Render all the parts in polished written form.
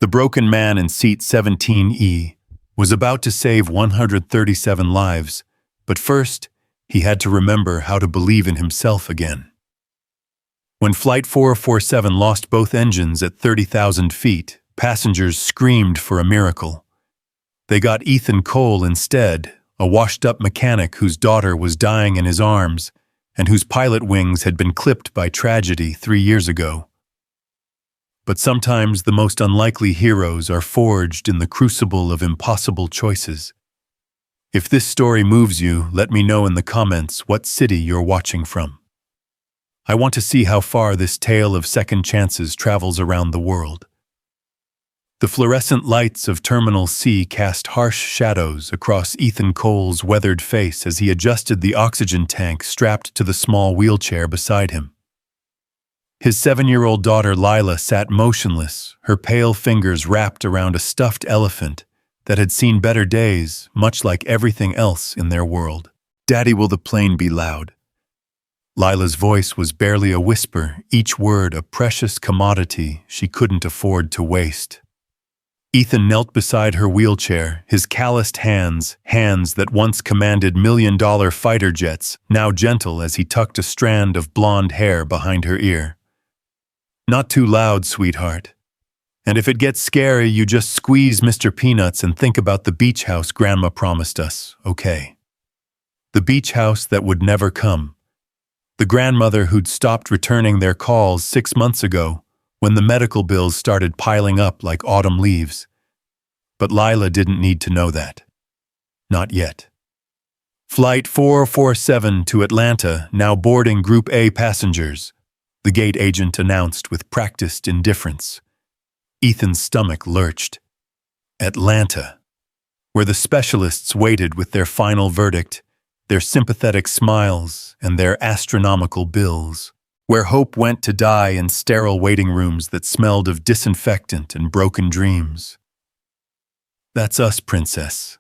The broken man in seat 17E was about to save 137 lives, but first, he had to remember how to believe in himself again. When Flight 447 lost both engines at 30,000 feet, passengers screamed for a miracle. They got Ethan Cole instead, a washed-up mechanic whose daughter was dying in his arms and whose pilot wings had been clipped by tragedy 3 years ago. But sometimes the most unlikely heroes are forged in the crucible of impossible choices. If this story moves you, let me know in the comments what city you're watching from. I want to see how far this tale of second chances travels around the world. The fluorescent lights of Terminal C cast harsh shadows across Ethan Cole's weathered face as he adjusted the oxygen tank strapped to the small wheelchair beside him. His 7-year-old daughter Lila sat motionless, her pale fingers wrapped around a stuffed elephant that had seen better days, much like everything else in their world. "Daddy, will the plane be loud?" Lila's voice was barely a whisper, each word a precious commodity she couldn't afford to waste. Ethan knelt beside her wheelchair, his calloused hands that once commanded million-dollar fighter jets, now gentle as he tucked a strand of blonde hair behind her ear. "Not too loud, sweetheart. And if it gets scary, you just squeeze Mr. Peanuts and think about the beach house Grandma promised us, okay? The beach house that would never come. The grandmother who'd stopped returning their calls 6 months ago, when the medical bills started piling up like autumn leaves. But Lila didn't need to know that. Not yet. Flight 447 to Atlanta, now boarding Group A passengers, the gate agent announced with practiced indifference. Ethan's stomach lurched. Atlanta, where the specialists waited with their final verdict, their sympathetic smiles and their astronomical bills. Where hope went to die in sterile waiting rooms that smelled of disinfectant and broken dreams. "That's us, princess."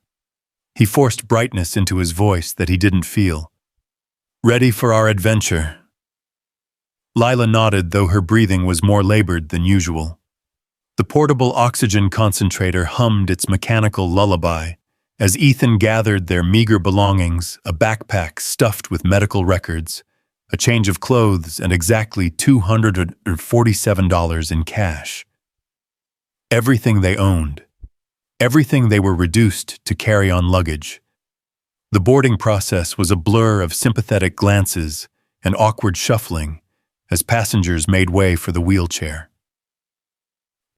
He forced brightness into his voice that he didn't feel. "Ready for our adventure?" Lila nodded, though her breathing was more labored than usual. The portable oxygen concentrator hummed its mechanical lullaby as Ethan gathered their meager belongings, a backpack stuffed with medical records, a change of clothes, and exactly $247 in cash. Everything they owned. Everything they were reduced to carry-on luggage. The boarding process was a blur of sympathetic glances and awkward shuffling as passengers made way for the wheelchair.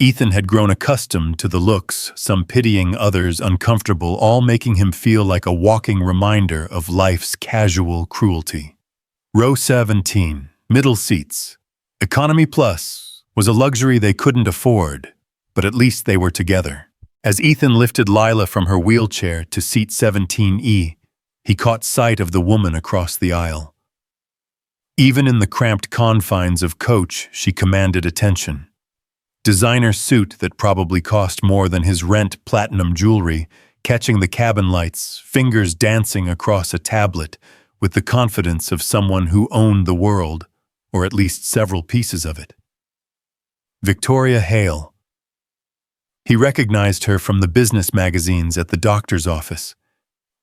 Ethan had grown accustomed to the looks, some pitying, others uncomfortable, all making him feel like a walking reminder of life's casual cruelty. Row 17, middle seats. Economy Plus was a luxury they couldn't afford, but at least they were together. As Ethan lifted Lila from her wheelchair to seat 17E, he caught sight of the woman across the aisle. Even in the cramped confines of coach, she commanded attention. Designer suit that probably cost more than his rent, platinum jewelry, catching the cabin lights, fingers dancing across a tablet with the confidence of someone who owned the world, or at least several pieces of it. Victoria Hale. He recognized her from the business magazines at the doctor's office.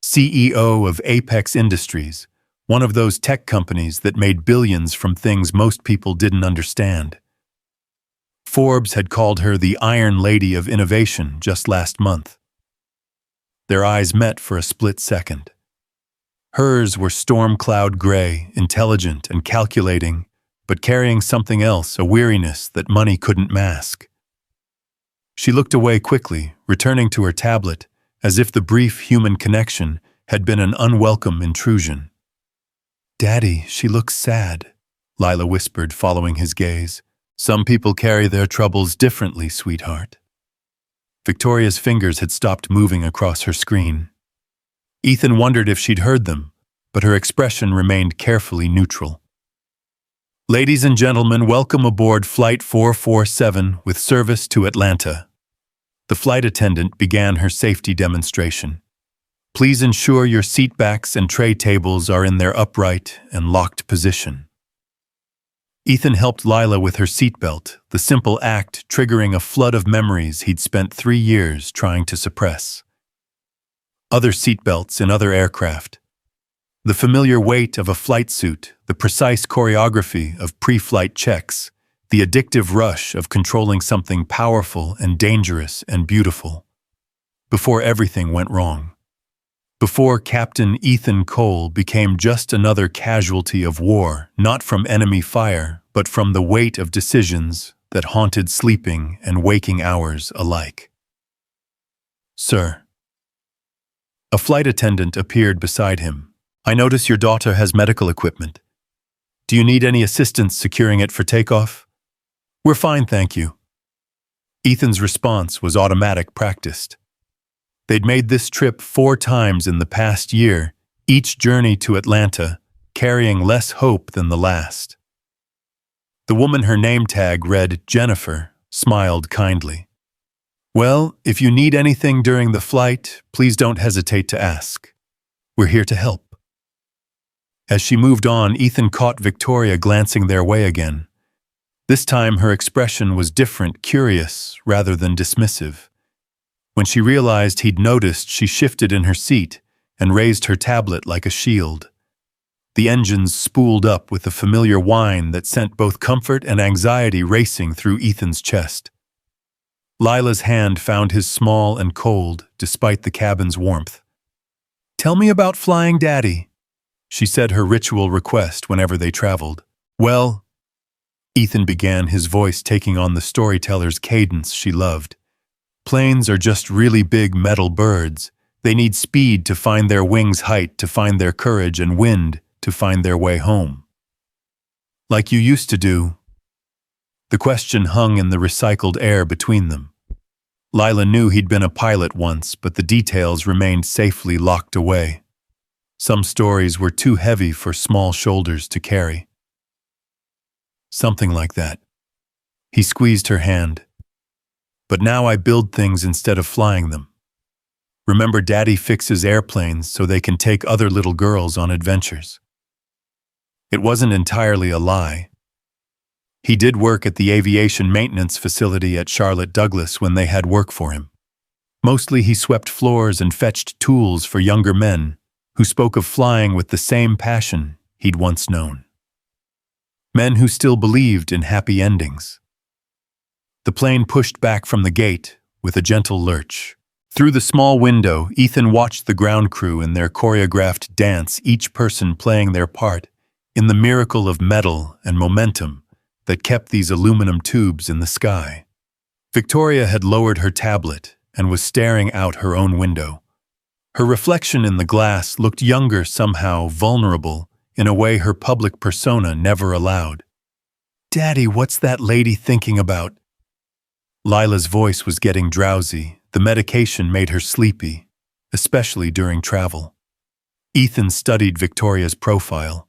CEO of Apex Industries, one of those tech companies that made billions from things most people didn't understand. Forbes had called her the Iron Lady of Innovation just last month. Their eyes met for a split second. Hers were storm cloud gray, intelligent and calculating, but carrying something else, a weariness that money couldn't mask. She looked away quickly, returning to her tablet, as if the brief human connection had been an unwelcome intrusion. "Daddy, she looks sad," Lila whispered, following his gaze. "Some people carry their troubles differently, sweetheart." Victoria's fingers had stopped moving across her screen. Ethan wondered if she'd heard them, but her expression remained carefully neutral. "Ladies and gentlemen, welcome aboard Flight 447 with service to Atlanta." The flight attendant began her safety demonstration. "Please ensure your seatbacks and tray tables are in their upright and locked position." Ethan helped Lila with her seatbelt, the simple act triggering a flood of memories he'd spent 3 years trying to suppress. Other seatbelts in other aircraft. The familiar weight of a flight suit, the precise choreography of pre-flight checks, the addictive rush of controlling something powerful and dangerous and beautiful. Before everything went wrong. Before Captain Ethan Cole became just another casualty of war, not from enemy fire, but from the weight of decisions that haunted sleeping and waking hours alike. "Sir." A flight attendant appeared beside him. "I notice your daughter has medical equipment. Do you need any assistance securing it for takeoff?" "We're fine, thank you." Ethan's response was automatic, practiced. They'd made this trip 4 times in the past year, each journey to Atlanta, carrying less hope than the last. The woman her name tag read Jennifer smiled kindly. "Well, if you need anything during the flight, please don't hesitate to ask. We're here to help." As she moved on, Ethan caught Victoria glancing their way again. This time her expression was different, curious rather than dismissive. When she realized he'd noticed, she shifted in her seat and raised her tablet like a shield. The engines spooled up with a familiar whine that sent both comfort and anxiety racing through Ethan's chest. Lila's hand found his small and cold, despite the cabin's warmth. "Tell me about flying Daddy," she said, her ritual request whenever they traveled. "Well," Ethan began, his voice taking on the storyteller's cadence she loved. "Planes are just really big metal birds. They need speed to find their wings, height to find their courage, and wind to find their way home. Like you used to do." The question hung in the recycled air between them. Lila knew he'd been a pilot once, but the details remained safely locked away. Some stories were too heavy for small shoulders to carry. "Something like that." He squeezed her hand. "But now I build things instead of flying them. Remember, Daddy fixes airplanes so they can take other little girls on adventures." It wasn't entirely a lie. He did work at the aviation maintenance facility at Charlotte Douglas when they had work for him. Mostly he swept floors and fetched tools for younger men who spoke of flying with the same passion he'd once known. Men who still believed in happy endings. The plane pushed back from the gate with a gentle lurch. Through the small window, Ethan watched the ground crew in their choreographed dance, each person playing their part in the miracle of metal and momentum that kept these aluminum tubes in the sky. Victoria had lowered her tablet and was staring out her own window. Her reflection in the glass looked younger, somehow vulnerable, in a way her public persona never allowed. "Daddy, what's that lady thinking about?" Lila's voice was getting drowsy. The medication made her sleepy, especially during travel. Ethan studied Victoria's profile.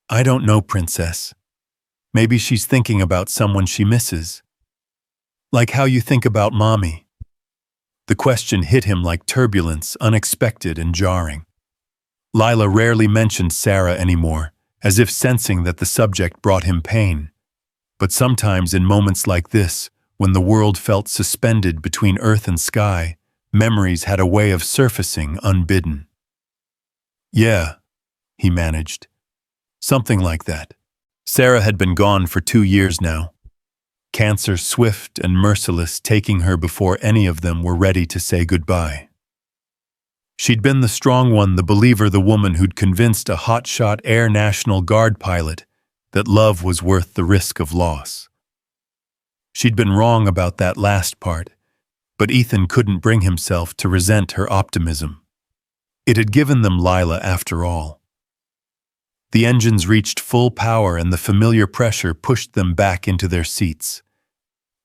"I don't know, Princess. Maybe she's thinking about someone she misses. Like how you think about Mommy." The question hit him like turbulence, unexpected and jarring. Lila rarely mentioned Sarah anymore, as if sensing that the subject brought him pain. But sometimes in moments like this, when the world felt suspended between earth and sky, memories had a way of surfacing unbidden. "Yeah," he managed. "Something like that." Sarah had been gone for 2 years now. Cancer swift and merciless, taking her before any of them were ready to say goodbye. She'd been the strong one, the believer, the woman who'd convinced a hotshot Air National Guard pilot that love was worth the risk of loss. She'd been wrong about that last part, but Ethan couldn't bring himself to resent her optimism. It had given them Lila after all. The engines reached full power and the familiar pressure pushed them back into their seats.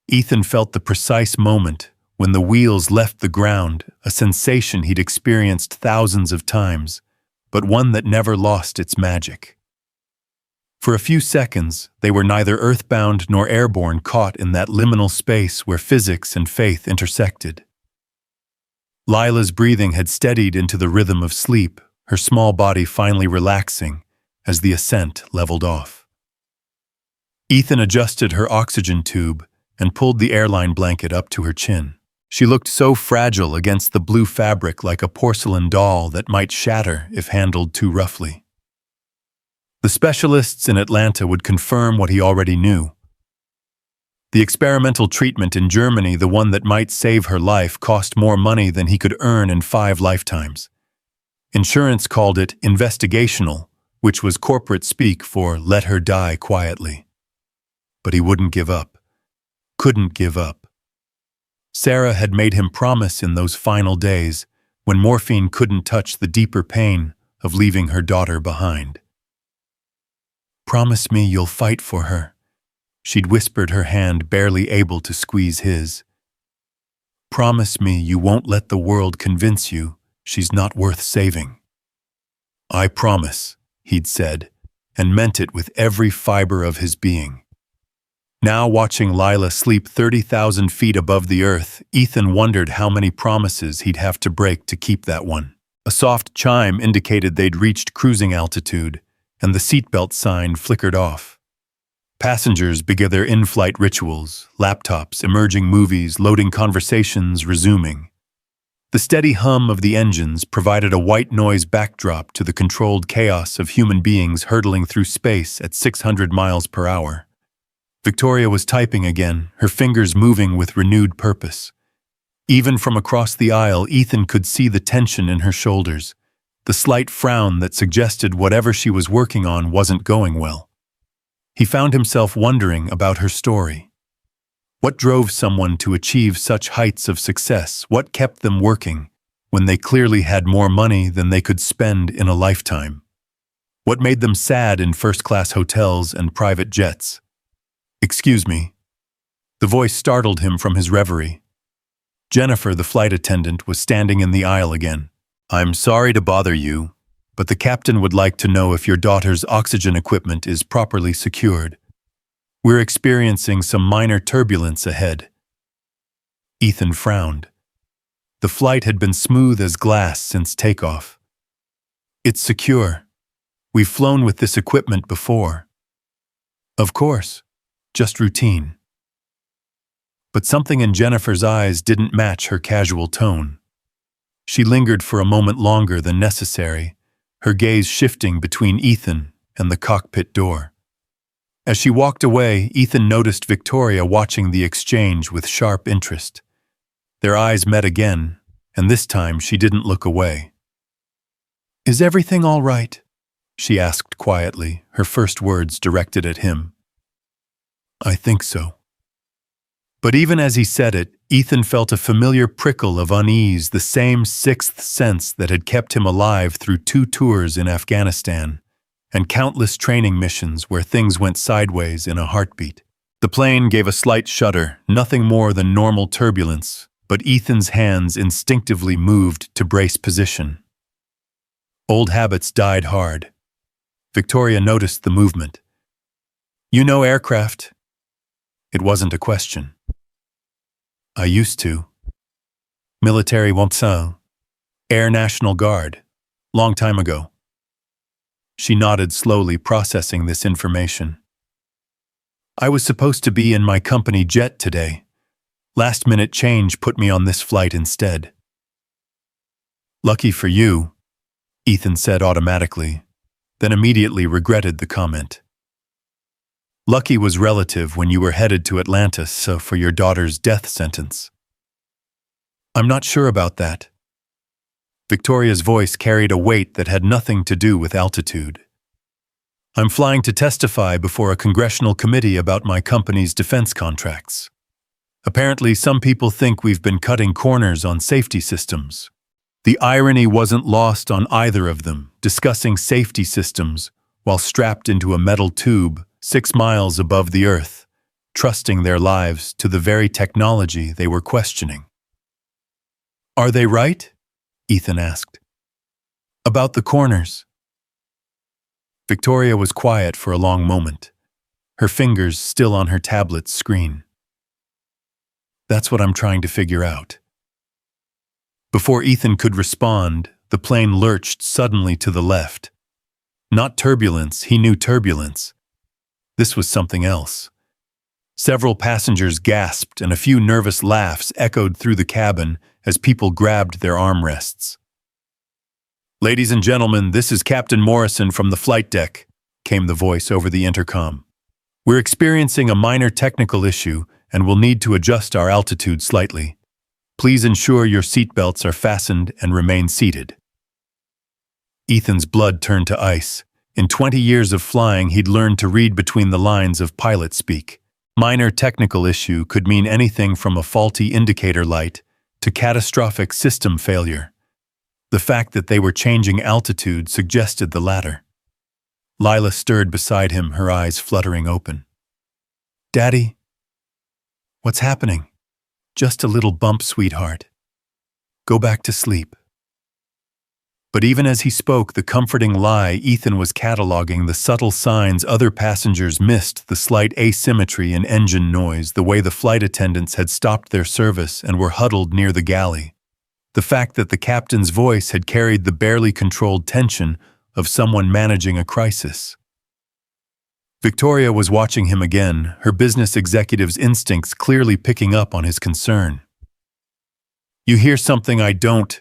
Ethan felt the precise moment when the wheels left the ground, a sensation he'd experienced thousands of times, but one that never lost its magic. For a few seconds, they were neither earthbound nor airborne, caught in that liminal space where physics and faith intersected. Lila's breathing had steadied into the rhythm of sleep, her small body finally relaxing as the ascent leveled off. Ethan adjusted her oxygen tube and pulled the airline blanket up to her chin. She looked so fragile against the blue fabric, like a porcelain doll that might shatter if handled too roughly. The specialists in Atlanta would confirm what he already knew. The experimental treatment in Germany, the one that might save her life, cost more money than he could earn in 5 lifetimes. Insurance called it investigational, which was corporate speak for let her die quietly. But he wouldn't give up. Couldn't give up. Sarah had made him promise in those final days, when morphine couldn't touch the deeper pain of leaving her daughter behind. "Promise me you'll fight for her," she'd whispered, her hand barely able to squeeze his. "Promise me you won't let the world convince you she's not worth saving." "I promise," he'd said, and meant it with every fiber of his being. Now, watching Lila sleep 30,000 feet above the earth, Ethan wondered how many promises he'd have to break to keep that one. A soft chime indicated they'd reached cruising altitude, and the seatbelt sign flickered off. Passengers began their in-flight rituals, laptops, emerging movies, loading conversations, resuming. The steady hum of the engines provided a white noise backdrop to the controlled chaos of human beings hurtling through space at 600 miles per hour. Victoria was typing again, her fingers moving with renewed purpose. Even from across the aisle, Ethan could see the tension in her shoulders, the slight frown that suggested whatever she was working on wasn't going well. He found himself wondering about her story. What drove someone to achieve such heights of success? What kept them working when they clearly had more money than they could spend in a lifetime? What made them sad in first-class hotels and private jets? "Excuse me." The voice startled him from his reverie. Jennifer, the flight attendant, was standing in the aisle again. "I'm sorry to bother you, but the captain would like to know if your daughter's oxygen equipment is properly secured. We're experiencing some minor turbulence ahead." Ethan frowned. The flight had been smooth as glass since takeoff. "It's secure. We've flown with this equipment before." "Of course. Just routine." But something in Jennifer's eyes didn't match her casual tone. She lingered for a moment longer than necessary, her gaze shifting between Ethan and the cockpit door. As she walked away, Ethan noticed Victoria watching the exchange with sharp interest. Their eyes met again, and this time she didn't look away. "Is everything all right?" she asked quietly, her first words directed at him. "I think so." But even as he said it, Ethan felt a familiar prickle of unease, the same sixth sense that had kept him alive through 2 tours in Afghanistan and countless training missions where things went sideways in a heartbeat. The plane gave a slight shudder, nothing more than normal turbulence, but Ethan's hands instinctively moved to brace position. Old habits died hard. Victoria noticed the movement. "You know aircraft?" It wasn't a question. "I used to. Military won't so. Air National Guard. Long time ago." She nodded slowly, processing this information. "I was supposed to be in my company jet today. Last-minute change put me on this flight instead." "Lucky for you," Ethan said automatically, then immediately regretted the comment. Lucky was relative when you were headed to Atlanta for your daughter's death sentence. "I'm not sure about that." Victoria's voice carried a weight that had nothing to do with altitude. "I'm flying to testify before a congressional committee about my company's defense contracts. Apparently, some people think we've been cutting corners on safety systems." The irony wasn't lost on either of them, discussing safety systems while strapped into a metal tube 6 miles above the earth, trusting their lives to the very technology they were questioning. "Are they right?" Ethan asked. "About the corners." Victoria was quiet for a long moment, her fingers still on her tablet's screen. "That's what I'm trying to figure out." Before Ethan could respond, the plane lurched suddenly to the left. Not turbulence, he knew turbulence. This was something else. Several passengers gasped and a few nervous laughs echoed through the cabin as people grabbed their armrests. "Ladies and gentlemen, this is Captain Morrison from the flight deck," came the voice over the intercom. "We're experiencing a minor technical issue and will need to adjust our altitude slightly. Please ensure your seatbelts are fastened and remain seated." Ethan's blood turned to ice. In 20 years of flying, he'd learned to read between the lines of pilot speak. Minor technical issue could mean anything from a faulty indicator light to catastrophic system failure. The fact that they were changing altitude suggested the latter. Lila stirred beside him, her eyes fluttering open. "Daddy? What's happening?" "Just a little bump, sweetheart. Go back to sleep." But even as he spoke the comforting lie, Ethan was cataloging the subtle signs other passengers missed: the slight asymmetry in engine noise, the way the flight attendants had stopped their service and were huddled near the galley, the fact that the captain's voice had carried the barely controlled tension of someone managing a crisis. Victoria was watching him again, her business executive's instincts clearly picking up on his concern. "You hear something I don't?"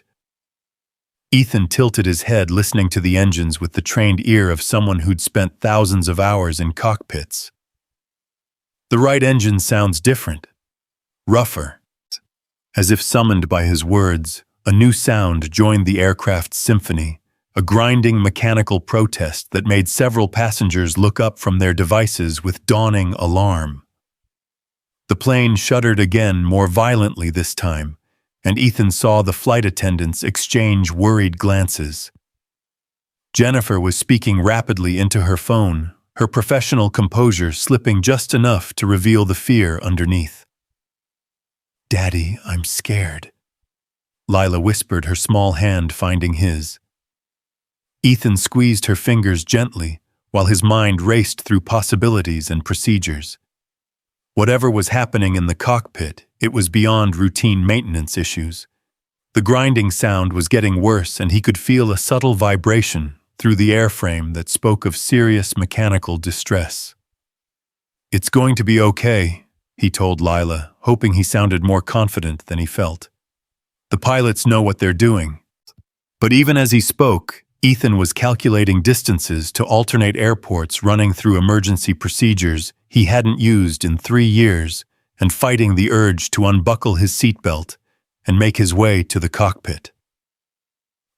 Ethan tilted his head, listening to the engines with the trained ear of someone who'd spent thousands of hours in cockpits. "The right engine sounds different. Rougher." As if summoned by his words, a new sound joined the aircraft's symphony, a grinding mechanical protest that made several passengers look up from their devices with dawning alarm. The plane shuddered again, more violently this time, and Ethan saw the flight attendants exchange worried glances. Jennifer was speaking rapidly into her phone, her professional composure slipping just enough to reveal the fear underneath. "Daddy, I'm scared," Lila whispered, her small hand finding his. Ethan squeezed her fingers gently, while his mind raced through possibilities and procedures. Whatever was happening in the cockpit, it was beyond routine maintenance issues. The grinding sound was getting worse, and he could feel a subtle vibration through the airframe that spoke of serious mechanical distress. "It's going to be okay," he told Lila, hoping he sounded more confident than he felt. "The pilots know what they're doing." But even as he spoke, Ethan was calculating distances to alternate airports, running through emergency procedures he hadn't used in 3 years, and fighting the urge to unbuckle his seatbelt and make his way to the cockpit.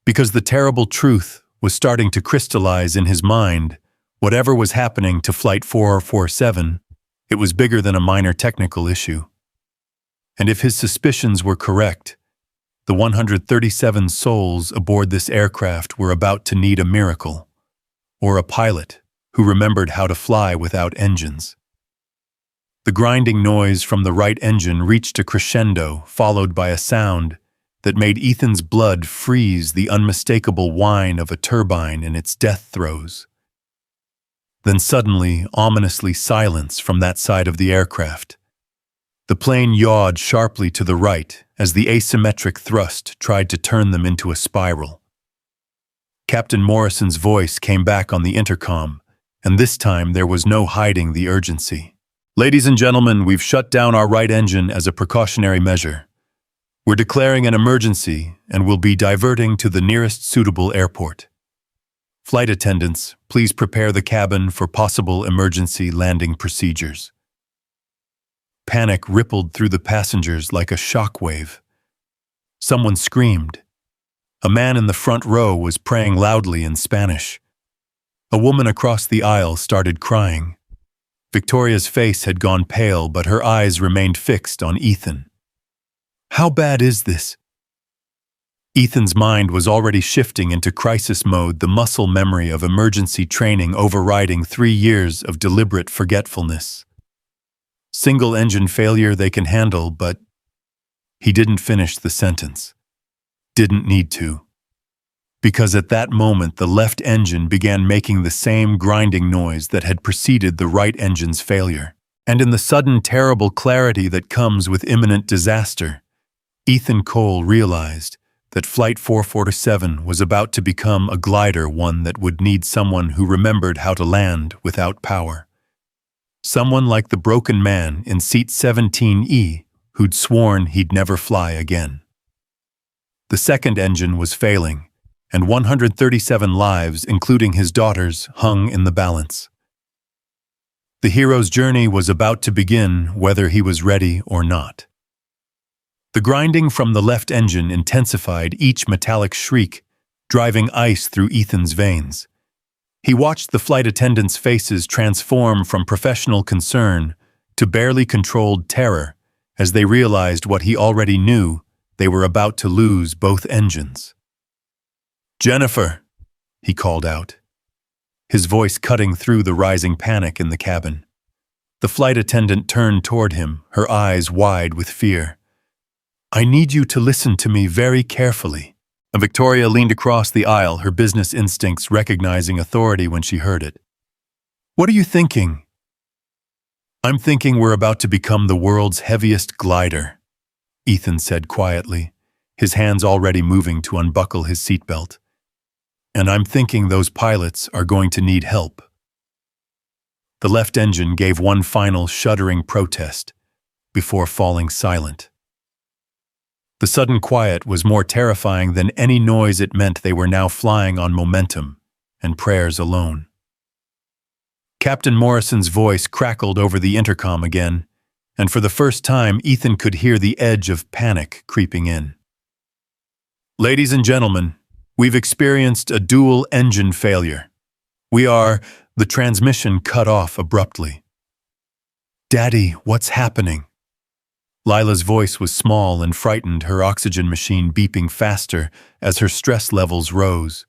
Because the terrible truth was starting to crystallize in his mind: whatever was happening to Flight 447, it was bigger than a minor technical issue. And if his suspicions were correct, the 137 souls aboard this aircraft were about to need a miracle, or a pilot who remembered how to fly without engines. The grinding noise from the right engine reached a crescendo, followed by a sound that made Ethan's blood freeze, the unmistakable whine of a turbine in its death throes. Then suddenly, ominously, silence from that side of the aircraft. The plane yawed sharply to the right as the asymmetric thrust tried to turn them into a spiral. Captain Morrison's voice came back on the intercom, and this time there was no hiding the urgency. "Ladies and gentlemen, we've shut down our right engine as a precautionary measure. We're declaring an emergency and will be diverting to the nearest suitable airport. Flight attendants, please prepare the cabin for possible emergency landing procedures." Panic rippled through the passengers like a shockwave. Someone screamed. A man in the front row was praying loudly in Spanish. A woman across the aisle started crying. Victoria's face had gone pale, but her eyes remained fixed on Ethan. "How bad is this?" Ethan's mind was already shifting into crisis mode, the muscle memory of emergency training overriding 3 years of deliberate forgetfulness. "Single engine failure they can handle, but..." He didn't finish the sentence. Didn't need to. Because at that moment the left engine began making the same grinding noise that had preceded the right engine's failure. And in the sudden terrible clarity that comes with imminent disaster, Ethan Cole realized that Flight 447 was about to become a glider, one that would need someone who remembered how to land without power. Someone like the broken man in seat 17E who'd sworn he'd never fly again. The second engine was failing, and 137 lives, including his daughters, hung in the balance. The hero's journey was about to begin, whether he was ready or not. The grinding from the left engine intensified, each metallic shriek driving ice through Ethan's veins. He watched the flight attendants' faces transform from professional concern to barely controlled terror as they realized what he already knew: they were about to lose both engines. "Jennifer," he called out, his voice cutting through the rising panic in the cabin. The flight attendant turned toward him, her eyes wide with fear. "I need you to listen to me very carefully." Victoria leaned across the aisle, her business instincts recognizing authority when she heard it. "What are you thinking?" "I'm thinking we're about to become the world's heaviest glider," Ethan said quietly, his hands already moving to unbuckle his seatbelt. "And I'm thinking those pilots are going to need help." The left engine gave one final shuddering protest before falling silent. The sudden quiet was more terrifying than any noise. It meant they were now flying on momentum and prayers alone. Captain Morrison's voice crackled over the intercom again, and for the first time Ethan could hear the edge of panic creeping in. "Ladies and gentlemen, we've experienced a dual engine failure. The transmission cut off abruptly." "Daddy, what's happening?" Lila's voice was small and frightened, her oxygen machine beeping faster as her stress levels rose.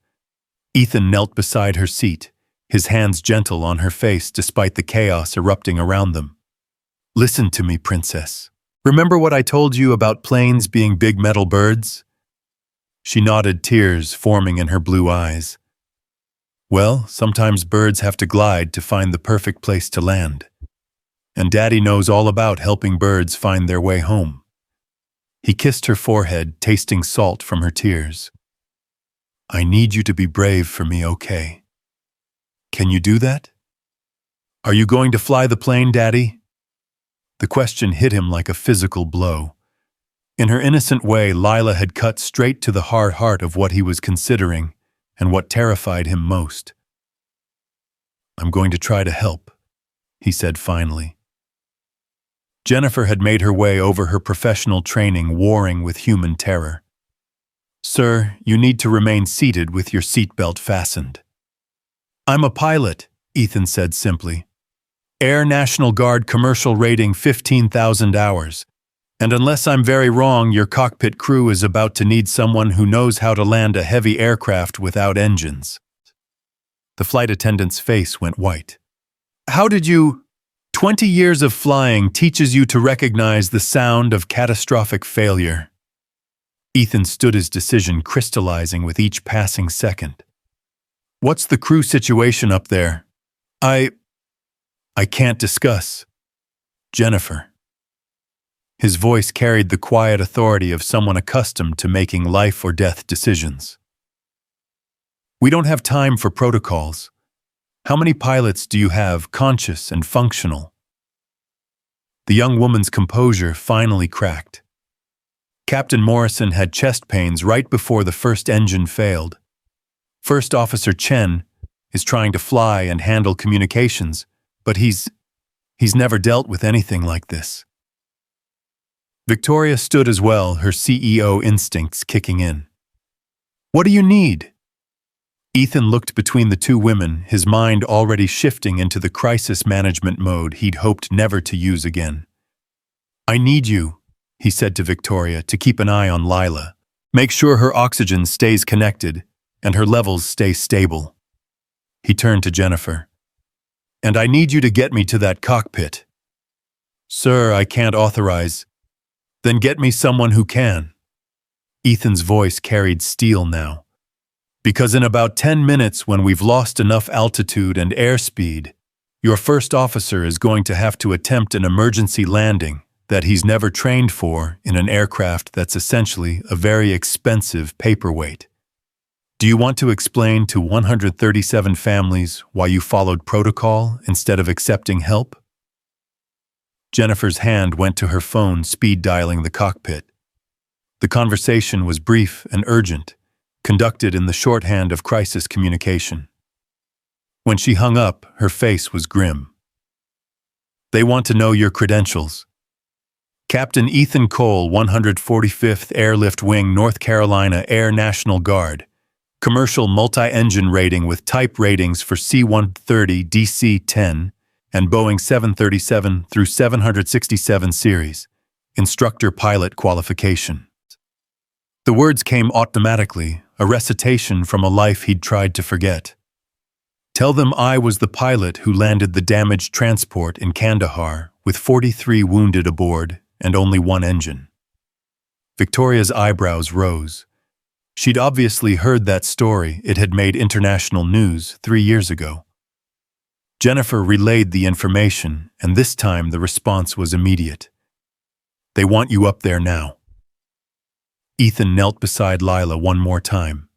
Ethan knelt beside her seat, his hands gentle on her face despite the chaos erupting around them. "Listen to me, princess. Remember what I told you about planes being big metal birds?" She nodded, tears forming in her blue eyes. "Well, sometimes birds have to glide to find the perfect place to land. And Daddy knows all about helping birds find their way home." He kissed her forehead, tasting salt from her tears. "I need you to be brave for me, okay? Can you do that? Are you going to fly the plane, Daddy?" The question hit him like a physical blow. In her innocent way, Lila had cut straight to the hard heart of what he was considering and what terrified him most. "I'm going to try to help," he said finally. Jennifer had made her way over her professional training, warring with human terror. "Sir, you need to remain seated with your seatbelt fastened." "I'm a pilot," Ethan said simply. "Air National Guard commercial rating 15,000 hours. And unless I'm very wrong, your cockpit crew is about to need someone who knows how to land a heavy aircraft without engines." The flight attendant's face went white. "How did you—" 20 years of flying teaches you to recognize the sound of catastrophic failure." Ethan stood his decision crystallizing with each passing second. "What's the crew situation up there?" I can't discuss." "Jennifer." His voice carried the quiet authority of someone accustomed to making life or death decisions. "We don't have time for protocols. How many pilots do you have, conscious and functional?" The young woman's composure finally cracked. Captain Morrison had chest pains right before the first engine failed. First Officer Chen is trying to fly and handle communications, but he's never dealt with anything like this. Victoria stood as well, her CEO instincts kicking in. "What do you need?" Ethan looked between the two women, his mind already shifting into the crisis management mode he'd hoped never to use again. "I need you," he said to Victoria, "to keep an eye on Lila. Make sure her oxygen stays connected and her levels stay stable." He turned to Jennifer. "And I need you to get me to that cockpit." "Sir, I can't authorize." "Then get me someone who can." Ethan's voice carried steel now. "Because in about 10 minutes, when we've lost enough altitude and airspeed, your first officer is going to have to attempt an emergency landing that he's never trained for in an aircraft that's essentially a very expensive paperweight. Do you want to explain to 137 families why you followed protocol instead of accepting help?" Jennifer's hand went to her phone, speed dialing the cockpit. The conversation was brief and urgent, conducted in the shorthand of crisis communication. When she hung up, her face was grim. "They want to know your credentials. Captain Ethan Cole, 145th Airlift Wing, North Carolina Air National Guard. Commercial multi-engine rating with type ratings for C-130 DC-10 and Boeing 737 through 767 series. Instructor pilot qualification." The words came automatically, a recitation from a life he'd tried to forget. "Tell them I was the pilot who landed the damaged transport in Kandahar with 43 wounded aboard and only one engine." Victoria's eyebrows rose. She'd obviously heard that story. It had made international news 3 years ago. Jennifer relayed the information, and this time the response was immediate. "They want you up there now." Ethan knelt beside Lila one more time.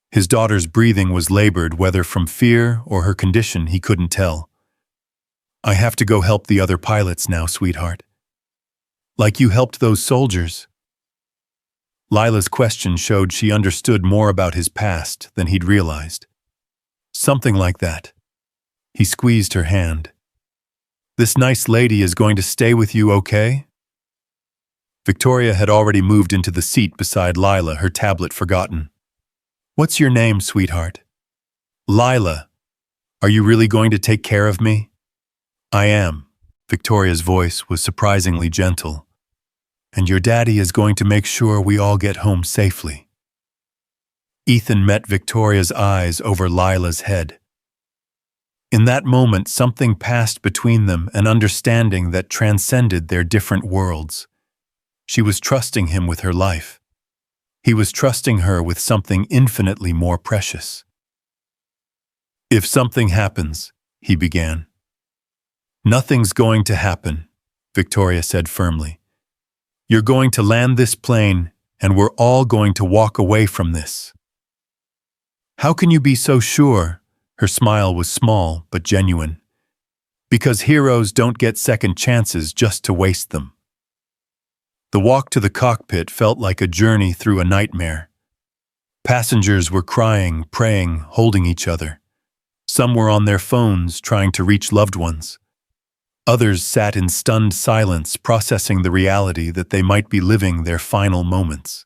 His daughter's breathing was labored, whether from fear or her condition he couldn't tell. "I have to go help the other pilots now, sweetheart." "Like you helped those soldiers?" Lila's question showed she understood more about his past than he'd realized. "Something like that." He squeezed her hand. "This nice lady is going to stay with you, okay?" Victoria had already moved into the seat beside Lila, her tablet forgotten. "What's your name, sweetheart?" "Lila. Are you really going to take care of me?" "I am." Victoria's voice was surprisingly gentle. "And your daddy is going to make sure we all get home safely." Ethan met Victoria's eyes over Lila's head. In that moment, something passed between them, an understanding that transcended their different worlds. She was trusting him with her life. He was trusting her with something infinitely more precious. "If something happens," he began. "Nothing's going to happen," Victoria said firmly. "You're going to land this plane, and we're all going to walk away from this." "How can you be so sure?" Her smile was small but genuine. "Because heroes don't get second chances just to waste them." The walk to the cockpit felt like a journey through a nightmare. Passengers were crying, praying, holding each other. Some were on their phones trying to reach loved ones. Others sat in stunned silence, processing the reality that they might be living their final moments.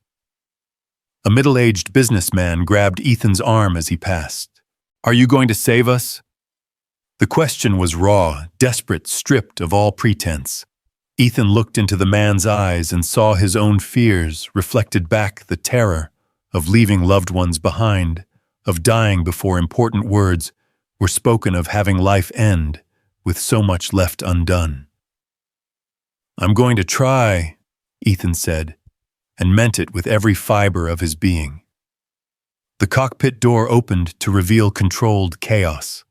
A middle-aged businessman grabbed Ethan's arm as he passed. "Are you going to save us?" The question was raw, desperate, stripped of all pretense. Ethan looked into the man's eyes and saw his own fears, reflected back the terror of leaving loved ones behind, of dying before important words were spoken, of having life end with so much left undone. "I'm going to try," Ethan said, and meant it with every fiber of his being. The cockpit door opened to reveal controlled chaos.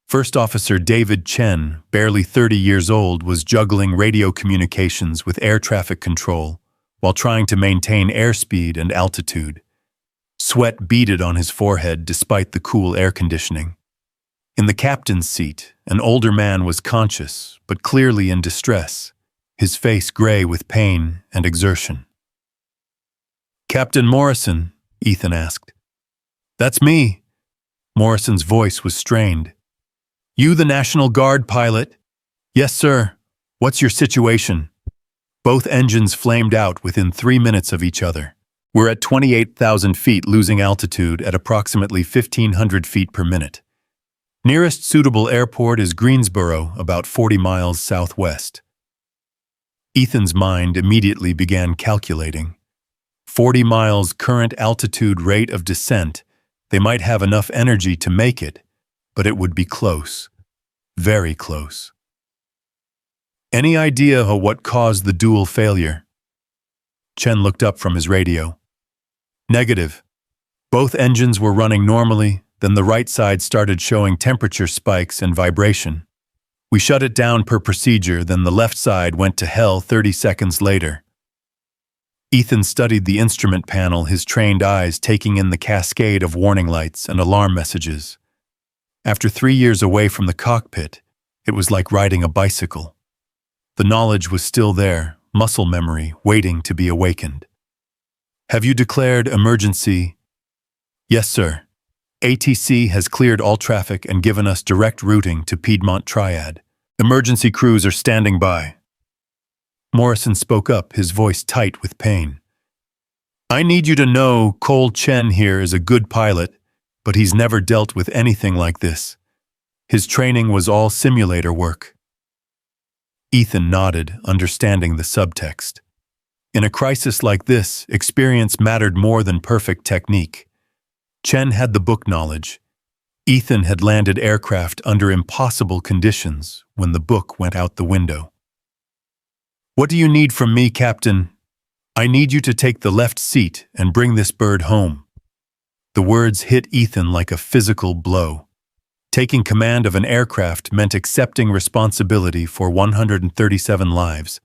First Officer David Chen, barely 30 years old, was juggling radio communications with air traffic control while trying to maintain airspeed and altitude. Sweat beaded on his forehead despite the cool air conditioning. In the captain's seat, an older man was conscious, but clearly in distress, his face gray with pain and exertion. "Captain Morrison?" Ethan asked. "That's me." Morrison's voice was strained. "You the National Guard pilot?" "Yes, sir. What's your situation?" Both engines flamed out within 3 minutes of each other. "We're at 28,000 feet, losing altitude at approximately 1,500 feet per minute. Nearest suitable airport is Greensboro, about 40 miles southwest." Ethan's mind immediately began calculating. 40 miles current altitude rate of descent. They might have enough energy to make it, but it would be close. Very close. "Any idea of what caused the dual failure?" Chen looked up from his radio. "Negative. Both engines were running normally, then the right side started showing temperature spikes and vibration. We shut it down per procedure, then the left side went to hell 30 seconds later." Ethan studied the instrument panel, his trained eyes taking in the cascade of warning lights and alarm messages. After 3 years away from the cockpit, it was like riding a bicycle. The knowledge was still there, muscle memory waiting to be awakened. Have you declared emergency? Yes, sir. ATC has cleared all traffic and given us direct routing to Piedmont Triad. Emergency crews are standing by. Morrison spoke up, his voice tight with pain. I need you to know Cole Chen here is a good pilot, but he's never dealt with anything like this. His training was all simulator work. Ethan nodded, understanding the subtext. In a crisis like this, experience mattered more than perfect technique. Chen had the book knowledge. Ethan had landed aircraft under impossible conditions when the book went out the window. What do you need from me, Captain? I need you to take the left seat and bring this bird home. The words hit Ethan like a physical blow. Taking command of an aircraft meant accepting responsibility for 137 lives.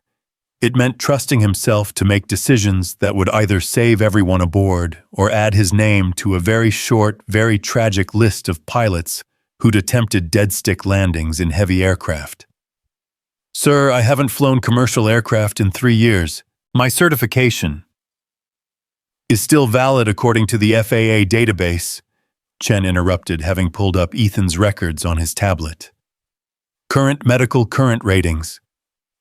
It meant trusting himself to make decisions that would either save everyone aboard or add his name to a very short, very tragic list of pilots who'd attempted dead-stick landings in heavy aircraft. Sir, I haven't flown commercial aircraft in 3 years. My certification is still valid according to the FAA database, Chen interrupted, having pulled up Ethan's records on his tablet. Current medical current ratings.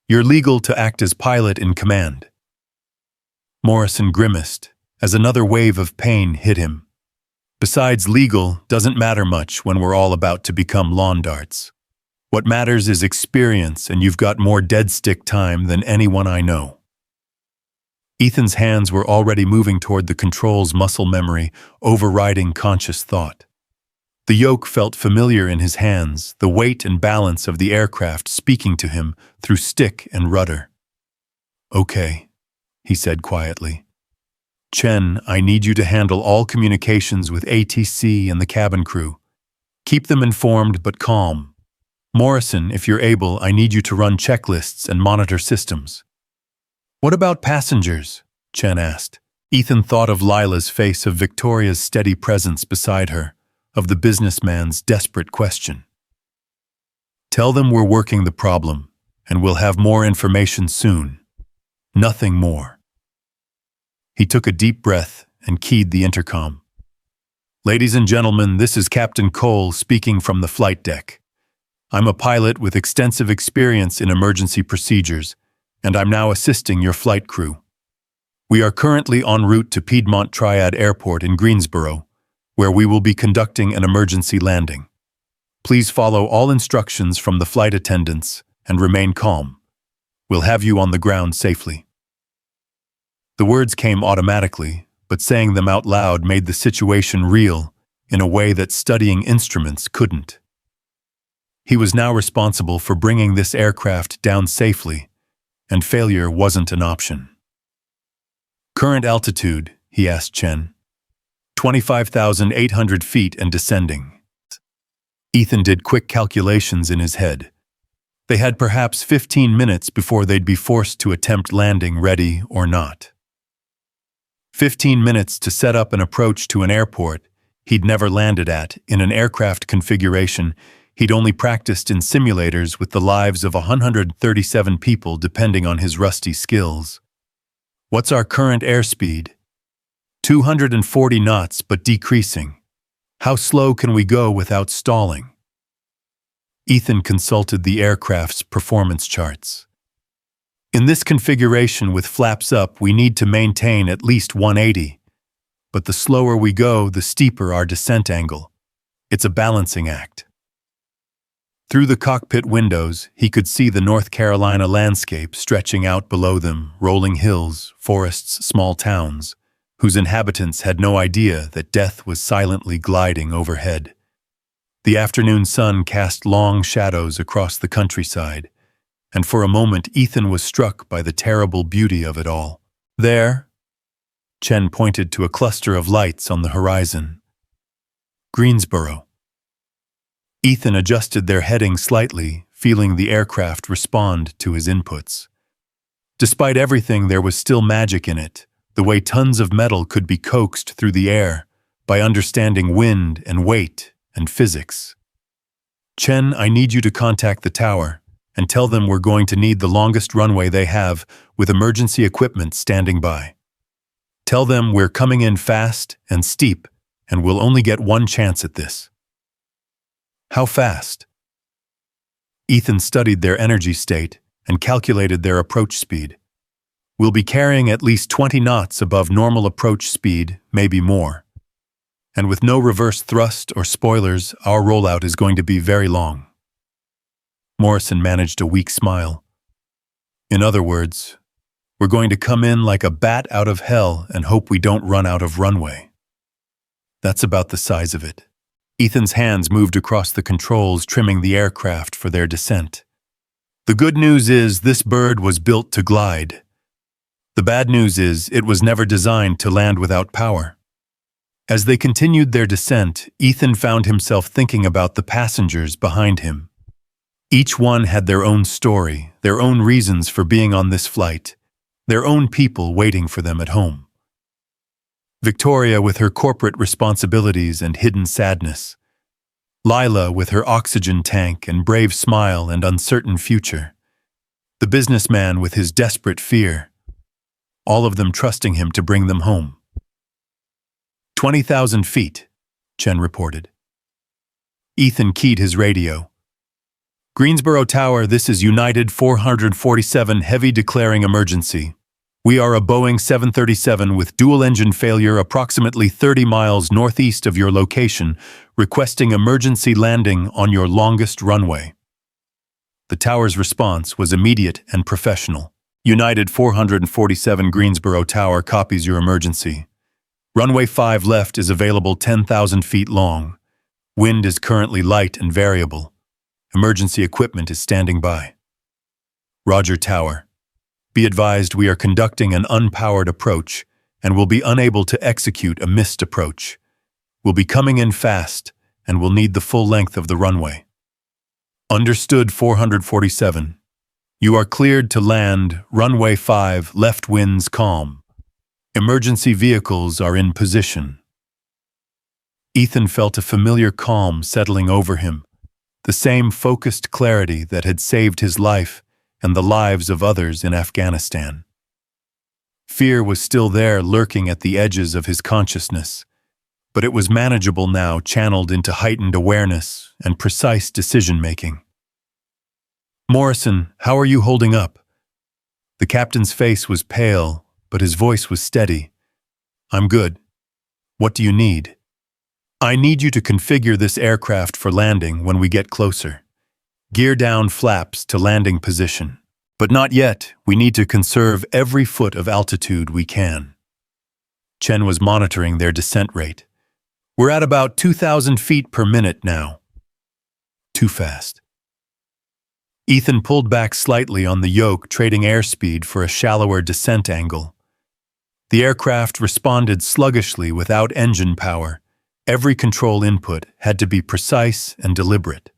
You're legal to act as pilot in command. Morrison grimaced as another wave of pain hit him. Besides, legal doesn't matter much when we're all about to become lawn darts. What matters is experience, and you've got more dead stick time than anyone I know. Ethan's hands were already moving toward the controls, muscle memory overriding conscious thought. The yoke felt familiar in his hands, the weight and balance of the aircraft speaking to him through stick and rudder. Okay, he said quietly. Chen, I need you to handle all communications with ATC and the cabin crew. Keep them informed but calm. Morrison, if you're able, I need you to run checklists and monitor systems. What about passengers? Chen asked. Ethan thought of Lila's face, of Victoria's steady presence beside her, of the businessman's desperate question. Tell them we're working the problem, and we'll have more information soon. Nothing more. He took a deep breath and keyed the intercom. Ladies and gentlemen, this is Captain Cole speaking from the flight deck. I'm a pilot with extensive experience in emergency procedures, and I'm now assisting your flight crew. We are currently en route to Piedmont Triad Airport in Greensboro, where we will be conducting an emergency landing. Please follow all instructions from the flight attendants and remain calm. We'll have you on the ground safely. The words came automatically, but saying them out loud made the situation real in a way that studying instruments couldn't. He was now responsible for bringing this aircraft down safely, and failure wasn't an option. Current altitude, he asked Chen. 25,800 feet and descending. Ethan did quick calculations in his head. They had perhaps 15 minutes before they'd be forced to attempt landing, ready or not. 15 minutes to set up an approach to an airport he'd never landed at in an aircraft configuration he'd only practiced in simulators with the lives of 137 people depending on his rusty skills. What's our current airspeed? 240 knots, but decreasing. How slow can we go without stalling? Ethan consulted the aircraft's performance charts. In this configuration with flaps up, we need to maintain at least 180. But the slower we go, the steeper our descent angle. It's a balancing act. Through the cockpit windows, he could see the North Carolina landscape stretching out below them, rolling hills, forests, small towns, whose inhabitants had no idea that death was silently gliding overhead. The afternoon sun cast long shadows across the countryside, and for a moment Ethan was struck by the terrible beauty of it all. There, Chen pointed to a cluster of lights on the horizon. Greensboro. Ethan adjusted their heading slightly, feeling the aircraft respond to his inputs. Despite everything, there was still magic in it, the way tons of metal could be coaxed through the air by understanding wind and weight and physics. Chen, I need you to contact the tower and tell them we're going to need the longest runway they have, with emergency equipment standing by. Tell them we're coming in fast and steep, and we'll only get one chance at this." "How fast?" Ethan studied their energy state and calculated their approach speed. "We'll be carrying at least 20 knots above normal approach speed, maybe more. And with no reverse thrust or spoilers, our rollout is going to be very long." Morrison managed a weak smile. "In other words, we're going to come in like a bat out of hell and hope we don't run out of runway." That's about the size of it. Ethan's hands moved across the controls, trimming the aircraft for their descent. "The good news is this bird was built to glide. The bad news is it was never designed to land without power." As they continued their descent, Ethan found himself thinking about the passengers behind him. Each one had their own story, their own reasons for being on this flight, their own people waiting for them at home. Victoria with her corporate responsibilities and hidden sadness. Lila with her oxygen tank and brave smile and uncertain future. The businessman with his desperate fear. All of them trusting him to bring them home. 20,000 feet, Chen reported. Ethan keyed his radio. "Greensboro Tower, this is United 447 Heavy declaring emergency. We are a Boeing 737 with dual-engine failure approximately 30 miles northeast of your location, requesting emergency landing on your longest runway." The tower's response was immediate and professional. "United 447 Greensboro Tower copies your emergency. Runway 5 left is available 10,000 feet long. Wind is currently light and variable. Emergency equipment is standing by." "Roger, Tower. Be advised we are conducting an unpowered approach and will be unable to execute a missed approach. We'll be coming in fast and will need the full length of the runway." "Understood, 447. You are cleared to land, runway 5, left winds calm. Emergency vehicles are in position." Ethan felt a familiar calm settling over him, the same focused clarity that had saved his life and the lives of others in Afghanistan. Fear was still there, lurking at the edges of his consciousness, but it was manageable now, channeled into heightened awareness and precise decision-making. "Morrison, how are you holding up?" The captain's face was pale, but his voice was steady. "I'm good. What do you need?" "I need you to configure this aircraft for landing when we get closer. Gear down flaps to landing position. But not yet. We need to conserve every foot of altitude we can." Chen was monitoring their descent rate. "We're at about 2,000 feet per minute now." "Too fast." Ethan pulled back slightly on the yoke, trading airspeed for a shallower descent angle. The aircraft responded sluggishly without engine power. Every control input had to be precise and deliberate.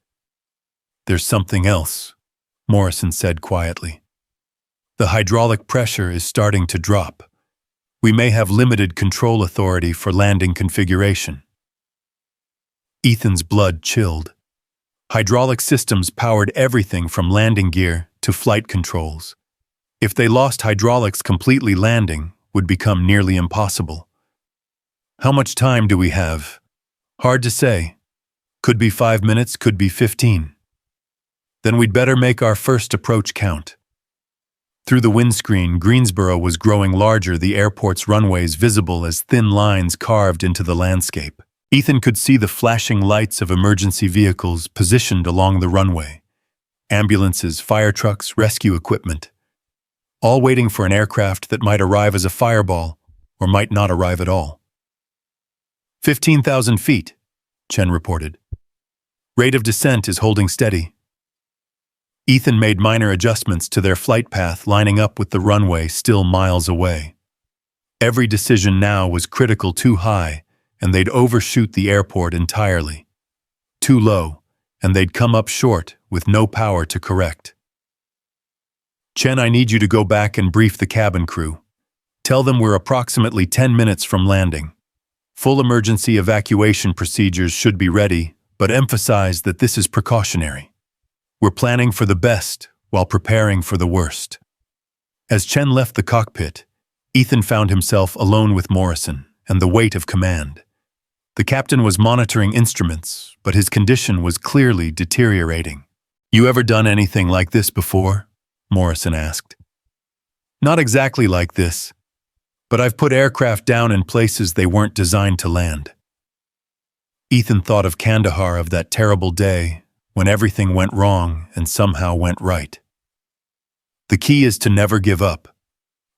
"There's something else," Morrison said quietly. "The hydraulic pressure is starting to drop. We may have limited control authority for landing configuration." Ethan's blood chilled. Hydraulic systems powered everything from landing gear to flight controls. If they lost hydraulics completely, landing would become nearly impossible. "How much time do we have?" "Hard to say. Could be 5 minutes, could be 15. "Then we'd better make our first approach count." Through the windscreen, Greensboro was growing larger, the airport's runways visible as thin lines carved into the landscape. Ethan could see the flashing lights of emergency vehicles positioned along the runway. Ambulances, fire trucks, rescue equipment. All waiting for an aircraft that might arrive as a fireball or might not arrive at all. 15,000 feet, Chen reported. "Rate of descent is holding steady." Ethan made minor adjustments to their flight path, lining up with the runway still miles away. Every decision now was critical. Too high, and they'd overshoot the airport entirely. Too low, and they'd come up short with no power to correct. "Chen, I need you to go back and brief the cabin crew. Tell them we're approximately 10 minutes from landing. Full emergency evacuation procedures should be ready, but emphasize that this is precautionary." We're planning for the best while preparing for the worst. As Chen left the cockpit, Ethan found himself alone with Morrison and the weight of command. The captain was monitoring instruments, but his condition was clearly deteriorating. "You ever done anything like this before?" Morrison asked. "Not exactly like this, but I've put aircraft down in places they weren't designed to land." Ethan thought of Kandahar, of that terrible day when everything went wrong and somehow went right. The key is to never give up.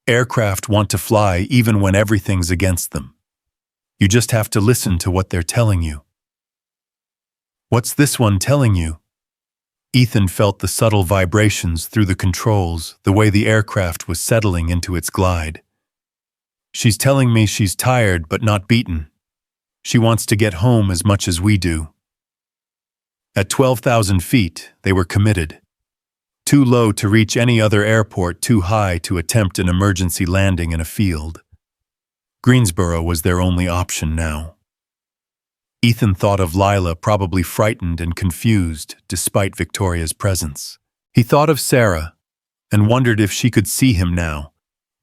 Aircraft want to fly even when everything's against them. You just have to listen to what they're telling you. "What's this one telling you?" Ethan felt the subtle vibrations through the controls, the way the aircraft was settling into its glide. "She's telling me she's tired but not beaten. She wants to get home as much as we do." At 12,000 feet, they were committed. Too low to reach any other airport, too high to attempt an emergency landing in a field. Greensboro was their only option now. Ethan thought of Lila, probably frightened and confused despite Victoria's presence. He thought of Sarah and wondered if she could see him now,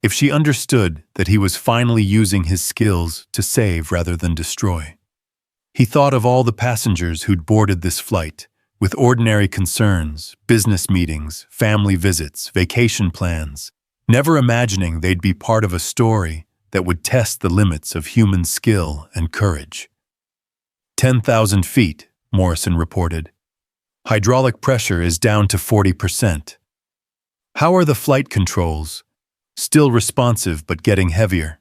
if she understood that he was finally using his skills to save rather than destroy. He thought of all the passengers who'd boarded this flight, with ordinary concerns, business meetings, family visits, vacation plans, never imagining they'd be part of a story that would test the limits of human skill and courage. 10,000 feet, Morrison reported. Hydraulic pressure is down to 40%. How are the flight controls? Still responsive but getting heavier.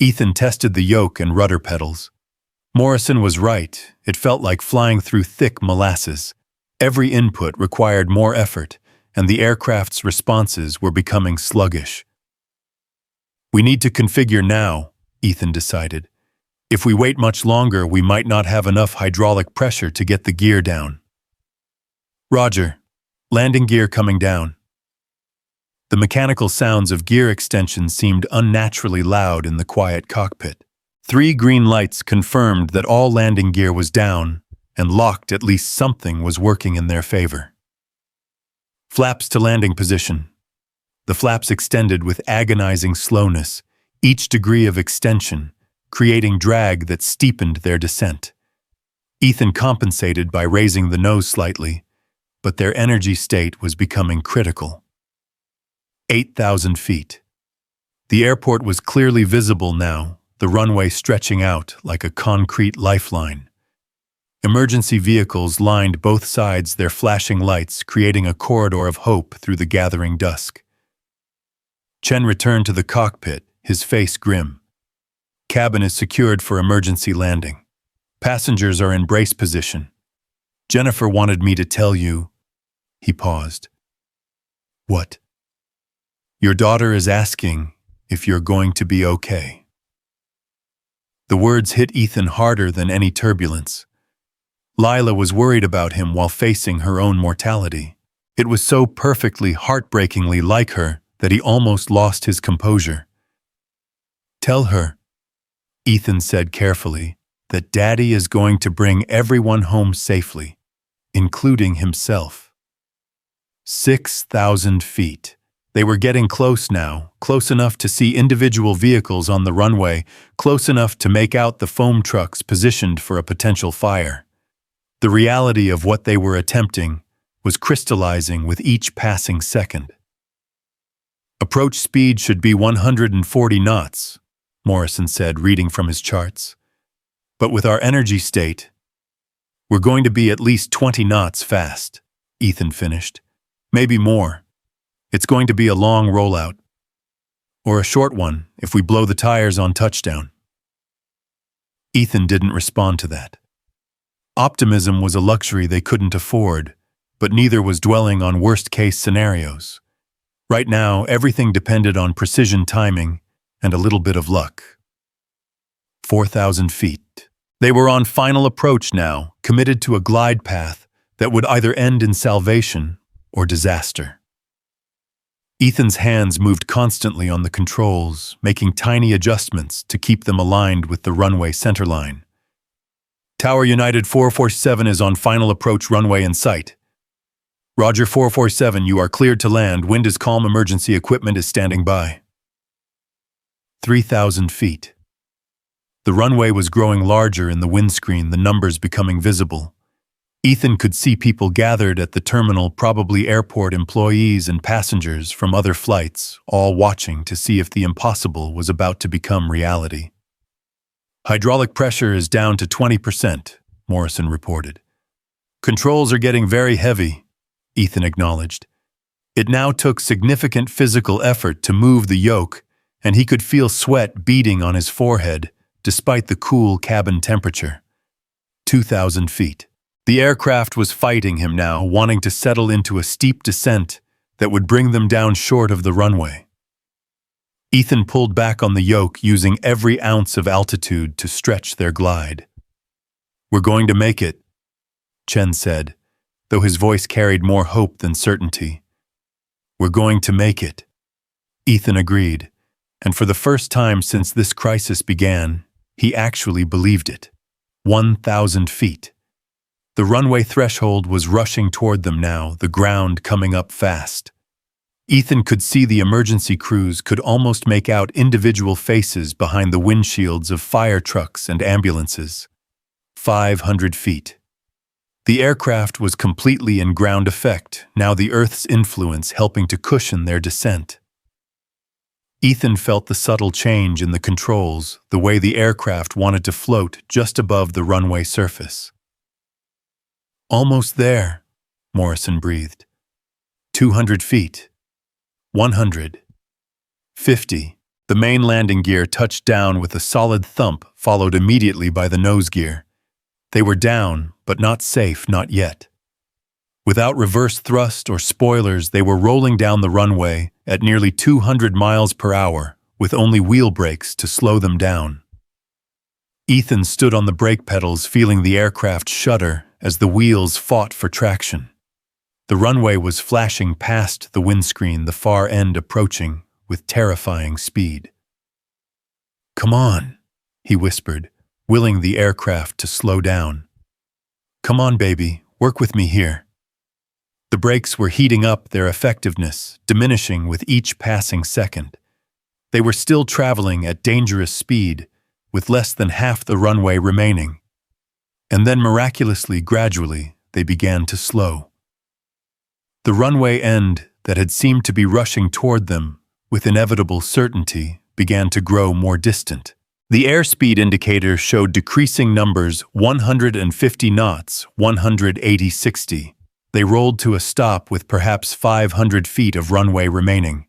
Ethan tested the yoke and rudder pedals. Morrison was right. It felt like flying through thick molasses. Every input required more effort, and the aircraft's responses were becoming sluggish. "We need to configure now," Ethan decided. "If we wait much longer, we might not have enough hydraulic pressure to get the gear down." "Roger. Landing gear coming down." The mechanical sounds of gear extension seemed unnaturally loud in the quiet cockpit. 3 green lights confirmed that all landing gear was down, and locked at least something was working in their favor. "Flaps to landing position." The flaps extended with agonizing slowness, each degree of extension creating drag that steepened their descent. Ethan compensated by raising the nose slightly, but their energy state was becoming critical. 8,000 feet. The airport was clearly visible now, the runway stretching out like a concrete lifeline. Emergency vehicles lined both sides, their flashing lights creating a corridor of hope through the gathering dusk. Chen returned to the cockpit, his face grim. "Cabin is secured for emergency landing. Passengers are in brace position. Jennifer wanted me to tell you." He paused. "What?" "Your daughter is asking if you're going to be okay." The words hit Ethan harder than any turbulence. Lila was worried about him while facing her own mortality. It was so perfectly, heartbreakingly like her that he almost lost his composure. "Tell her," Ethan said carefully, "that Daddy is going to bring everyone home safely, including himself." 6,000 feet. They were getting close now, close enough to see individual vehicles on the runway, close enough to make out the foam trucks positioned for a potential fire. The reality of what they were attempting was crystallizing with each passing second. "Approach speed should be 140 knots, Morrison said, reading from his charts. "But with our energy state, we're going to be at least 20 knots fast," Ethan finished. "Maybe more. It's going to be a long rollout. Or a short one if we blow the tires on touchdown." Ethan didn't respond to that. Optimism was a luxury they couldn't afford, but neither was dwelling on worst-case scenarios. Right now, everything depended on precision timing and a little bit of luck. 4,000 feet. They were on final approach now, committed to a glide path that would either end in salvation or disaster. Ethan's hands moved constantly on the controls, making tiny adjustments to keep them aligned with the runway centerline. "Tower United 447 is on final approach runway in sight," Roger 447, you are cleared to land. Wind is calm. Emergency equipment is standing by. 3,000 feet. The runway was growing larger in the windscreen, the numbers becoming visible. Ethan could see people gathered at the terminal, probably airport employees and passengers from other flights, all watching to see if the impossible was about to become reality. Hydraulic pressure is down to 20%, Morrison reported. Controls are getting very heavy, Ethan acknowledged. It now took significant physical effort to move the yoke, and he could feel sweat beading on his forehead, despite the cool cabin temperature. 2,000 feet. The aircraft was fighting him now, wanting to settle into a steep descent that would bring them down short of the runway. Ethan pulled back on the yoke, using every ounce of altitude to stretch their glide. "We're going to make it," Chen said, though his voice carried more hope than certainty. "We're going to make it," Ethan agreed, and for the first time since this crisis began, he actually believed it. 1,000 feet. The runway threshold was rushing toward them now, the ground coming up fast. Ethan could see the emergency crews could almost make out individual faces behind the windshields of fire trucks and ambulances. 500 feet. The aircraft was completely in ground effect, now the Earth's influence helping to cushion their descent. Ethan felt the subtle change in the controls, the way the aircraft wanted to float just above the runway surface. "Almost there," Morrison breathed. 200 feet. 100. 50. The main landing gear touched down with a solid thump, followed immediately by the nose gear. They were down, but not safe, not yet. Without reverse thrust or spoilers, they were rolling down the runway at nearly 200 miles per hour, with only wheel brakes to slow them down. Ethan stood on the brake pedals, feeling the aircraft shudder as the wheels fought for traction. The runway was flashing past the windscreen, the far end approaching with terrifying speed. "Come on," he whispered, willing the aircraft to slow down. "Come on, baby, work with me here." The brakes were heating up, their effectiveness diminishing with each passing second. They were still traveling at dangerous speed, with less than half the runway remaining. And then miraculously, gradually, they began to slow. The runway end that had seemed to be rushing toward them with inevitable certainty began to grow more distant. The airspeed indicator showed decreasing numbers: 150 knots, 180-60. They rolled to a stop with perhaps 500 feet of runway remaining.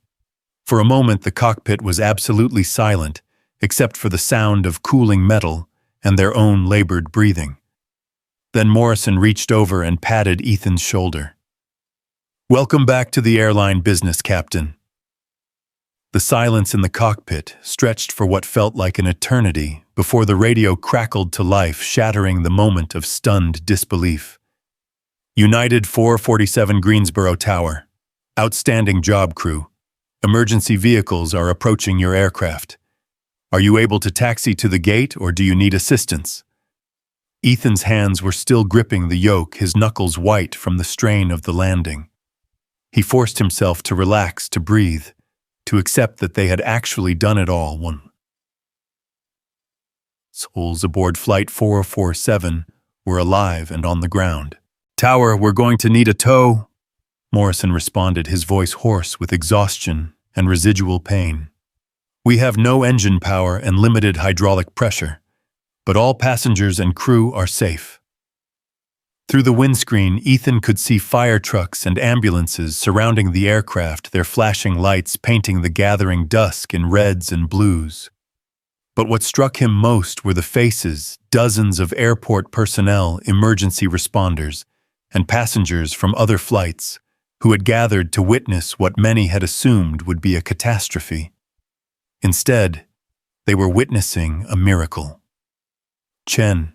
For a moment the cockpit was absolutely silent, except for the sound of cooling metal and their own labored breathing. Then Morrison reached over and patted Ethan's shoulder. "Welcome back to the airline business, Captain." The silence in the cockpit stretched for what felt like an eternity before the radio crackled to life, shattering the moment of stunned disbelief. "United 447 Greensboro Tower. Outstanding job, crew. Emergency vehicles are approaching your aircraft. Are you able to taxi to the gate, or do you need assistance?" Ethan's hands were still gripping the yoke, his knuckles white from the strain of the landing. He forced himself to relax, to breathe, to accept that they had actually done it all. Souls aboard Flight 447 were alive and on the ground. "Tower, we're going to need a tow," Morrison responded, his voice hoarse with exhaustion and residual pain. "We have no engine power and limited hydraulic pressure, but all passengers and crew are safe." Through the windscreen, Ethan could see fire trucks and ambulances surrounding the aircraft, their flashing lights painting the gathering dusk in reds and blues. But what struck him most were the faces, dozens of airport personnel, emergency responders, and passengers from other flights who had gathered to witness what many had assumed would be a catastrophe. Instead, they were witnessing a miracle. "Chen,"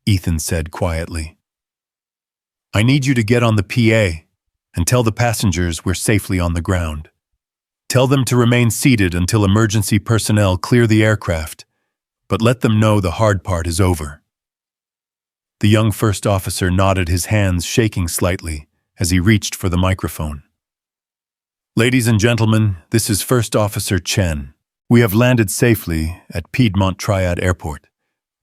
Ethan said quietly, "I need you to get on the PA and tell the passengers we're safely on the ground. Tell them to remain seated until emergency personnel clear the aircraft, but let them know the hard part is over." The young first officer nodded, his hands shaking slightly as he reached for the microphone. "Ladies and gentlemen, this is First Officer Chen. We have landed safely at Piedmont Triad Airport.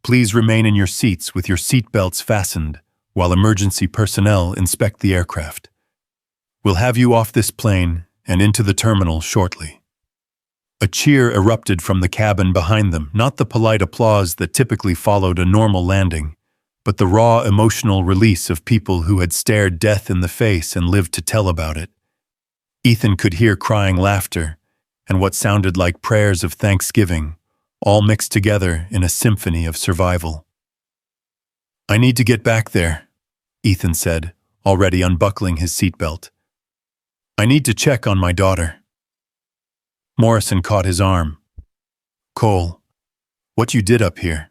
Please remain in your seats with your seatbelts fastened while emergency personnel inspect the aircraft. We'll have you off this plane and into the terminal shortly." A cheer erupted from the cabin behind them, not the polite applause that typically followed a normal landing, but the raw emotional release of people who had stared death in the face and lived to tell about it. Ethan could hear crying laughter and what sounded like prayers of thanksgiving, all mixed together in a symphony of survival. "I need to get back there," Ethan said, already unbuckling his seatbelt. "I need to check on my daughter." Morrison caught his arm. "Cole, what you did up here?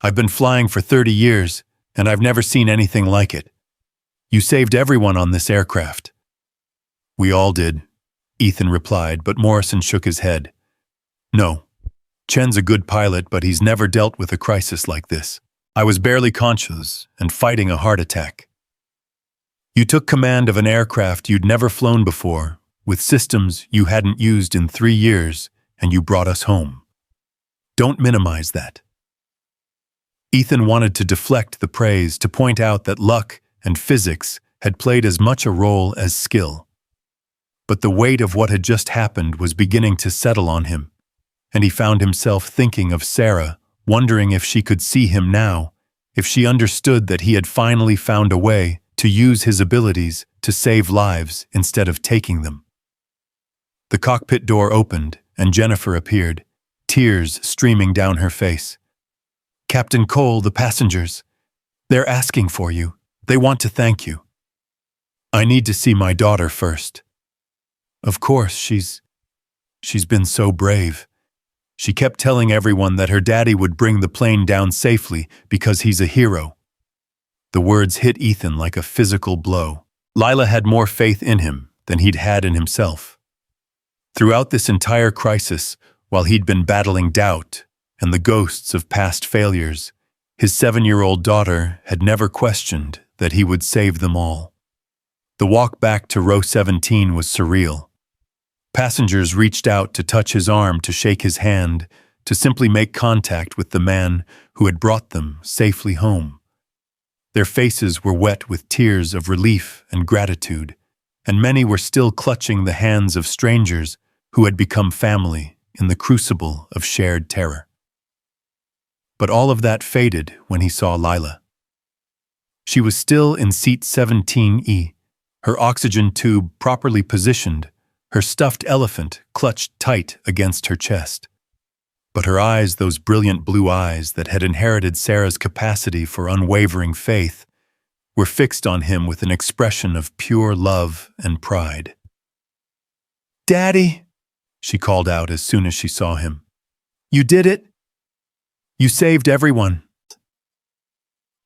I've been flying for 30 years, and I've never seen anything like it. You saved everyone on this aircraft." "We all did," Ethan replied, but Morrison shook his head. "No. Chen's a good pilot, but he's never dealt with a crisis like this. I was barely conscious and fighting a heart attack. You took command of an aircraft you'd never flown before, with systems you hadn't used in 3 years, and you brought us home. Don't minimize that." Ethan wanted to deflect the praise, to point out that luck and physics had played as much a role as skill. But the weight of what had just happened was beginning to settle on him, and he found himself thinking of Sarah, wondering if she could see him now, if she understood that he had finally found a way to use his abilities to save lives instead of taking them. The cockpit door opened, and Jennifer appeared, tears streaming down her face. "Captain Cole, the passengers. They're asking for you. They want to thank you." "I need to see my daughter first." "Of course, she's been so brave. She kept telling everyone that her daddy would bring the plane down safely because he's a hero." The words hit Ethan like a physical blow. Lila had more faith in him than he'd had in himself. Throughout this entire crisis, while he'd been battling doubt and the ghosts of past failures, his 7-year-old daughter had never questioned that he would save them all. The walk back to row 17 was surreal. Passengers reached out to touch his arm, to shake his hand, to simply make contact with the man who had brought them safely home. Their faces were wet with tears of relief and gratitude, and many were still clutching the hands of strangers who had become family in the crucible of shared terror. But all of that faded when he saw Lila. She was still in seat 17E, her oxygen tube properly positioned, her stuffed elephant clutched tight against her chest. But her eyes, those brilliant blue eyes that had inherited Sarah's capacity for unwavering faith, were fixed on him with an expression of pure love and pride. "Daddy," she called out as soon as she saw him. "You did it. You saved everyone."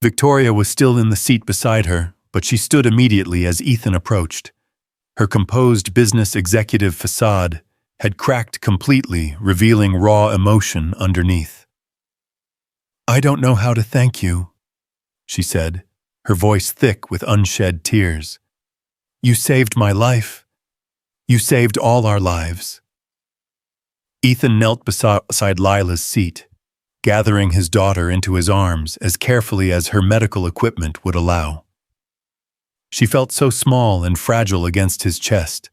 Victoria was still in the seat beside her, but she stood immediately as Ethan approached. Her composed business executive facade had cracked completely, revealing raw emotion underneath. "I don't know how to thank you," she said, her voice thick with unshed tears. "You saved my life. You saved all our lives." Ethan knelt beside Lila's seat, gathering his daughter into his arms as carefully as her medical equipment would allow. She felt so small and fragile against his chest,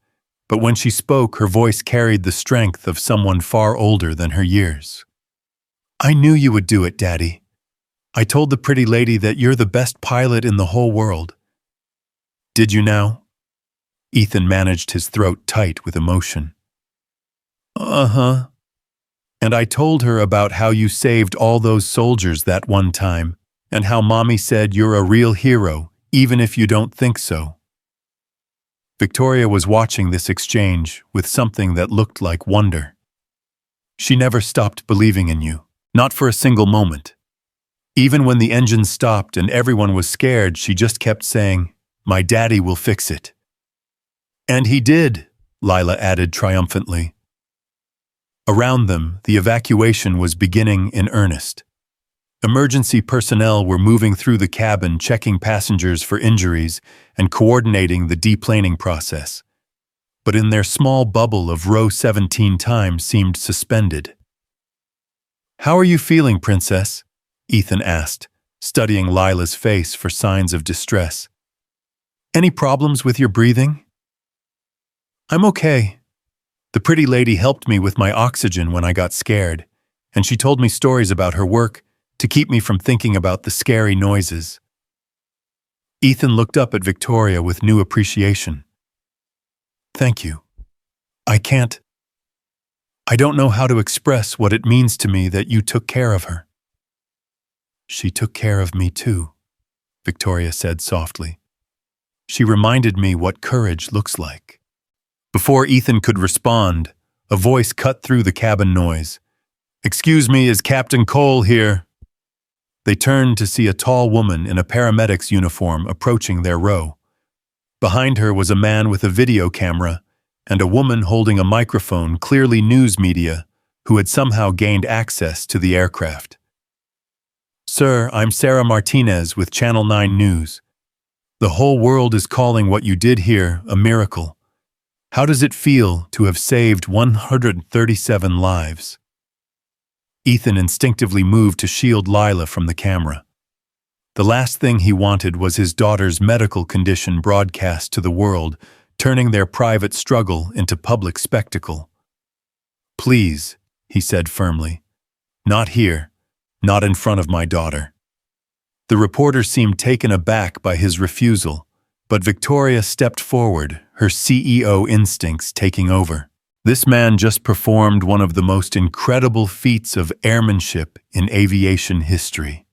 but when she spoke, her voice carried the strength of someone far older than her years. "I knew you would do it, Daddy. I told the pretty lady that you're the best pilot in the whole world." "Did you now?" Ethan managed his throat tight with emotion. "Uh-huh. And I told her about how you saved all those soldiers that one time, and how Mommy said you're a real hero, even if you don't think so." Victoria was watching this exchange with something that looked like wonder. She never stopped believing in you, not for a single moment. Even when the engine stopped and everyone was scared, she just kept saying, "My daddy will fix it." "And he did," Lila added triumphantly. Around them, the evacuation was beginning in earnest. Emergency personnel were moving through the cabin, checking passengers for injuries and coordinating the deplaning process. But in their small bubble of row 17, time seemed suspended. "How are you feeling, Princess?" Ethan asked, studying Lila's face for signs of distress. "Any problems with your breathing?" "I'm okay. The pretty lady helped me with my oxygen when I got scared, and she told me stories about her work to keep me from thinking about the scary noises." Ethan looked up at Victoria with new appreciation. "Thank you. I don't know how to express what it means to me that you took care of her." "She took care of me too," Victoria said softly. "She reminded me what courage looks like." Before Ethan could respond, a voice cut through the cabin noise. "Excuse me, is Captain Cole here?" They turned to see a tall woman in a paramedic's uniform approaching their row. Behind her was a man with a video camera and a woman holding a microphone, clearly news media, who had somehow gained access to the aircraft. "Sir, I'm Sarah Martinez with Channel 9 News. The whole world is calling what you did here a miracle. How does it feel to have saved 137 lives?" Ethan instinctively moved to shield Lila from the camera. The last thing he wanted was his daughter's medical condition broadcast to the world, turning their private struggle into public spectacle. "Please," he said firmly. "Not here. Not in front of my daughter." The reporter seemed taken aback by his refusal, but Victoria stepped forward, her CEO instincts taking over. "This man just performed one of the most incredible feats of airmanship in aviation history,"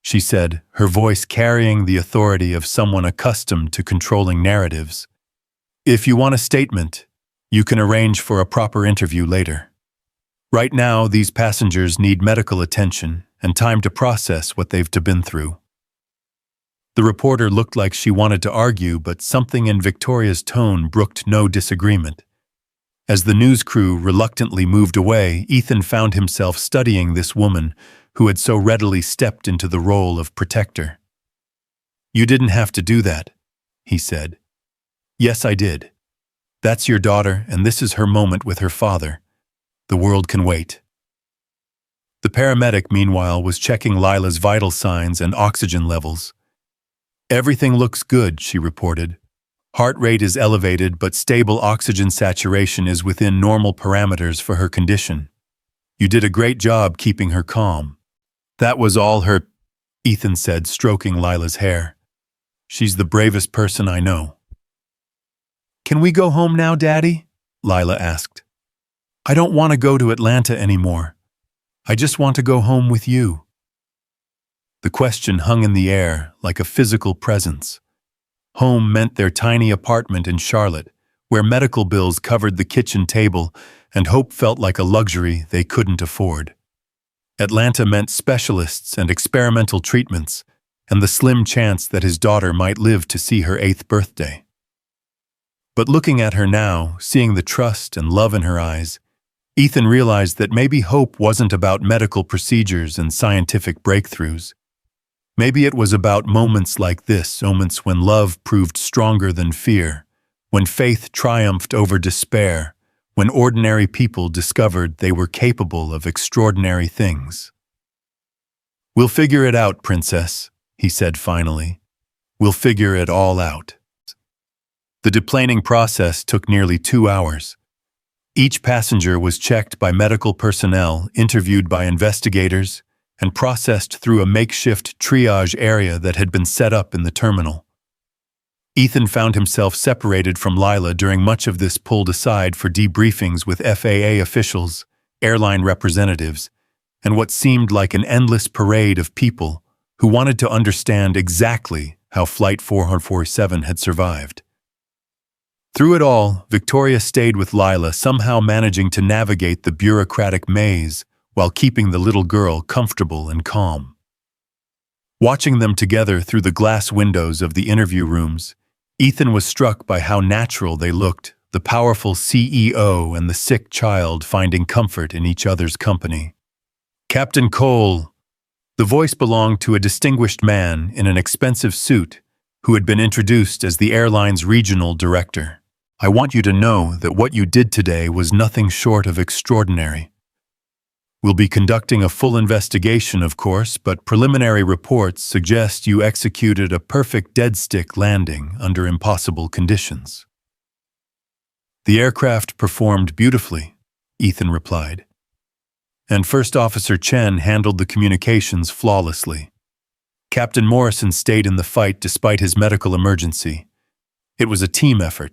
she said, her voice carrying the authority of someone accustomed to controlling narratives. "If you want a statement, you can arrange for a proper interview later. Right now, these passengers need medical attention and time to process what they've been through." The reporter looked like she wanted to argue, but something in Victoria's tone brooked no disagreement. As the news crew reluctantly moved away, Ethan found himself studying this woman who had so readily stepped into the role of protector. "You didn't have to do that," he said. "Yes, I did. That's your daughter, and this is her moment with her father. The world can wait." The paramedic, meanwhile, was checking Lila's vital signs and oxygen levels. "Everything looks good," she reported. "Heart rate is elevated, but stable oxygen saturation is within normal parameters for her condition. You did a great job keeping her calm." "That was all her," Ethan said, stroking Lila's hair. "She's the bravest person I know." "Can we go home now, Daddy?" Lila asked. "I don't want to go to Atlanta anymore. I just want to go home with you." The question hung in the air like a physical presence. Home meant their tiny apartment in Charlotte, where medical bills covered the kitchen table and hope felt like a luxury they couldn't afford. Atlanta meant specialists and experimental treatments, and the slim chance that his daughter might live to see her 8th birthday. But looking at her now, seeing the trust and love in her eyes, Ethan realized that maybe hope wasn't about medical procedures and scientific breakthroughs. Maybe it was about moments like this, moments when love proved stronger than fear, when faith triumphed over despair, when ordinary people discovered they were capable of extraordinary things. "We'll figure it out, Princess," he said finally. "We'll figure it all out." The deplaning process took nearly 2 hours. Each passenger was checked by medical personnel, interviewed by investigators, and processed through a makeshift triage area that had been set up in the terminal. Ethan found himself separated from Lila during much of this, pulled aside for debriefings with FAA officials, airline representatives, and what seemed like an endless parade of people who wanted to understand exactly how Flight 447 had survived. Through it all, Victoria stayed with Lila, somehow managing to navigate the bureaucratic maze while keeping the little girl comfortable and calm. Watching them together through the glass windows of the interview rooms, Ethan was struck by how natural they looked, the powerful CEO and the sick child finding comfort in each other's company. "Captain Cole," The voice belonged to a distinguished man in an expensive suit who had been introduced as the airline's regional director. I want you to know that what you did today was nothing short of extraordinary. We'll be conducting a full investigation, of course, but preliminary reports suggest you executed a perfect dead-stick landing under impossible conditions. The aircraft performed beautifully, Ethan replied. And First Officer Chen handled the communications flawlessly. Captain Morrison stayed in the fight despite his medical emergency. It was a team effort.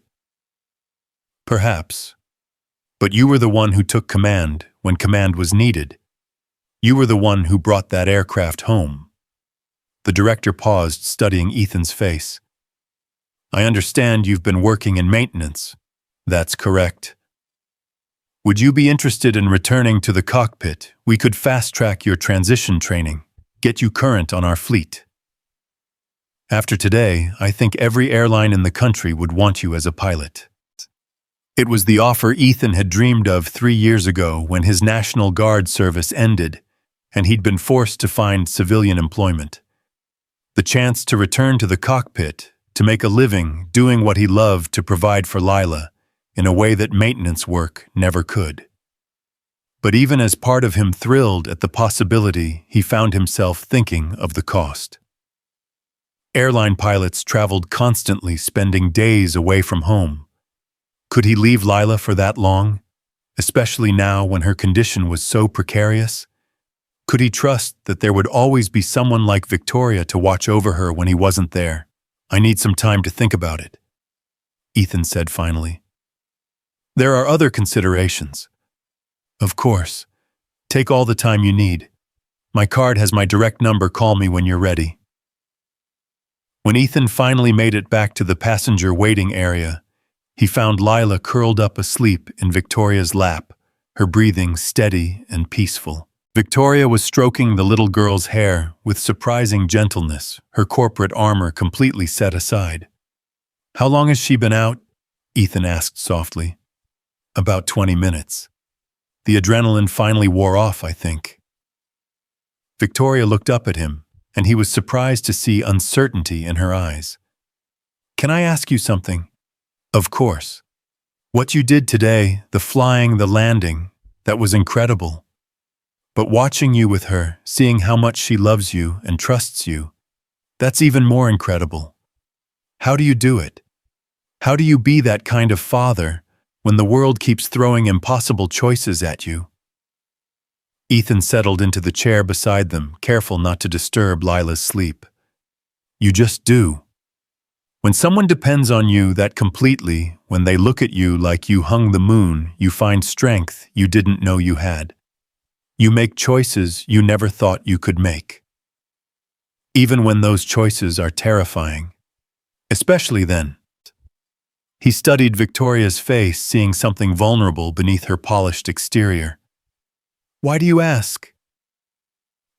Perhaps. But you were the one who took command when command was needed. You were the one who brought that aircraft home. The director paused, studying Ethan's face. I understand you've been working in maintenance. That's correct. Would you be interested in returning to the cockpit? We could fast-track your transition training, get you current on our fleet. After today, I think every airline in the country would want you as a pilot. It was the offer Ethan had dreamed of 3 years ago when his National Guard service ended, and he'd been forced to find civilian employment. The chance to return to the cockpit, to make a living doing what he loved to provide for Lila, in a way that maintenance work never could. But even as part of him thrilled at the possibility, he found himself thinking of the cost. Airline pilots traveled constantly, spending days away from home. Could he leave Lila for that long, especially now when her condition was so precarious? Could he trust that there would always be someone like Victoria to watch over her when he wasn't there? I need some time to think about it, Ethan said finally. There are other considerations. Of course. Take all the time you need. My card has my direct number. Call me when you're ready. When Ethan finally made it back to the passenger waiting area, he found Lila curled up asleep in Victoria's lap, her breathing steady and peaceful. Victoria was stroking the little girl's hair with surprising gentleness, her corporate armor completely set aside. How long has she been out? Ethan asked softly. About 20 minutes. The adrenaline finally wore off, I think. Victoria looked up at him, and he was surprised to see uncertainty in her eyes. Can I ask you something? Of course. What you did today, the flying, the landing, that was incredible. But watching you with her, seeing how much she loves you and trusts you, that's even more incredible. How do you do it? How do you be that kind of father when the world keeps throwing impossible choices at you? Ethan settled into the chair beside them, careful not to disturb Lila's sleep. You just do. When someone depends on you that completely, when they look at you like you hung the moon, you find strength you didn't know you had. You make choices you never thought you could make. Even when those choices are terrifying. Especially then. He studied Victoria's face, seeing something vulnerable beneath her polished exterior. Why do you ask?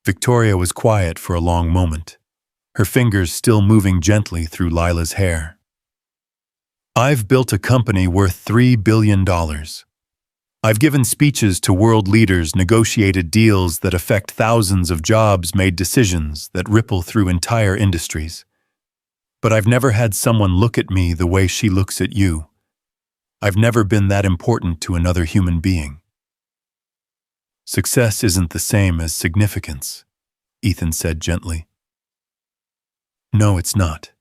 Victoria was quiet for a long moment, her fingers still moving gently through Lila's hair. I've built a company worth $3 billion. I've given speeches to world leaders, negotiated deals that affect thousands of jobs, made decisions that ripple through entire industries. But I've never had someone look at me the way she looks at you. I've never been that important to another human being. Success isn't the same as significance, Ethan said gently. No, it's not.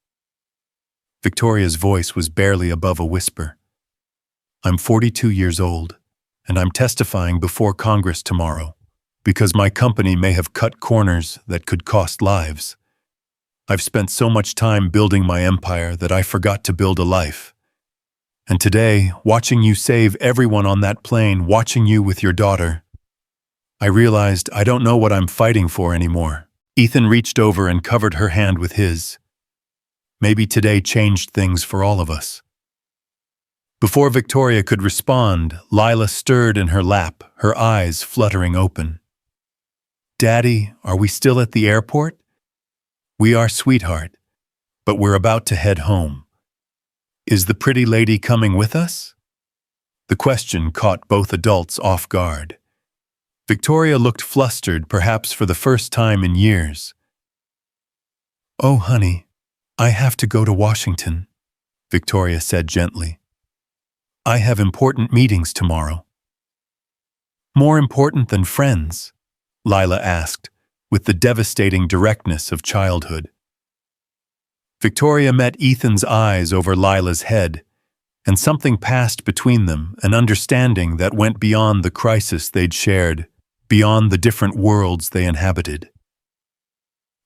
Victoria's voice was barely above a whisper. I'm 42 years old, and I'm testifying before Congress tomorrow, because my company may have cut corners that could cost lives. I've spent so much time building my empire that I forgot to build a life. And today, watching you save everyone on that plane, watching you with your daughter, I realized I don't know what I'm fighting for anymore. Ethan reached over and covered her hand with his. Maybe today changed things for all of us. Before Victoria could respond, Lila stirred in her lap, her eyes fluttering open. Daddy, are we still at the airport? We are, sweetheart, but we're about to head home. Is the pretty lady coming with us? The question caught both adults off guard. Victoria looked flustered, perhaps for the first time in years. "Oh, honey, I have to go to Washington," Victoria said gently. "I have important meetings tomorrow." "More important than friends?" Lila asked, with the devastating directness of childhood. Victoria met Ethan's eyes over Lila's head, and something passed between them, an understanding that went beyond the crisis they'd shared, beyond the different worlds they inhabited.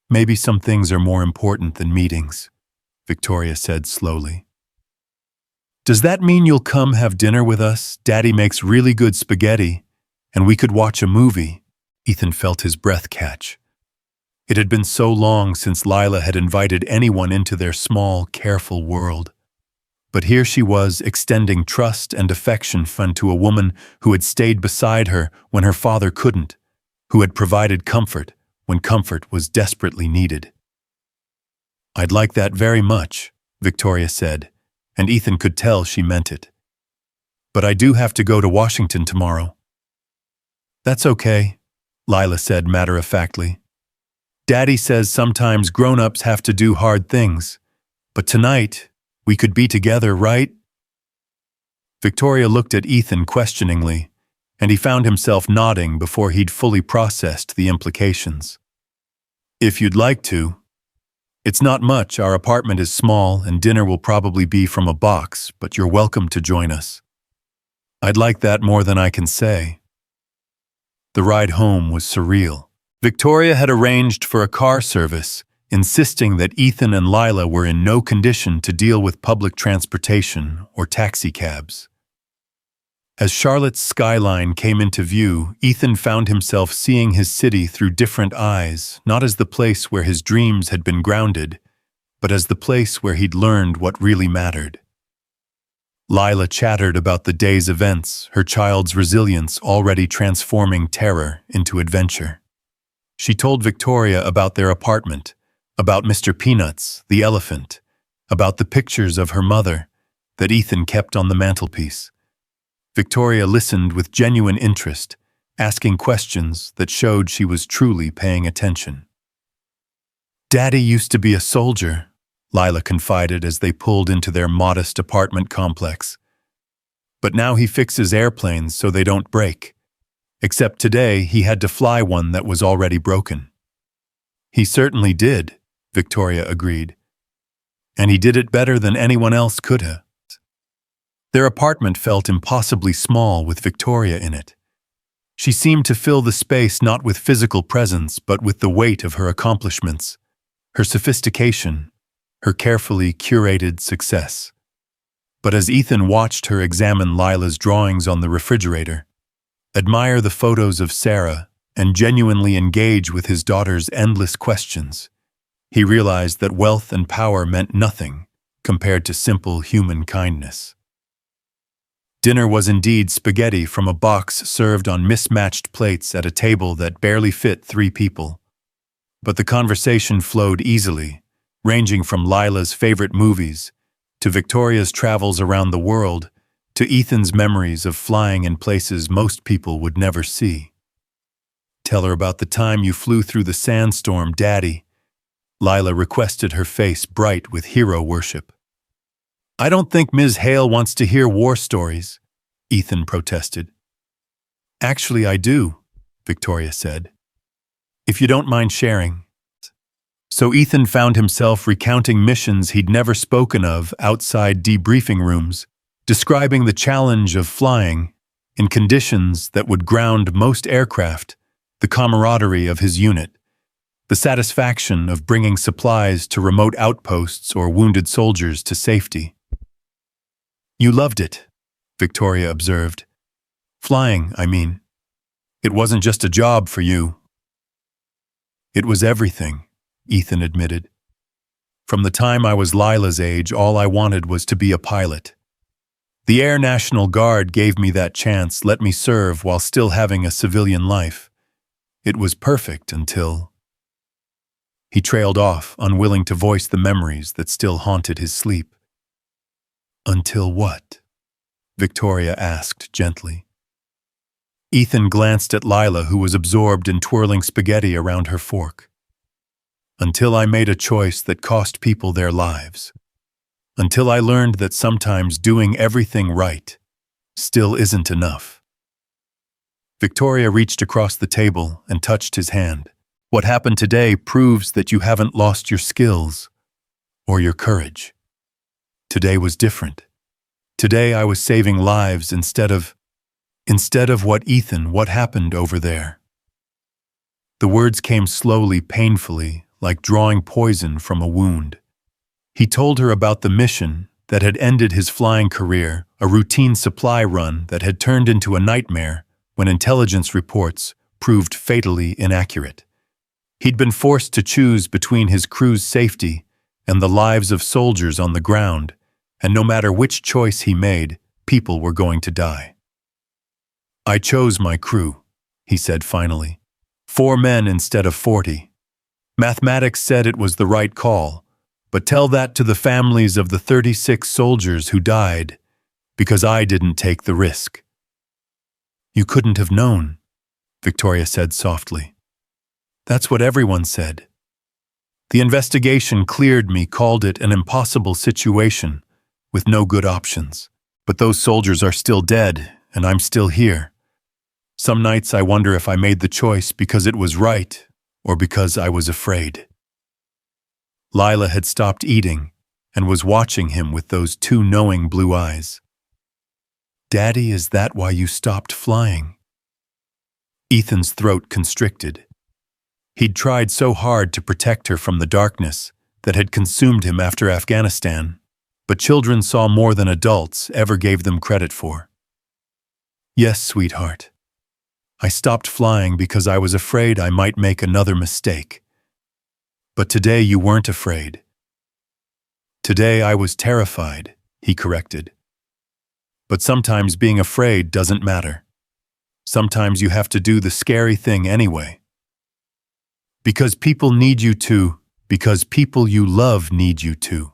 "Maybe some things are more important than meetings," Victoria said slowly. "Does that mean you'll come have dinner with us? Daddy makes really good spaghetti, and we could watch a movie." Ethan felt his breath catch. It had been so long since Lila had invited anyone into their small, careful world. But here she was, extending trust and affection to a woman who had stayed beside her when her father couldn't, who had provided comfort when comfort was desperately needed. "I'd like that very much," Victoria said, and Ethan could tell she meant it. "But I do have to go to Washington tomorrow." "That's okay," Lila said matter-of-factly. "Daddy says sometimes grown-ups have to do hard things, but tonight we could be together, right?" Victoria looked at Ethan questioningly, and he found himself nodding before he'd fully processed the implications. "If you'd like to. It's not much, our apartment is small and dinner will probably be from a box, but you're welcome to join us." "I'd like that more than I can say." The ride home was surreal. Victoria had arranged for a car service, insisting that Ethan and Lila were in no condition to deal with public transportation or taxicabs. As Charlotte's skyline came into view, Ethan found himself seeing his city through different eyes, not as the place where his dreams had been grounded, but as the place where he'd learned what really mattered. Lila chattered about the day's events, her child's resilience already transforming terror into adventure. She told Victoria about their apartment, about Mr. Peanuts, the elephant, about the pictures of her mother that Ethan kept on the mantelpiece. Victoria listened with genuine interest, asking questions that showed she was truly paying attention. "Daddy used to be a soldier," Lila confided as they pulled into their modest apartment complex. "But now he fixes airplanes so they don't break. Except today he had to fly one that was already broken." "He certainly did," Victoria agreed. "And he did it better than anyone else could have." Their apartment felt impossibly small with Victoria in it. She seemed to fill the space not with physical presence but with the weight of her accomplishments, her sophistication, her carefully curated success. But as Ethan watched her examine Lila's drawings on the refrigerator, admire the photos of Sarah, and genuinely engage with his daughter's endless questions, he realized that wealth and power meant nothing compared to simple human kindness. Dinner was indeed spaghetti from a box served on mismatched plates at a table that barely fit 3 people. But the conversation flowed easily, ranging from Lila's favorite movies, to Victoria's travels around the world, to Ethan's memories of flying in places most people would never see. "Tell her about the time you flew through the sandstorm, Daddy," Lila requested, her face bright with hero worship. "I don't think Ms. Hale wants to hear war stories," Ethan protested. "Actually, I do," Victoria said. "If you don't mind sharing." So Ethan found himself recounting missions he'd never spoken of outside debriefing rooms, describing the challenge of flying in conditions that would ground most aircraft, the camaraderie of his unit, the satisfaction of bringing supplies to remote outposts or wounded soldiers to safety. "You loved it," Victoria observed. "Flying, I mean. It wasn't just a job for you." "It was everything," Ethan admitted. "From the time I was Lila's age, all I wanted was to be a pilot. The Air National Guard gave me that chance, let me serve while still having a civilian life. It was perfect until—" He trailed off, unwilling to voice the memories that still haunted his sleep. "Until what?" Victoria asked gently. Ethan glanced at Lila, who was absorbed in twirling spaghetti around her fork. Until I made a choice that cost people their lives. Until I learned that sometimes doing everything right still isn't enough. Victoria reached across the table and touched his hand. What happened today proves that you haven't lost your skills or your courage. Today was different. Today I was saving lives instead of what happened over there. The words came slowly, painfully, like drawing poison from a wound. He told her about the mission that had ended his flying career, a routine supply run that had turned into a nightmare when intelligence reports proved fatally inaccurate. He'd been forced to choose between his crew's safety and the lives of soldiers on the ground, and no matter which choice he made, people were going to die. I chose my crew, he said finally. 4 men instead of 40. Mathematics said it was the right call, but tell that to the families of the 36 soldiers who died, because I didn't take the risk. You couldn't have known, Victoria said softly. That's what everyone said. The investigation cleared me, called it an impossible situation with no good options. But those soldiers are still dead, and I'm still here. Some nights I wonder if I made the choice because it was right or because I was afraid. Lila had stopped eating and was watching him with those 2 knowing blue eyes. Daddy, is that why you stopped flying? Ethan's throat constricted. He'd tried so hard to protect her from the darkness that had consumed him after Afghanistan, but children saw more than adults ever gave them credit for. Yes, sweetheart. I stopped flying because I was afraid I might make another mistake. But today you weren't afraid. Today I was terrified, he corrected. But sometimes being afraid doesn't matter. Sometimes you have to do the scary thing anyway. Because people need you to, because people you love need you to.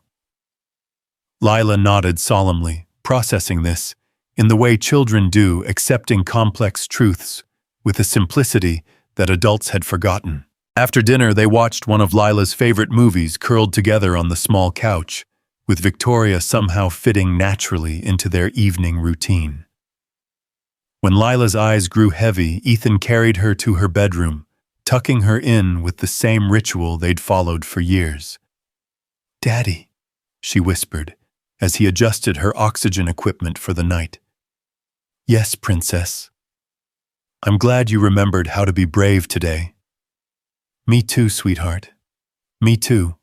Lila nodded solemnly, processing this in the way children do, accepting complex truths with a simplicity that adults had forgotten. After dinner, they watched one of Lila's favorite movies curled together on the small couch, with Victoria somehow fitting naturally into their evening routine. When Lila's eyes grew heavy, Ethan carried her to her bedroom, tucking her in with the same ritual they'd followed for years. Daddy, she whispered, as he adjusted her oxygen equipment for the night. Yes, princess. I'm glad you remembered how to be brave today. Me too, sweetheart. Me too.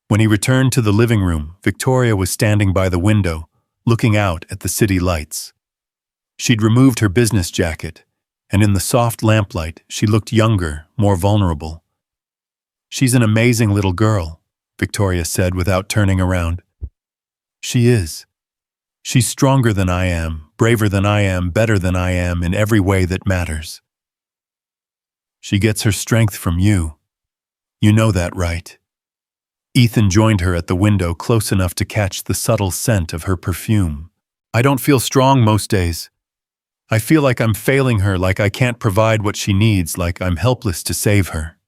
When he returned to the living room, Victoria was standing by the window, looking out at the city lights. She'd removed her business jacket, and in the soft lamplight, she looked younger, more vulnerable. She's an amazing little girl, Victoria said without turning around. She is. She's stronger than I am, braver than I am, better than I am in every way that matters. She gets her strength from you. You know that, right? Ethan joined her at the window close enough to catch the subtle scent of her perfume. I don't feel strong most days. I feel like I'm failing her, like I can't provide what she needs, like I'm helpless to save her.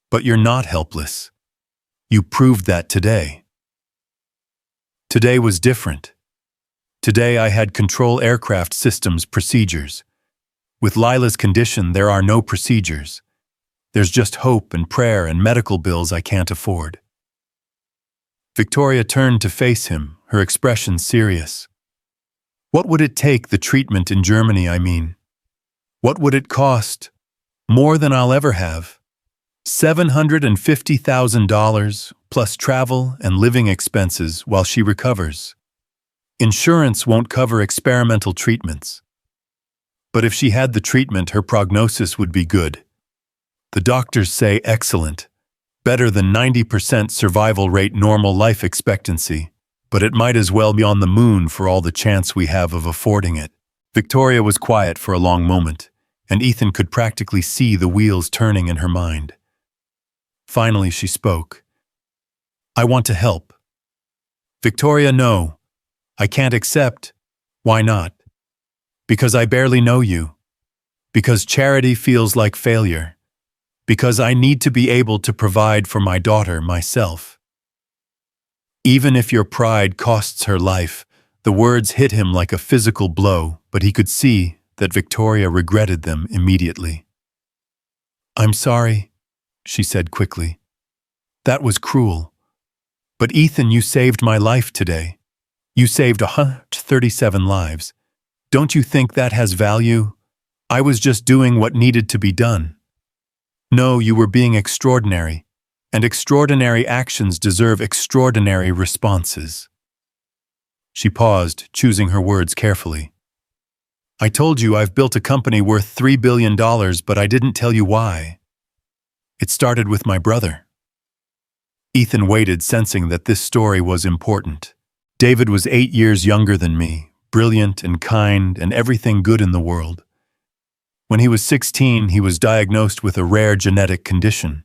But you're not helpless. You proved that today. Today was different. Today I had control aircraft systems procedures. With Lila's condition, there are no procedures. There's just hope and prayer and medical bills I can't afford. Victoria turned to face him, her expression serious. What would it take, the treatment in Germany, I mean? What would it cost? More than I'll ever have. $750,000 plus travel and living expenses while she recovers. Insurance won't cover experimental treatments. But if she had the treatment, her prognosis would be good. The doctors say excellent, better than 90% survival rate, normal life expectancy. But it might as well be on the moon for all the chance we have of affording it. Victoria was quiet for a long moment, and Ethan could practically see the wheels turning in her mind. Finally, she spoke. I want to help. Victoria, no. I can't accept. Why not? Because I barely know you. Because charity feels like failure. Because I need to be able to provide for my daughter myself. Even if your pride costs her life, the words hit him like a physical blow, but he could see that Victoria regretted them immediately. I'm sorry, she said quickly. That was cruel. But Ethan, you saved my life today. You saved 137 lives. Don't you think that has value? I was just doing what needed to be done. No, you were being extraordinary, and extraordinary actions deserve extraordinary responses. She paused, choosing her words carefully. I told you I've built a company worth $3 billion, but I didn't tell you why. It started with my brother. Ethan waited, sensing that this story was important. David was 8 years younger than me, brilliant and kind and everything good in the world. When he was 16, he was diagnosed with a rare genetic condition.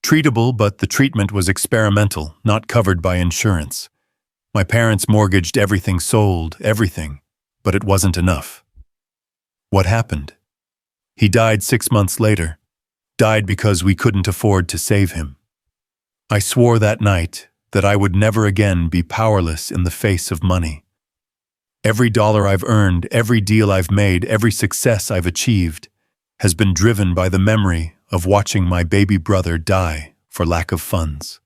Treatable, but the treatment was experimental, not covered by insurance. My parents mortgaged everything, sold everything, but it wasn't enough. What happened? He died 6 months later. Died because we couldn't afford to save him. I swore that night that I would never again be powerless in the face of money. Every dollar I've earned, every deal I've made, every success I've achieved has been driven by the memory of watching my baby brother die for lack of funds.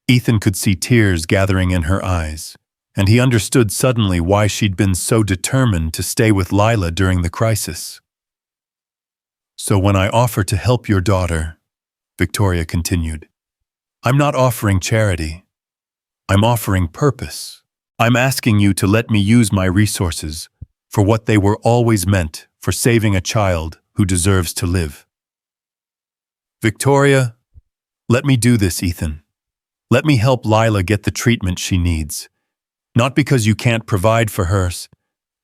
Ethan could see tears gathering in her eyes, and he understood suddenly why she'd been so determined to stay with Lila during the crisis. So when I offer to help your daughter, Victoria continued, I'm not offering charity. I'm offering purpose. I'm asking you to let me use my resources for what they were always meant, for saving a child who deserves to live. Victoria, let me do this, Ethan. Let me help Lila get the treatment she needs. Not because you can't provide for her,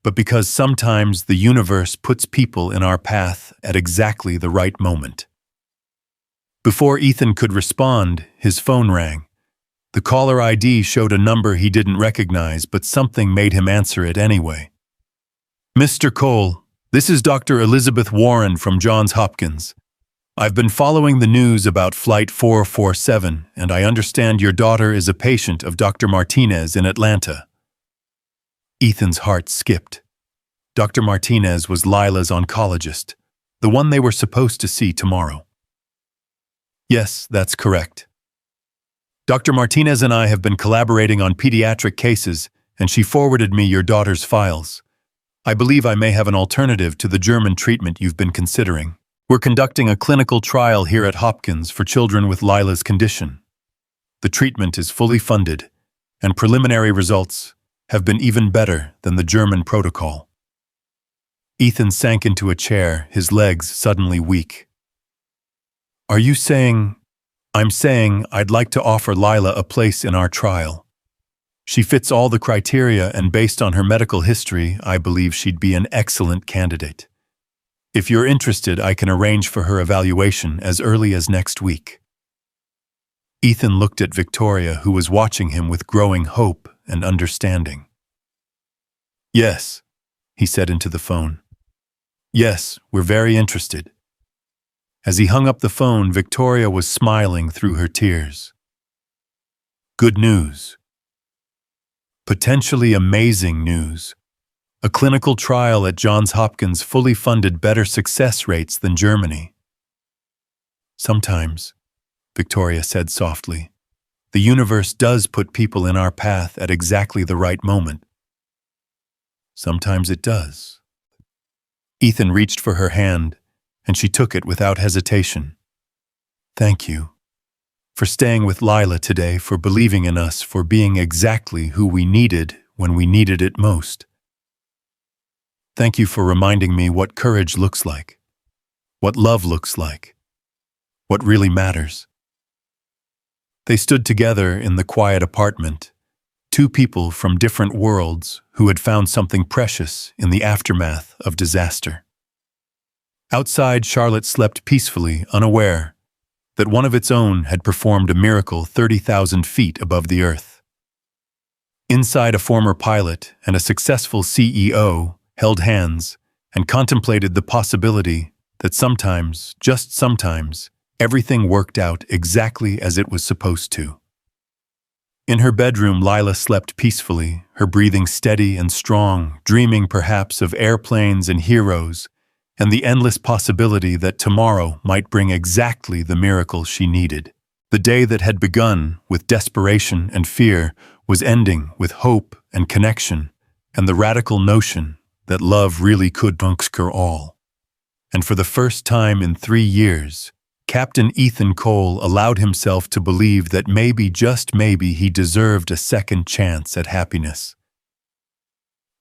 but because sometimes the universe puts people in our path at exactly the right moment. Before Ethan could respond, his phone rang. The caller ID showed a number he didn't recognize, but something made him answer it anyway. Mr. Cole, this is Dr. Elizabeth Warren from Johns Hopkins. I've been following the news about Flight 447, and I understand your daughter is a patient of Dr. Martinez in Atlanta. Ethan's heart skipped. Dr. Martinez was Lila's oncologist, the one they were supposed to see tomorrow. Yes, that's correct. Dr. Martinez and I have been collaborating on pediatric cases, and she forwarded me your daughter's files. I believe I may have an alternative to the German treatment you've been considering. We're conducting a clinical trial here at Hopkins for children with Lila's condition. The treatment is fully funded, and preliminary results have been even better than the German protocol. Ethan sank into a chair, his legs suddenly weak. Are you saying... I'm saying I'd like to offer Lila a place in our trial. She fits all the criteria, and based on her medical history, I believe she'd be an excellent candidate. If you're interested, I can arrange for her evaluation as early as next week. Ethan looked at Victoria, who was watching him with growing hope and understanding. Yes, he said into the phone. Yes, we're very interested. As he hung up the phone, Victoria was smiling through her tears. Good news. Potentially amazing news. A clinical trial at Johns Hopkins fully funded, better success rates than Germany. Sometimes, Victoria said softly, the universe does put people in our path at exactly the right moment. Sometimes it does. Ethan reached for her hand, and she took it without hesitation. Thank you. For staying with Lila today, for believing in us, for being exactly who we needed when we needed it most. Thank you for reminding me what courage looks like, what love looks like, what really matters. They stood together in the quiet apartment, two people from different worlds who had found something precious in the aftermath of disaster. Outside, Charlotte slept peacefully, unaware that one of its own had performed a miracle 30,000 feet above the earth. Inside, a former pilot and a successful CEO held hands, and contemplated the possibility that sometimes, just sometimes, everything worked out exactly as it was supposed to. In her bedroom, Lila slept peacefully, her breathing steady and strong, dreaming perhaps of airplanes and heroes, and the endless possibility that tomorrow might bring exactly the miracle she needed. The day that had begun with desperation and fear was ending with hope and connection, and the radical notion that love really could conquer all. And for the first time in 3 years, Captain Ethan Cole allowed himself to believe that maybe, just maybe, he deserved a second chance at happiness.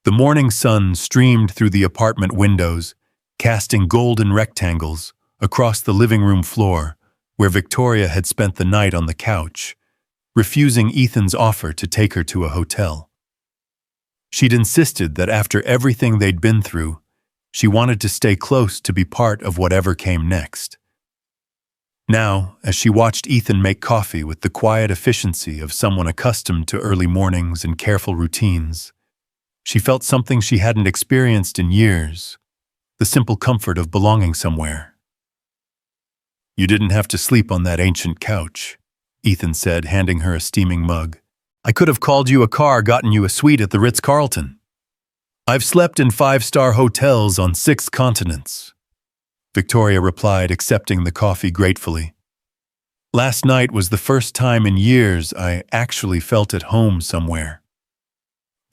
The morning sun streamed through the apartment windows, casting golden rectangles across the living room floor, where Victoria had spent the night on the couch, refusing Ethan's offer to take her to a hotel. She'd insisted that after everything they'd been through, she wanted to stay close to be part of whatever came next. Now, as she watched Ethan make coffee with the quiet efficiency of someone accustomed to early mornings and careful routines, she felt something she hadn't experienced in years, the simple comfort of belonging somewhere. "You didn't have to sleep on that ancient couch," Ethan said, handing her a steaming mug. "I could have called you a car, gotten you a suite at the Ritz-Carlton. I've slept in 5-star hotels on 6 continents." Victoria replied, accepting the coffee gratefully. "Last night was the first time in years I actually felt at home somewhere."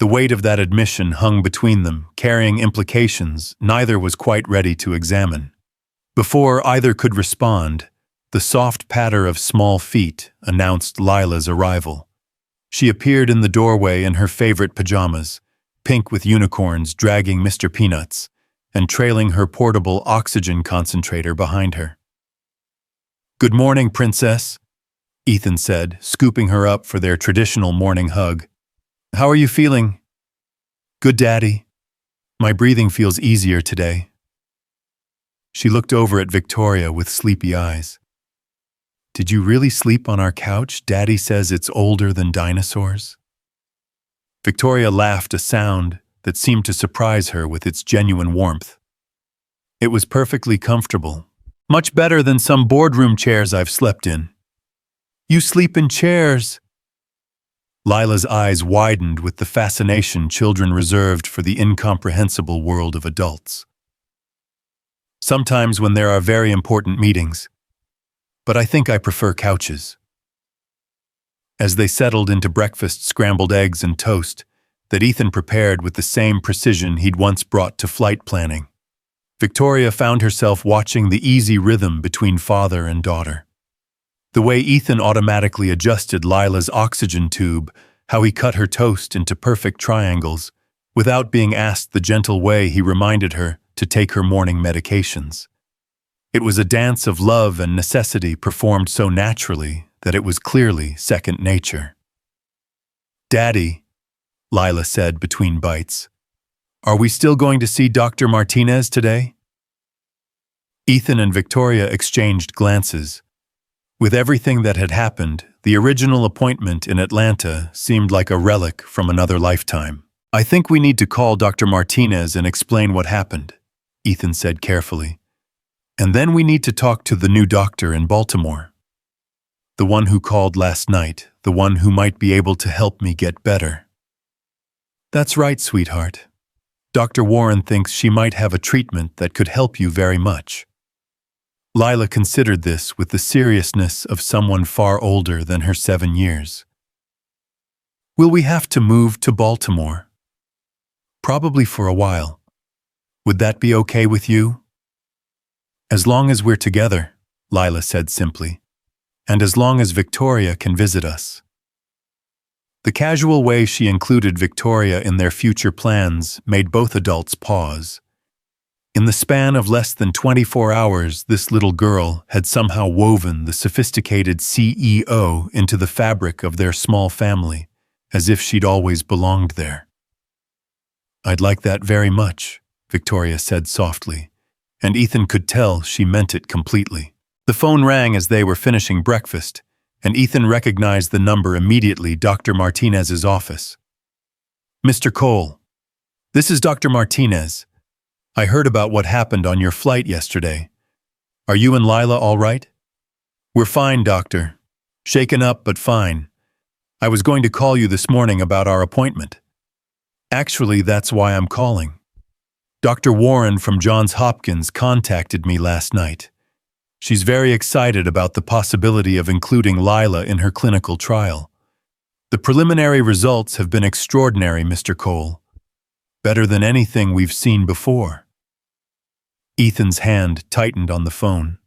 The weight of that admission hung between them, carrying implications neither was quite ready to examine. Before either could respond, the soft patter of small feet announced Lila's arrival. She appeared in the doorway in her favorite pajamas, pink with unicorns dragging Mr. Peanuts, and trailing her portable oxygen concentrator behind her. "Good morning, Princess," Ethan said, scooping her up for their traditional morning hug. "How are you feeling?" "Good, Daddy. My breathing feels easier today." She looked over at Victoria with sleepy eyes. "Did you really sleep on our couch? Daddy says it's older than dinosaurs." Victoria laughed, a sound that seemed to surprise her with its genuine warmth. "It was perfectly comfortable. Much better than some boardroom chairs I've slept in." "You sleep in chairs?" Lila's eyes widened with the fascination children reserved for the incomprehensible world of adults. "Sometimes when there are very important meetings. But I think I prefer couches." As they settled into breakfast, scrambled eggs and toast that Ethan prepared with the same precision he'd once brought to flight planning, Victoria found herself watching the easy rhythm between father and daughter. The way Ethan automatically adjusted Lila's oxygen tube, how he cut her toast into perfect triangles, without being asked, the gentle way he reminded her to take her morning medications. It was a dance of love and necessity performed so naturally that it was clearly second nature. "Daddy," Lila said between bites, "are we still going to see Dr. Martinez today?" Ethan and Victoria exchanged glances. With everything that had happened, the original appointment in Atlanta seemed like a relic from another lifetime. "I think we need to call Dr. Martinez and explain what happened," Ethan said carefully. "And then we need to talk to the new doctor in Baltimore. The one who called last night, the one who might be able to help me get better." "That's right, sweetheart. Dr. Warren thinks she might have a treatment that could help you very much." Lila considered this with the seriousness of someone far older than her 7 years. "Will we have to move to Baltimore?" "Probably for a while. Would that be okay with you?" "As long as we're together," Lila said simply, "and as long as Victoria can visit us." The casual way she included Victoria in their future plans made both adults pause. In the span of less than 24 hours, this little girl had somehow woven the sophisticated CEO into the fabric of their small family, as if she'd always belonged there. "I'd like that very much," Victoria said softly, and Ethan could tell she meant it completely. The phone rang as they were finishing breakfast, and Ethan recognized the number immediately, Dr. Martinez's office. "Mr. Cole." This is Dr. Martinez. I heard about what happened on your flight yesterday. Are you and Lila all right? We're fine, doctor. Shaken up, but fine. I was going to call you this morning about our appointment. Actually, that's why I'm calling. Dr. Warren from Johns Hopkins contacted me last night. She's very excited about the possibility of including Lila in her clinical trial. The preliminary results have been extraordinary, Mr. Cole. Better than anything we've seen before. Ethan's hand tightened on the phone.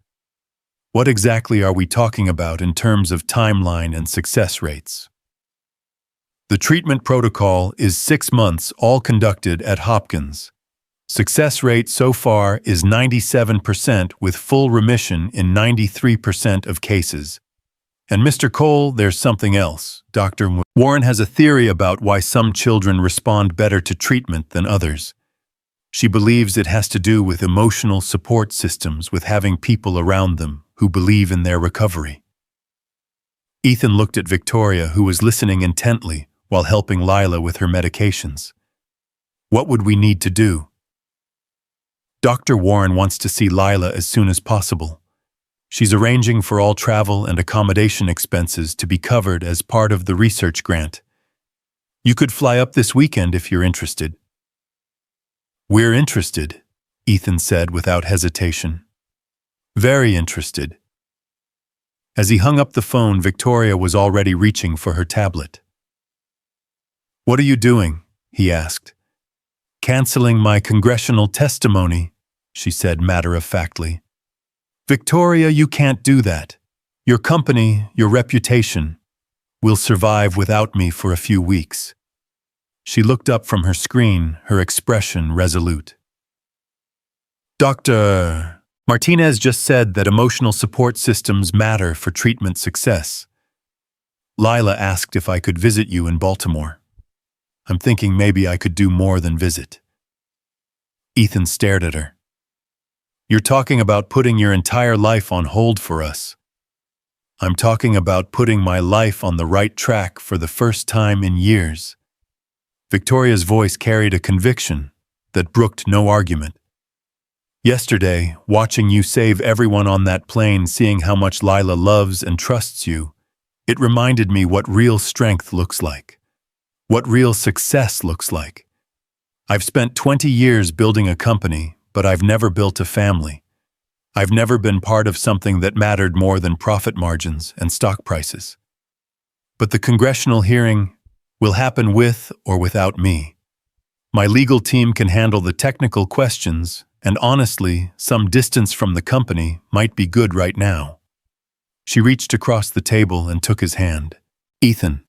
What exactly are we talking about in terms of timeline and success rates? The treatment protocol is 6 months, all conducted at Hopkins. Success rate so far is 97% with full remission in 93% of cases. And Mr. Cole, there's something else. Dr. Warren has a theory about why some children respond better to treatment than others. She believes it has to do with emotional support systems, with having people around them who believe in their recovery. Ethan looked at Victoria, who was listening intently while helping Lila with her medications. What would we need to do? Dr. Warren wants to see Lila as soon as possible. She's arranging for all travel and accommodation expenses to be covered as part of the research grant. You could fly up this weekend if you're interested. We're interested, Ethan said without hesitation. Very interested. As he hung up the phone, Victoria was already reaching for her tablet. What are you doing? He asked. Canceling my congressional testimony, she said matter-of-factly. Victoria, you can't do that. Your company, your reputation, will survive without me for a few weeks. She looked up from her screen, her expression resolute. Dr. Martinez just said that emotional support systems matter for treatment success. Lila asked if I could visit you in Baltimore. I'm thinking maybe I could do more than visit. Ethan stared at her. You're talking about putting your entire life on hold for us. I'm talking about putting my life on the right track for the first time in years. Victoria's voice carried a conviction that brooked no argument. Yesterday, watching you save everyone on that plane, seeing how much Lila loves and trusts you, it reminded me what real strength looks like, what real success looks like. I've spent 20 years building a company, but I've never built a family. I've never been part of something that mattered more than profit margins and stock prices. But the congressional hearing will happen with or without me. My legal team can handle the technical questions, and honestly, some distance from the company might be good right now. She reached across the table and took his hand. Ethan,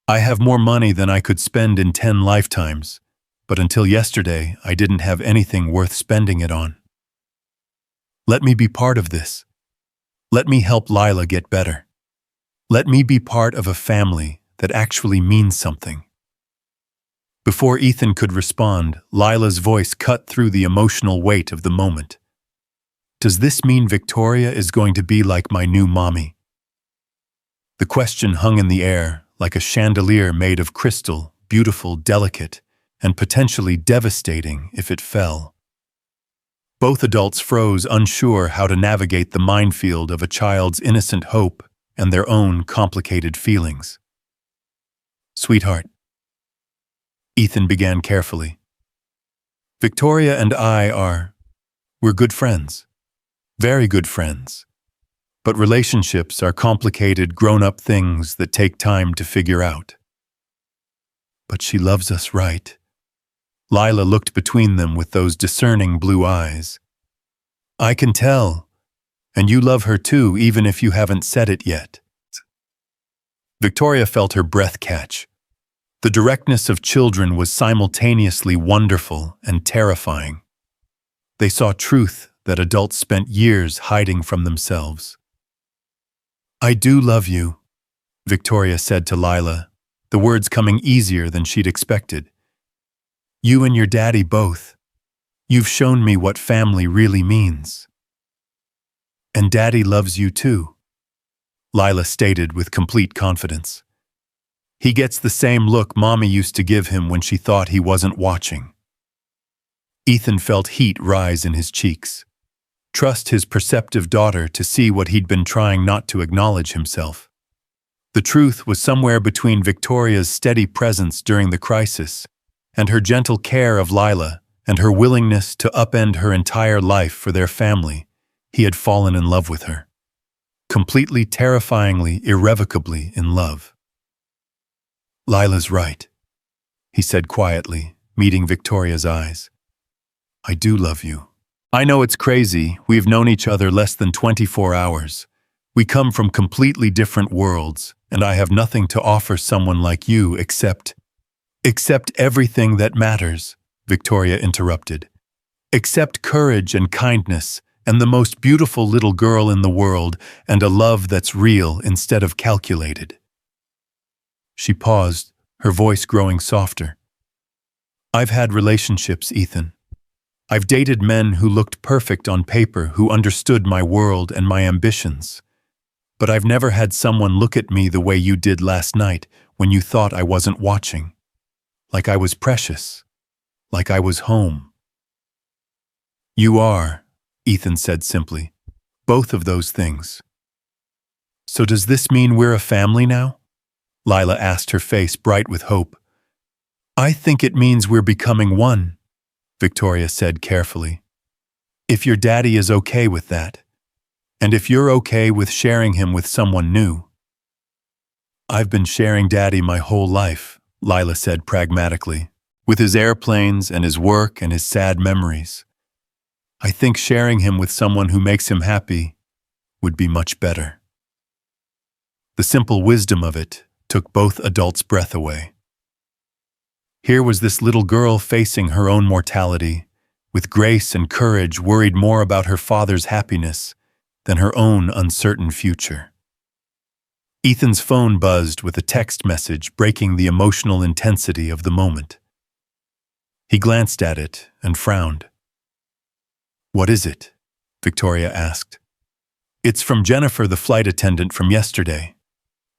I have more money than I could spend in 10 lifetimes. But until yesterday, I didn't have anything worth spending it on. Let me be part of this. Let me help Lila get better. Let me be part of a family that actually means something. Before Ethan could respond, Lila's voice cut through the emotional weight of the moment. Does this mean Victoria is going to be like my new mommy? The question hung in the air like a chandelier made of crystal, beautiful, delicate, and potentially devastating if it fell. Both adults froze, unsure how to navigate the minefield of a child's innocent hope and their own complicated feelings. Sweetheart, Ethan began carefully. Victoria and we're good friends. Very good friends. But relationships are complicated, grown-up things that take time to figure out. But she loves us, right? Lila looked between them with those discerning blue eyes. I can tell. And you love her too, even if you haven't said it yet. Victoria felt her breath catch. The directness of children was simultaneously wonderful and terrifying. They saw truth that adults spent years hiding from themselves. I do love you, Victoria said to Lila, the words coming easier than she'd expected. You and your daddy both. You've shown me what family really means. And Daddy loves you too, Lila stated with complete confidence. He gets the same look Mommy used to give him when she thought he wasn't watching. Ethan felt heat rise in his cheeks. Trust his perceptive daughter to see what he'd been trying not to acknowledge himself. The truth was somewhere between Victoria's steady presence during the crisis and her gentle care of Lila and her willingness to upend her entire life for their family. He had fallen in love with her. Completely, terrifyingly, irrevocably in love. Lila's right, he said quietly, meeting Victoria's eyes. I do love you. I know it's crazy, we've known each other less than 24 hours. We come from completely different worlds, and I have nothing to offer someone like you except everything that matters, Victoria interrupted. Except courage and kindness, and the most beautiful little girl in the world, and a love that's real instead of calculated. She paused, her voice growing softer. I've had relationships, Ethan. I've dated men who looked perfect on paper, who understood my world and my ambitions. But I've never had someone look at me the way you did last night when you thought I wasn't watching. Like I was precious. Like I was home. You are, Ethan said simply. Both of those things. So does this mean we're a family now? Lila asked, her face bright with hope. I think it means we're becoming one, Victoria said carefully. If your daddy is okay with that, and if you're okay with sharing him with someone new. I've been sharing Daddy my whole life, Lila said pragmatically, with his airplanes and his work and his sad memories. I think sharing him with someone who makes him happy would be much better. The simple wisdom of it took both adults' breath away. Here was this little girl facing her own mortality, with grace and courage, worried more about her father's happiness than her own uncertain future. Ethan's phone buzzed with a text message breaking the emotional intensity of the moment. He glanced at it and frowned. What is it? Victoria asked. It's from Jennifer, the flight attendant from yesterday.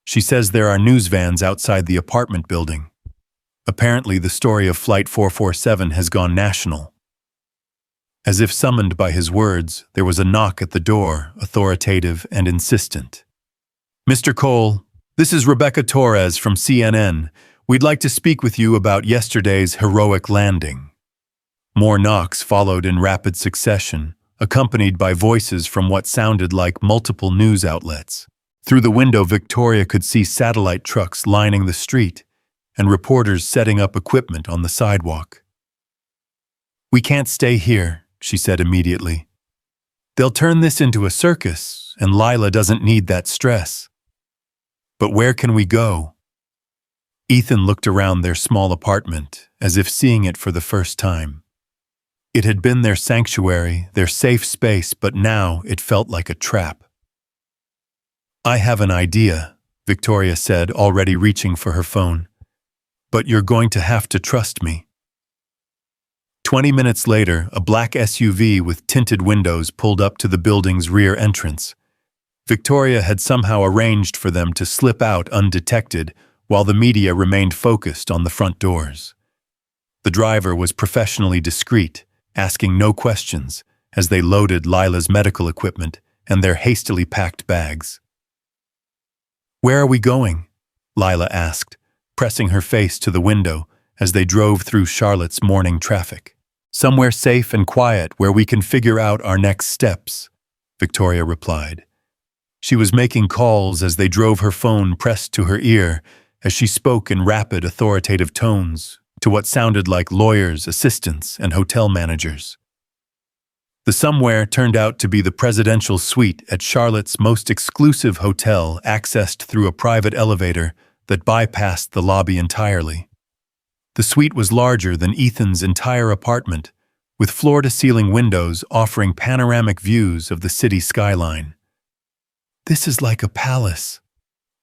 She says there are news vans outside the apartment building. Apparently the story of Flight 447 has gone national. As if summoned by his words, there was a knock at the door, authoritative and insistent. Mr. Cole, this is Rebecca Torres from CNN. We'd like to speak with you about yesterday's heroic landing. More knocks followed in rapid succession, accompanied by voices from what sounded like multiple news outlets. Through the window, Victoria could see satellite trucks lining the street and reporters setting up equipment on the sidewalk. We can't stay here, she said immediately. They'll turn this into a circus, and Lila doesn't need that stress. But where can we go? Ethan looked around their small apartment, as if seeing it for the first time. It had been their sanctuary, their safe space, but now it felt like a trap. I have an idea, Victoria said, already reaching for her phone. But you're going to have to trust me. 20 minutes later, a black SUV with tinted windows pulled up to the building's rear entrance. Victoria had somehow arranged for them to slip out undetected while the media remained focused on the front doors. The driver was professionally discreet, asking no questions as they loaded Lila's medical equipment and their hastily packed bags. Where are we going? Lila asked, pressing her face to the window as they drove through Charlotte's morning traffic. Somewhere safe and quiet where we can figure out our next steps, Victoria replied. She was making calls as they drove, her phone pressed to her ear as she spoke in rapid, authoritative tones to what sounded like lawyers, assistants, and hotel managers. The somewhere turned out to be the presidential suite at Charlotte's most exclusive hotel, accessed through a private elevator that bypassed the lobby entirely. The suite was larger than Ethan's entire apartment, with floor-to-ceiling windows offering panoramic views of the city skyline. This is like a palace,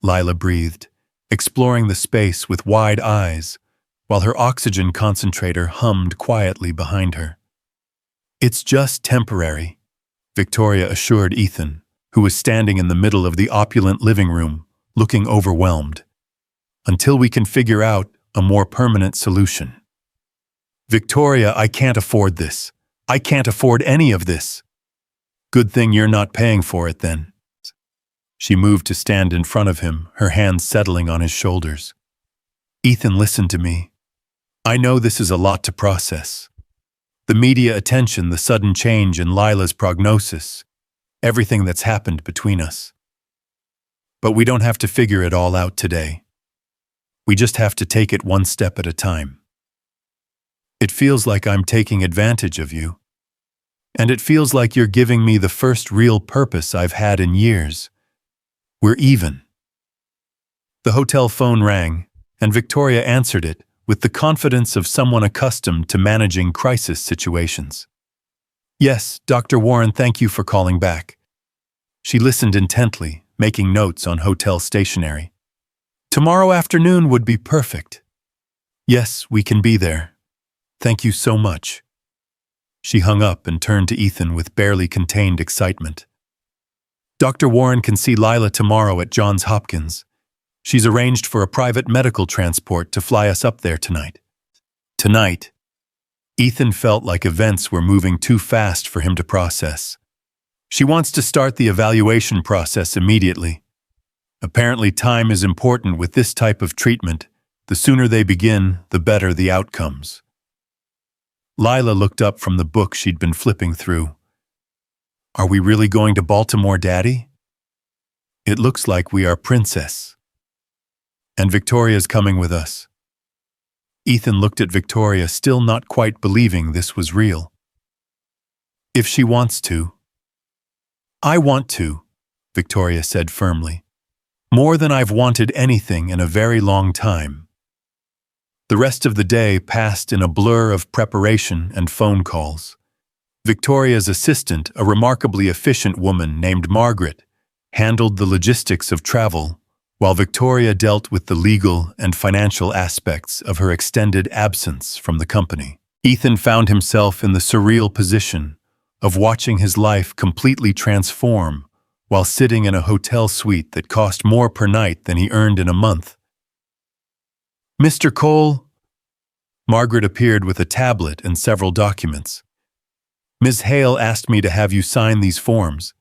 Lila breathed, exploring the space with wide eyes, while her oxygen concentrator hummed quietly behind her. It's just temporary, Victoria assured Ethan, who was standing in the middle of the opulent living room, looking overwhelmed. until we can figure out a more permanent solution. Victoria, I can't afford this. I can't afford any of this. Good thing you're not paying for it then. She moved to stand in front of him, her hands settling on his shoulders. Ethan, listen to me. I know this is a lot to process. The media attention, the sudden change in Lila's prognosis, everything that's happened between us. But we don't have to figure it all out today. We just have to take it one step at a time. It feels like I'm taking advantage of you. And it feels like you're giving me the first real purpose I've had in years. We're even. The hotel phone rang, and Victoria answered it with the confidence of someone accustomed to managing crisis situations. Yes, Dr. Warren, thank you for calling back. She listened intently, making notes on hotel stationery. Tomorrow afternoon would be perfect. Yes, we can be there. Thank you so much. She hung up and turned to Ethan with barely contained excitement. Dr. Warren can see Lila tomorrow at Johns Hopkins. She's arranged for a private medical transport to fly us up there tonight. Tonight? Ethan felt like events were moving too fast for him to process. She wants to start the evaluation process immediately. Apparently, time is important with this type of treatment. The sooner they begin, the better the outcomes. Lila looked up from the book she'd been flipping through. Are we really going to Baltimore, Daddy? It looks like we are, Princess. And Victoria's coming with us. Ethan looked at Victoria, still not quite believing this was real. If she wants to. I want to, Victoria said firmly. More than I've wanted anything in a very long time. The rest of the day passed in a blur of preparation and phone calls. Victoria's assistant, a remarkably efficient woman named Margaret, handled the logistics of travel, while Victoria dealt with the legal and financial aspects of her extended absence from the company. Ethan found himself in the surreal position of watching his life completely transform while sitting in a hotel suite that cost more per night than he earned in a month. Mr. Cole? Margaret appeared with a tablet and several documents. Ms. Hale asked me to have you sign these forms.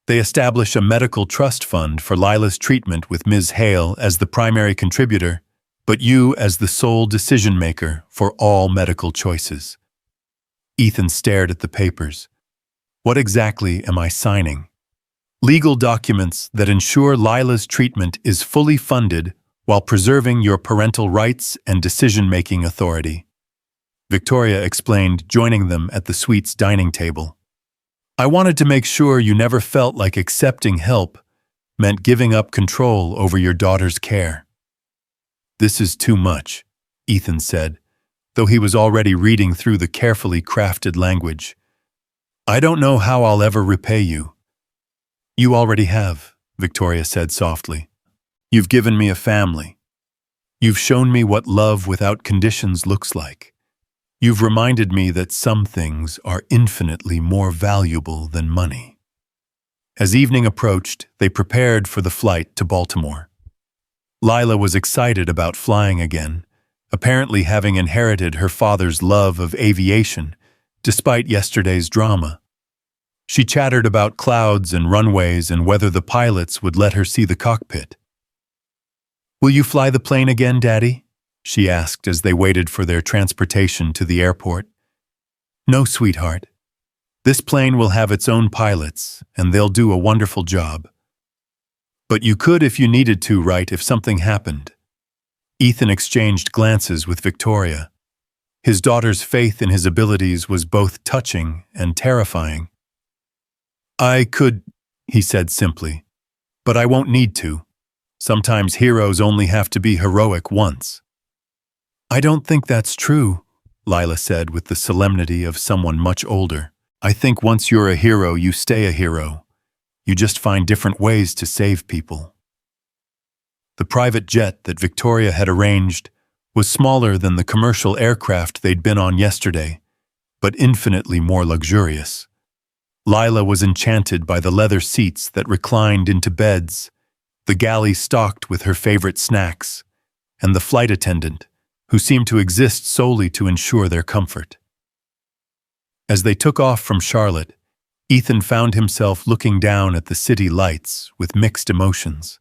They establish a medical trust fund for Lila's treatment with Ms. Hale as the primary contributor, but you as the sole decision-maker for all medical choices. Ethan stared at the papers. What exactly am I signing? Legal documents that ensure Lila's treatment is fully funded while preserving your parental rights and decision-making authority. Victoria explained, joining them at the suite's dining table. I wanted to make sure you never felt like accepting help meant giving up control over your daughter's care. This is too much, Ethan said, though he was already reading through the carefully crafted language. I don't know how I'll ever repay you. You already have, Victoria said softly. You've given me a family. You've shown me what love without conditions looks like. You've reminded me that some things are infinitely more valuable than money. As evening approached, they prepared for the flight to Baltimore. Lila was excited about flying again, apparently having inherited her father's love of aviation, despite yesterday's drama. She chattered about clouds and runways and whether the pilots would let her see the cockpit. Will you fly the plane again, Daddy? She asked as they waited for their transportation to the airport. No, sweetheart. This plane will have its own pilots, and they'll do a wonderful job. But you could if you needed to, right, if something happened. Ethan exchanged glances with Victoria. His daughter's faith in his abilities was both touching and terrifying. I could, he said simply, but I won't need to. Sometimes heroes only have to be heroic once. I don't think that's true, Lila said with the solemnity of someone much older. I think once you're a hero, you stay a hero. You just find different ways to save people. The private jet that Victoria had arranged was smaller than the commercial aircraft they'd been on yesterday, but infinitely more luxurious. Lila was enchanted by the leather seats that reclined into beds, the galley stocked with her favorite snacks, and the flight attendant, who seemed to exist solely to ensure their comfort. As they took off from Charlotte, Ethan found himself looking down at the city lights with mixed emotions.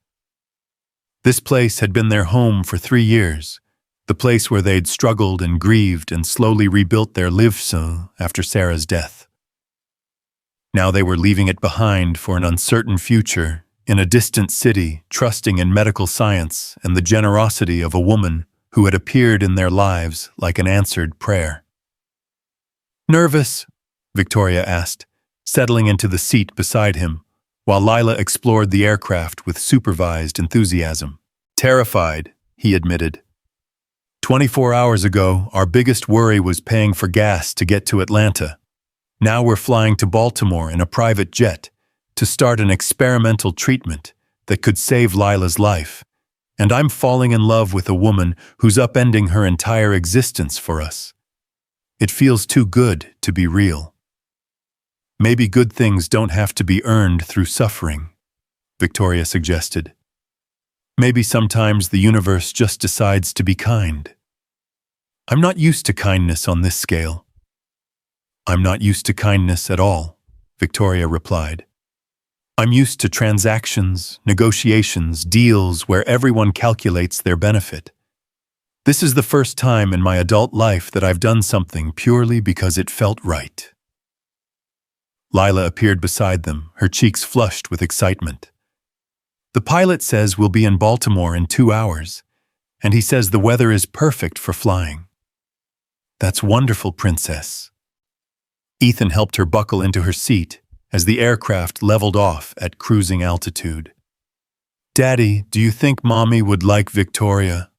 This place had been their home for 3 years, the place where they'd struggled and grieved and slowly rebuilt their lives after Sarah's death. Now they were leaving it behind for an uncertain future in a distant city, trusting in medical science and the generosity of a woman who had appeared in their lives like an answered prayer. "Nervous?" Victoria asked, settling into the seat beside him, while Lila explored the aircraft with supervised enthusiasm. "Terrified," he admitted. 24 hours ago, our biggest worry was paying for gas to get to Atlanta. Now we're flying to Baltimore in a private jet to start an experimental treatment that could save Lila's life, and I'm falling in love with a woman who's upending her entire existence for us. It feels too good to be real." "Maybe good things don't have to be earned through suffering," Victoria suggested. "Maybe sometimes the universe just decides to be kind." "I'm not used to kindness on this scale." "I'm not used to kindness at all," Victoria replied. "I'm used to transactions, negotiations, deals where everyone calculates their benefit. This is the first time in my adult life that I've done something purely because it felt right." Lila appeared beside them, her cheeks flushed with excitement. "The pilot says we'll be in Baltimore in 2 hours, and he says the weather is perfect for flying." "That's wonderful, Princess." Ethan helped her buckle into her seat as the aircraft leveled off at cruising altitude. "Daddy, do you think Mommy would like Victoria?"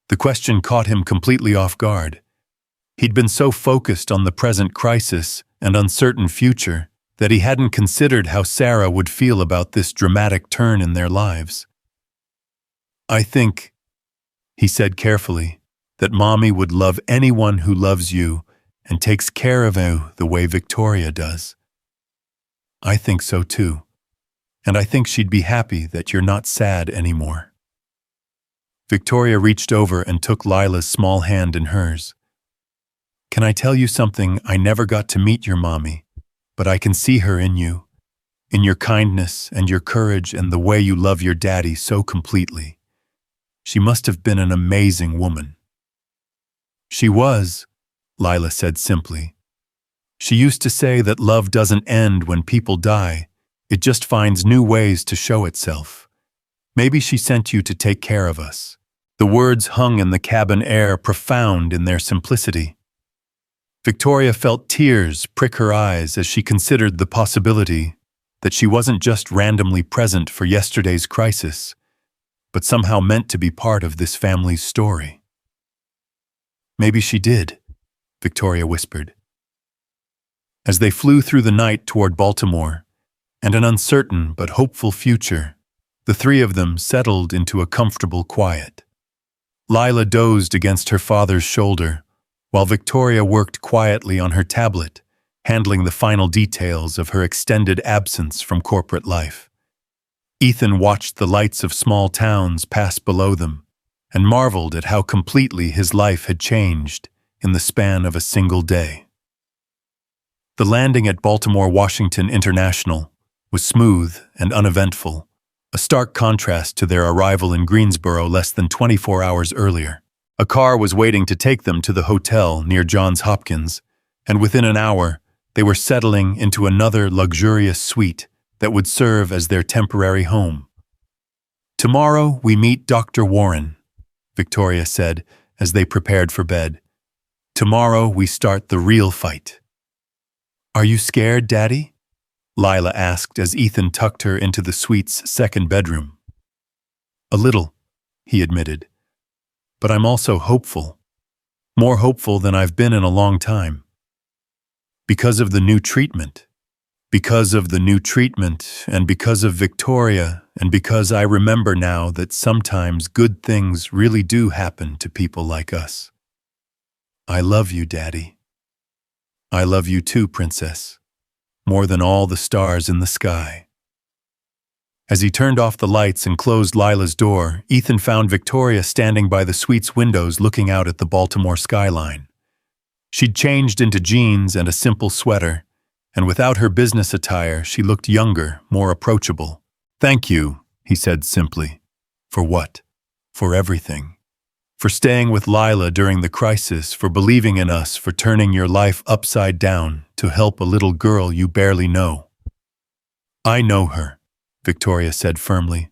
The question caught him completely off guard. He'd been so focused on the present crisis and uncertain future that he hadn't considered how Sarah would feel about this dramatic turn in their lives. "I think," he said carefully, "that Mommy would love anyone who loves you and takes care of you the way Victoria does." "I think so too, and I think she'd be happy that you're not sad anymore." Victoria reached over and took Lila's small hand in hers. "Can I tell you something? I never got to meet your mommy, but I can see her in you, in your kindness and your courage and the way you love your daddy so completely. She must have been an amazing woman." "She was," Lila said simply. "She used to say that love doesn't end when people die, it just finds new ways to show itself. Maybe she sent you to take care of us." The words hung in the cabin air, profound in their simplicity. Victoria felt tears prick her eyes as she considered the possibility that she wasn't just randomly present for yesterday's crisis, but somehow meant to be part of this family's story. "Maybe she did," Victoria whispered. As they flew through the night toward Baltimore and an uncertain but hopeful future, the three of them settled into a comfortable quiet. Lila dozed against her father's shoulder, while Victoria worked quietly on her tablet, handling the final details of her extended absence from corporate life. Ethan watched the lights of small towns pass below them and marveled at how completely his life had changed in the span of a single day. The landing at Baltimore Washington International was smooth and uneventful, a stark contrast to their arrival in Greensboro less than 24 hours earlier. A car was waiting to take them to the hotel near Johns Hopkins, and within an hour, they were settling into another luxurious suite that would serve as their temporary home. "Tomorrow we meet Dr. Warren," Victoria said as they prepared for bed. "Tomorrow we start the real fight." "Are you scared, Daddy?" Lila asked as Ethan tucked her into the suite's second bedroom. "A little," he admitted. "But I'm also hopeful. More hopeful than I've been in a long time. Because of the new treatment. Because of the new treatment, and because of Victoria, and because I remember now that sometimes good things really do happen to people like us. I love you, Daddy. I love you too, Princess. More than all the stars in the sky." As he turned off the lights and closed Lila's door, Ethan found Victoria standing by the suite's windows looking out at the Baltimore skyline. She'd changed into jeans and a simple sweater, and without her business attire, she looked younger, more approachable. "Thank you," he said simply. "For what?" "For everything. For staying with Lila during the crisis, for believing in us, for turning your life upside down to help a little girl you barely know." "I know her," Victoria said firmly.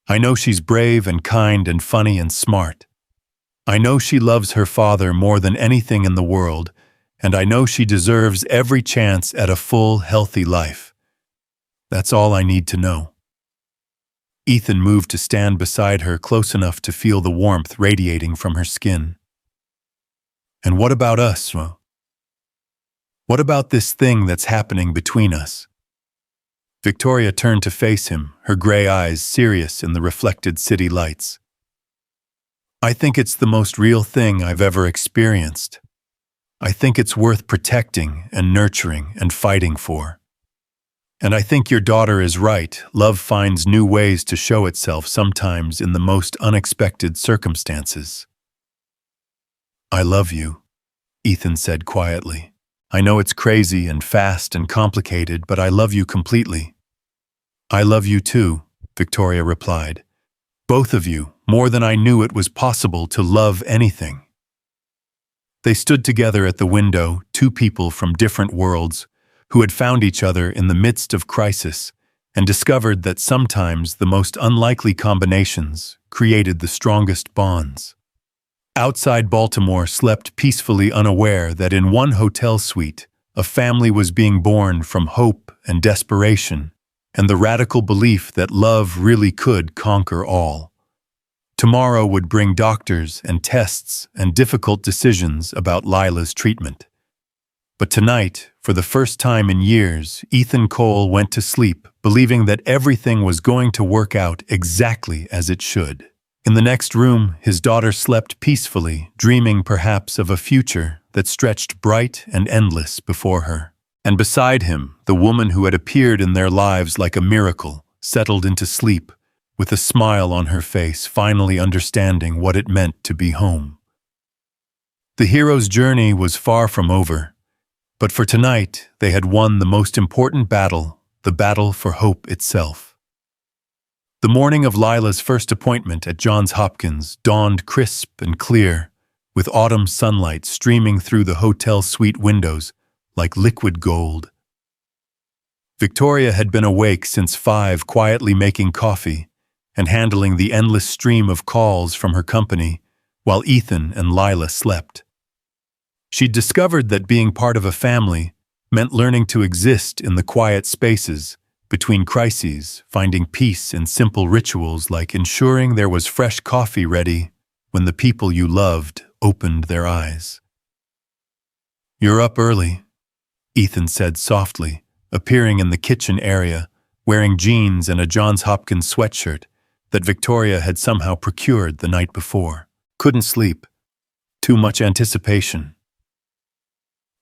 "I know she's brave and kind and funny and smart. I know she loves her father more than anything in the world, and I know she deserves every chance at a full, healthy life. That's all I need to know." Ethan moved to stand beside her close enough to feel the warmth radiating from her skin. "And what about us? What about this thing that's happening between us?" Victoria turned to face him, her gray eyes serious in the reflected city lights. "I think it's the most real thing I've ever experienced. I think it's worth protecting and nurturing and fighting for. And I think your daughter is right. Love finds new ways to show itself sometimes in the most unexpected circumstances." "I love you," Ethan said quietly. "I know it's crazy and fast and complicated, but I love you completely." "I love you too," Victoria replied. "Both of you, more than I knew it was possible to love anything." They stood together at the window, two people from different worlds, who had found each other in the midst of crisis and discovered that sometimes the most unlikely combinations created the strongest bonds. Outside Baltimore slept peacefully unaware that in one hotel suite, a family was being born from hope and desperation, and the radical belief that love really could conquer all. Tomorrow would bring doctors and tests and difficult decisions about Lila's treatment. But tonight, for the first time in years, Ethan Cole went to sleep, believing that everything was going to work out exactly as it should. In the next room, his daughter slept peacefully, dreaming perhaps of a future that stretched bright and endless before her. And beside him, the woman who had appeared in their lives like a miracle, settled into sleep, with a smile on her face, finally understanding what it meant to be home. The hero's journey was far from over. But for tonight, they had won the most important battle, the battle for hope itself. The morning of Lila's first appointment at Johns Hopkins dawned crisp and clear, with autumn sunlight streaming through the hotel suite windows like liquid gold. Victoria had been awake since 5, quietly making coffee and handling the endless stream of calls from her company, while Ethan and Lila slept. She'd discovered that being part of a family meant learning to exist in the quiet spaces between crises, finding peace in simple rituals like ensuring there was fresh coffee ready when the people you loved opened their eyes. "You're up early," Ethan said softly, appearing in the kitchen area, wearing jeans and a Johns Hopkins sweatshirt that Victoria had somehow procured the night before. "Couldn't sleep. Too much anticipation."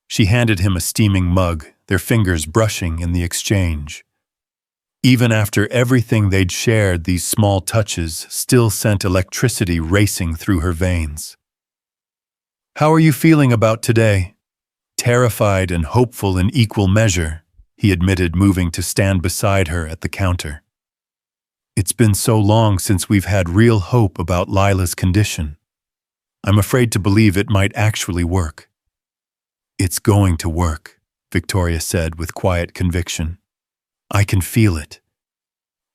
She handed him a steaming mug, their fingers brushing in the exchange. Even after everything they'd shared, these small touches still sent electricity racing through her veins. "How are you feeling about today?" "Terrified and hopeful in equal measure," he admitted, moving to stand beside her at the counter. "It's been so long since we've had real hope about Lila's condition. I'm afraid to believe it might actually work." "It's going to work," Victoria said with quiet conviction. "I can feel it."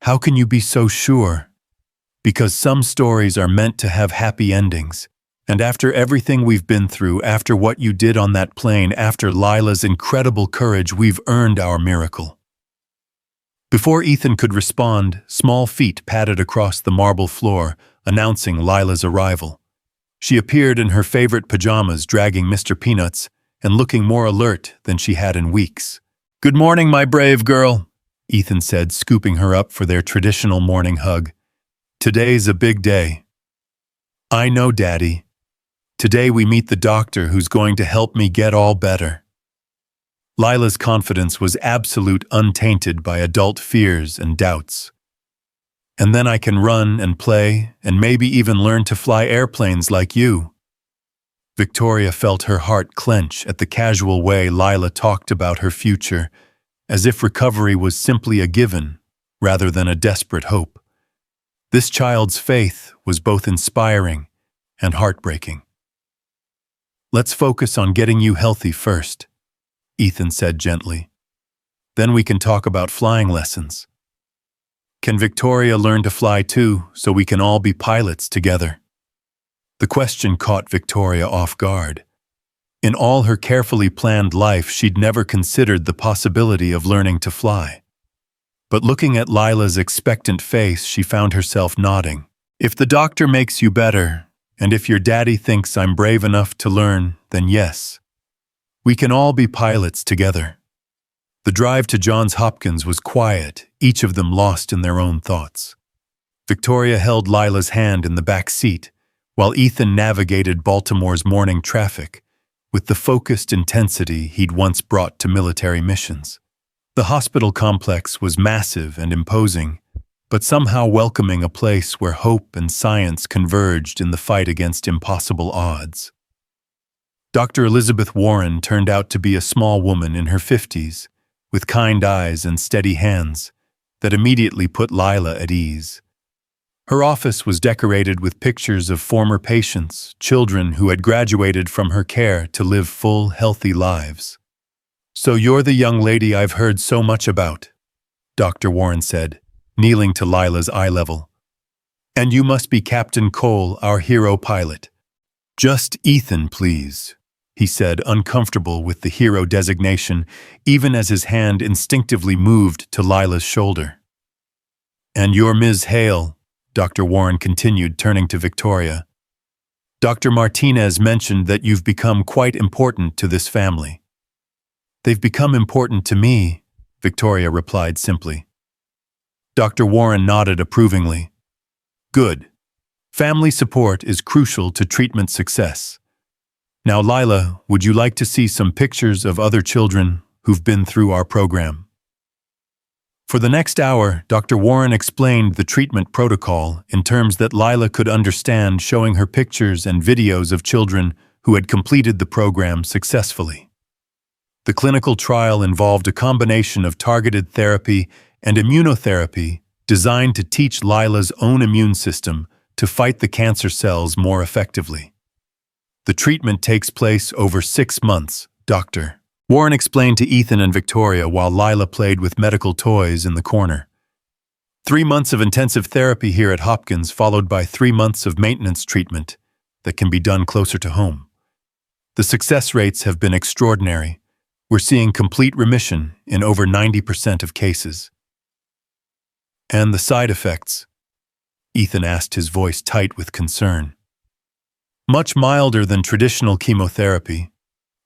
"How can you be so sure?" "Because some stories are meant to have happy endings. And after everything we've been through, after what you did on that plane, after Lila's incredible courage, we've earned our miracle." Before Ethan could respond, small feet padded across the marble floor, announcing Lila's arrival. She appeared in her favorite pajamas, dragging Mr. Peanuts, and looking more alert than she had in weeks. "Good morning, my brave girl," Ethan said, scooping her up for their traditional morning hug. "Today's a big day." "I know, Daddy. Today we meet the doctor who's going to help me get all better." Lila's confidence was absolute, untainted by adult fears and doubts. And then I can run and play and maybe even learn to fly airplanes like you." Victoria felt her heart clench at the casual way Lila talked about her future, as if recovery was simply a given rather than a desperate hope. This child's faith was both inspiring and heartbreaking. "Let's focus on getting you healthy first," Ethan said gently. "Then we can talk about flying lessons. Can Victoria learn to fly too, so we can all be pilots together?" The question caught Victoria off guard. In all her carefully planned life, she'd never considered the possibility of learning to fly. But looking at Lila's expectant face, she found herself nodding. "If the doctor makes you better, and if your daddy thinks I'm brave enough to learn, then yes. We can all be pilots together." The drive to Johns Hopkins was quiet, each of them lost in their own thoughts. Victoria held Lila's hand in the back seat, while Ethan navigated Baltimore's morning traffic with the focused intensity he'd once brought to military missions. The hospital complex was massive and imposing, but somehow welcoming a place where hope and science converged in the fight against impossible odds. Dr. Elizabeth Warren turned out to be a small woman in her 50s, with kind eyes and steady hands, that immediately put Lila at ease. Her office was decorated with pictures of former patients, children who had graduated from her care to live full, healthy lives. "So you're the young lady I've heard so much about," Dr. Warren said, kneeling to Lila's eye level. "And you must be Captain Cole, our hero pilot." "Just Ethan, please," he said, uncomfortable with the hero designation, even as his hand instinctively moved to Lila's shoulder. "And you're Ms. Hale," Dr. Warren continued, turning to Victoria. "Dr. Martinez mentioned that you've become quite important to this family." "They've become important to me," Victoria replied simply. Dr. Warren nodded approvingly. "Good. Family support is crucial to treatment success. Now, Lila, would you like to see some pictures of other children who've been through our program?" For the next hour, Dr. Warren explained the treatment protocol in terms that Lila could understand, showing her pictures and videos of children who had completed the program successfully. The clinical trial involved a combination of targeted therapy and immunotherapy designed to teach Lila's own immune system to fight the cancer cells more effectively. "The treatment takes place over 6 months, Dr. Warren explained to Ethan and Victoria while Lila played with medical toys in the corner. 3 months of intensive therapy here at Hopkins, followed by 3 months of maintenance treatment that can be done closer to home. The success rates have been extraordinary. We're seeing complete remission in over 90% of cases." "And the side effects?" Ethan asked, his voice tight with concern. "Much milder than traditional chemotherapy.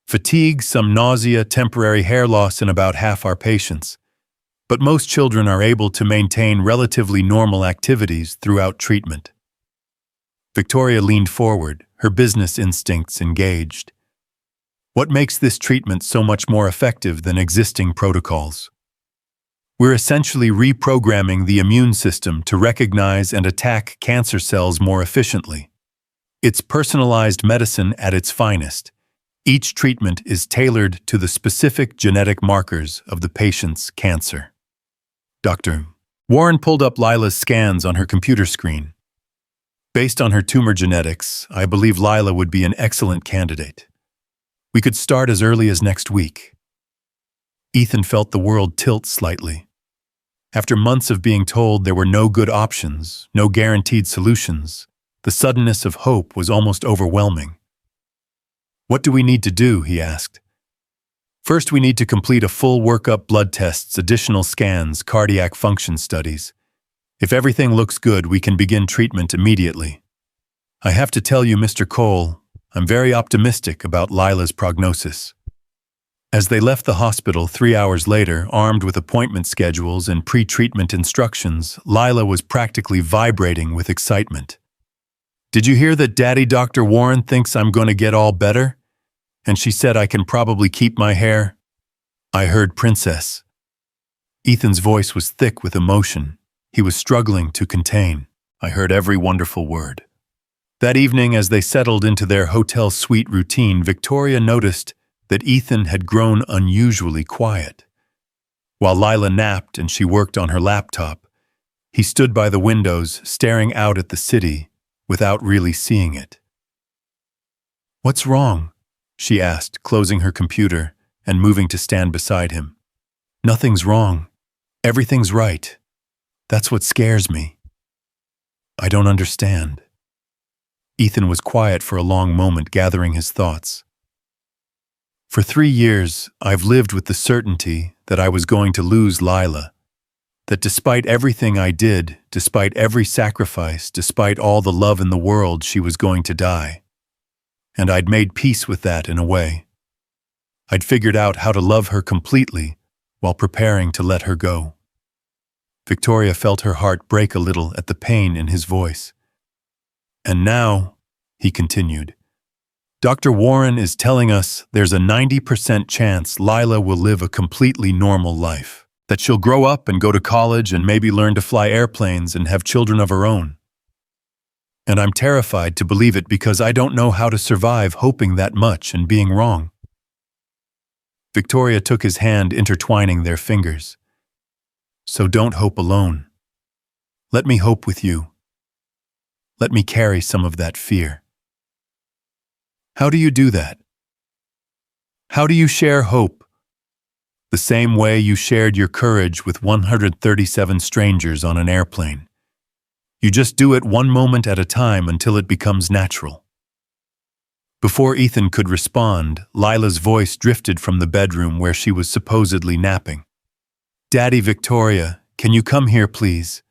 Fatigue, some nausea, temporary hair loss in about half our patients. But most children are able to maintain relatively normal activities throughout treatment." Victoria leaned forward, her business instincts engaged. "What makes this treatment so much more effective than existing protocols?" "We're essentially reprogramming the immune system to recognize and attack cancer cells more efficiently. It's personalized medicine at its finest. Each treatment is tailored to the specific genetic markers of the patient's cancer." Dr. Warren pulled up Lila's scans on her computer screen. "Based on her tumor genetics, I believe Lila would be an excellent candidate. We could start as early as next week." Ethan felt the world tilt slightly. After months of being told there were no good options, no guaranteed solutions, the suddenness of hope was almost overwhelming. "What do we need to do?" he asked. "First, we need to complete a full workup, blood tests, additional scans, cardiac function studies. If everything looks good, we can begin treatment immediately. I have to tell you, Mr. Cole, I'm very optimistic about Lila's prognosis." As they left the hospital 3 hours later, armed with appointment schedules and pre-treatment instructions, Lila was practically vibrating with excitement. "Did you hear that Daddy Dr. Warren thinks I'm going to get all better? And she said I can probably keep my hair?" "I heard, Princess." Ethan's voice was thick with emotion. he was struggling to contain. I heard every wonderful word. That evening, as they settled into their hotel suite routine, Victoria noticed that Ethan had grown unusually quiet. While Lila napped and she worked on her laptop, he stood by the windows, staring out at the city without really seeing it. "What's wrong?" she asked, closing her computer and moving to stand beside him. "Nothing's wrong. Everything's right. That's what scares me." "I don't understand." Ethan was quiet for a long moment, gathering his thoughts. "For 3 years, I've lived with the certainty that I was going to lose Lila, that despite everything I did, despite every sacrifice, despite all the love in the world, she was going to die. And I'd made peace with that in a way. I'd figured out how to love her completely while preparing to let her go." Victoria felt her heart break a little at the pain in his voice. "And now," he continued, "Dr. Warren is telling us there's a 90% chance Lila will live a completely normal life, that she'll grow up and go to college and maybe learn to fly airplanes and have children of her own. And I'm terrified to believe it because I don't know how to survive hoping that much and being wrong." Victoria took his hand, intertwining their fingers. "So don't hope alone. Let me hope with you. Let me carry some of that fear." "How do you do that? How do you share hope?" "The same way you shared your courage with 137 strangers on an airplane. You just do it one moment at a time until it becomes natural." Before Ethan could respond, Lila's voice drifted from the bedroom where she was supposedly napping. "Daddy, Victoria, can you come here, please?"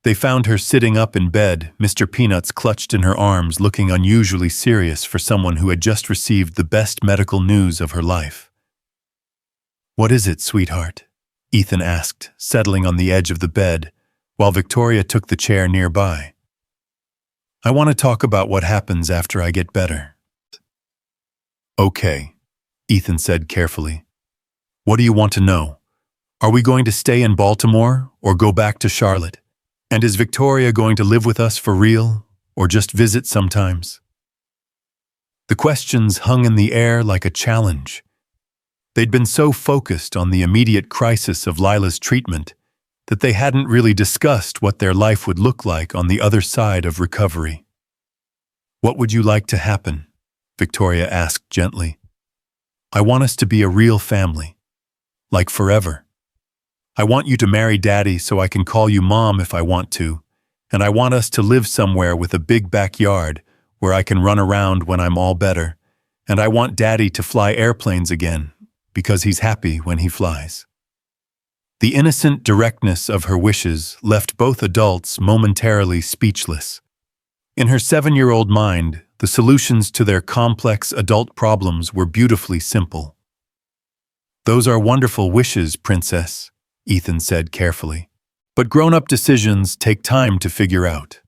They found her sitting up in bed, Mr. Peanuts clutched in her arms, looking unusually serious for someone who had just received the best medical news of her life. "What is it, sweetheart?" Ethan asked, settling on the edge of the bed, while Victoria took the chair nearby. "I want to talk about what happens after I get better." "Okay," Ethan said carefully. "What do you want to know? Are we going to stay in Baltimore or go back to Charlotte? And is Victoria going to live with us for real, or just visit sometimes?" The questions hung in the air like a challenge. They'd been so focused on the immediate crisis of Lila's treatment that they hadn't really discussed what their life would look like on the other side of recovery. "What would you like to happen?" Victoria asked gently. "I want us to be a real family, like forever. I want you to marry Daddy so I can call you Mom if I want to, and I want us to live somewhere with a big backyard where I can run around when I'm all better, and I want Daddy to fly airplanes again, because he's happy when he flies." The innocent directness of her wishes left both adults momentarily speechless. In her 7-year-old mind, the solutions to their complex adult problems were beautifully simple. "Those are wonderful wishes, Princess," Ethan said carefully. "But grown-up decisions take time to figure out."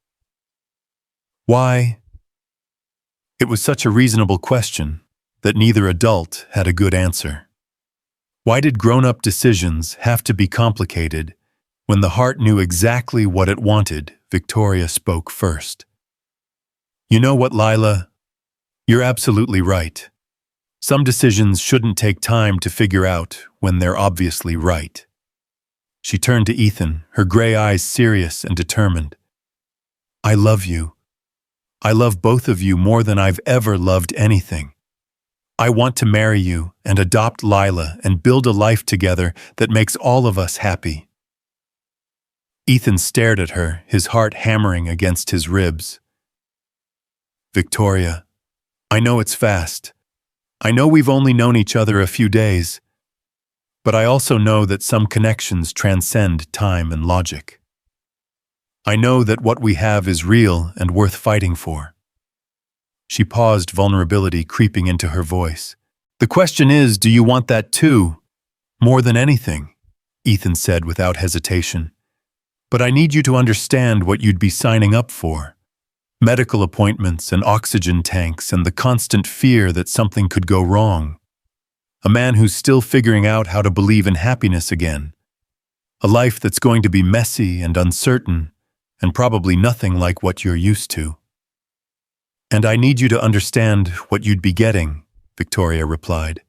"Why?" It was such a reasonable question that neither adult had a good answer. Why did grown-up decisions have to be complicated when the heart knew exactly what it wanted? Victoria spoke first. "You know what, Lila? You're absolutely right. Some decisions shouldn't take time to figure out when they're obviously right." She turned to Ethan, her gray eyes serious and determined. "I love you. I love both of you more than I've ever loved anything. I want to marry you and adopt Lila and build a life together that makes all of us happy." Ethan stared at her, his heart hammering against his ribs. "Victoria, I know it's fast. I know we've only known each other a few days. But I also know that some connections transcend time and logic. I know that what we have is real and worth fighting for." She paused, vulnerability creeping into her voice. "The question is, do you want that too? More than anything," Ethan said without hesitation. "But I need you to understand what you'd be signing up for. Medical appointments and oxygen tanks and the constant fear that something could go wrong. A man who's still figuring out how to believe in happiness again. A life that's going to be messy and uncertain, and probably nothing like what you're used to. And I need you to understand what you'd be getting, Victoria replied.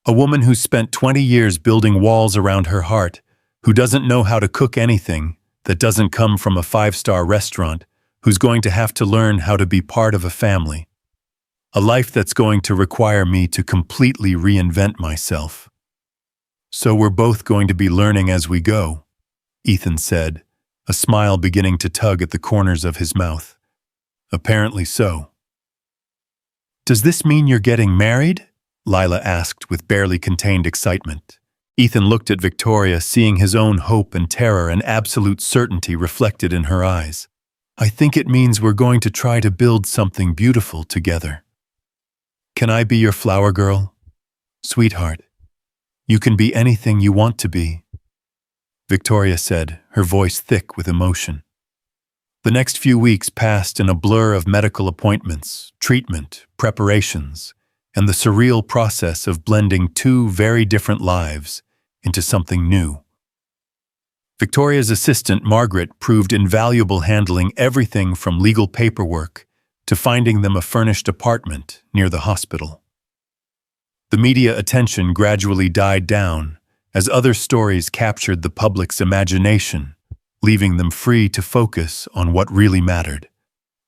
A woman who's spent 20 years building walls around her heart, who doesn't know how to cook anything that doesn't come from a five-star restaurant, who's going to have to learn how to be part of a family. A life that's going to require me to completely reinvent myself. So we're both going to be learning as we go, Ethan said, a smile beginning to tug at the corners of his mouth. Apparently so. Does this mean you're getting married? Lila asked with barely contained excitement. Ethan looked at Victoria, seeing his own hope and terror and absolute certainty reflected in her eyes. I think it means we're going to try to build something beautiful together. Can I be your flower girl? Sweetheart, you can be anything you want to be, Victoria said, her voice thick with emotion. The next few weeks passed in a blur of medical appointments, treatment, preparations, and the surreal process of blending two very different lives into something new. Victoria's assistant, Margaret, proved invaluable, handling everything from legal paperwork to finding them a furnished apartment near the hospital. The media attention gradually died down as other stories captured the public's imagination, leaving them free to focus on what really mattered.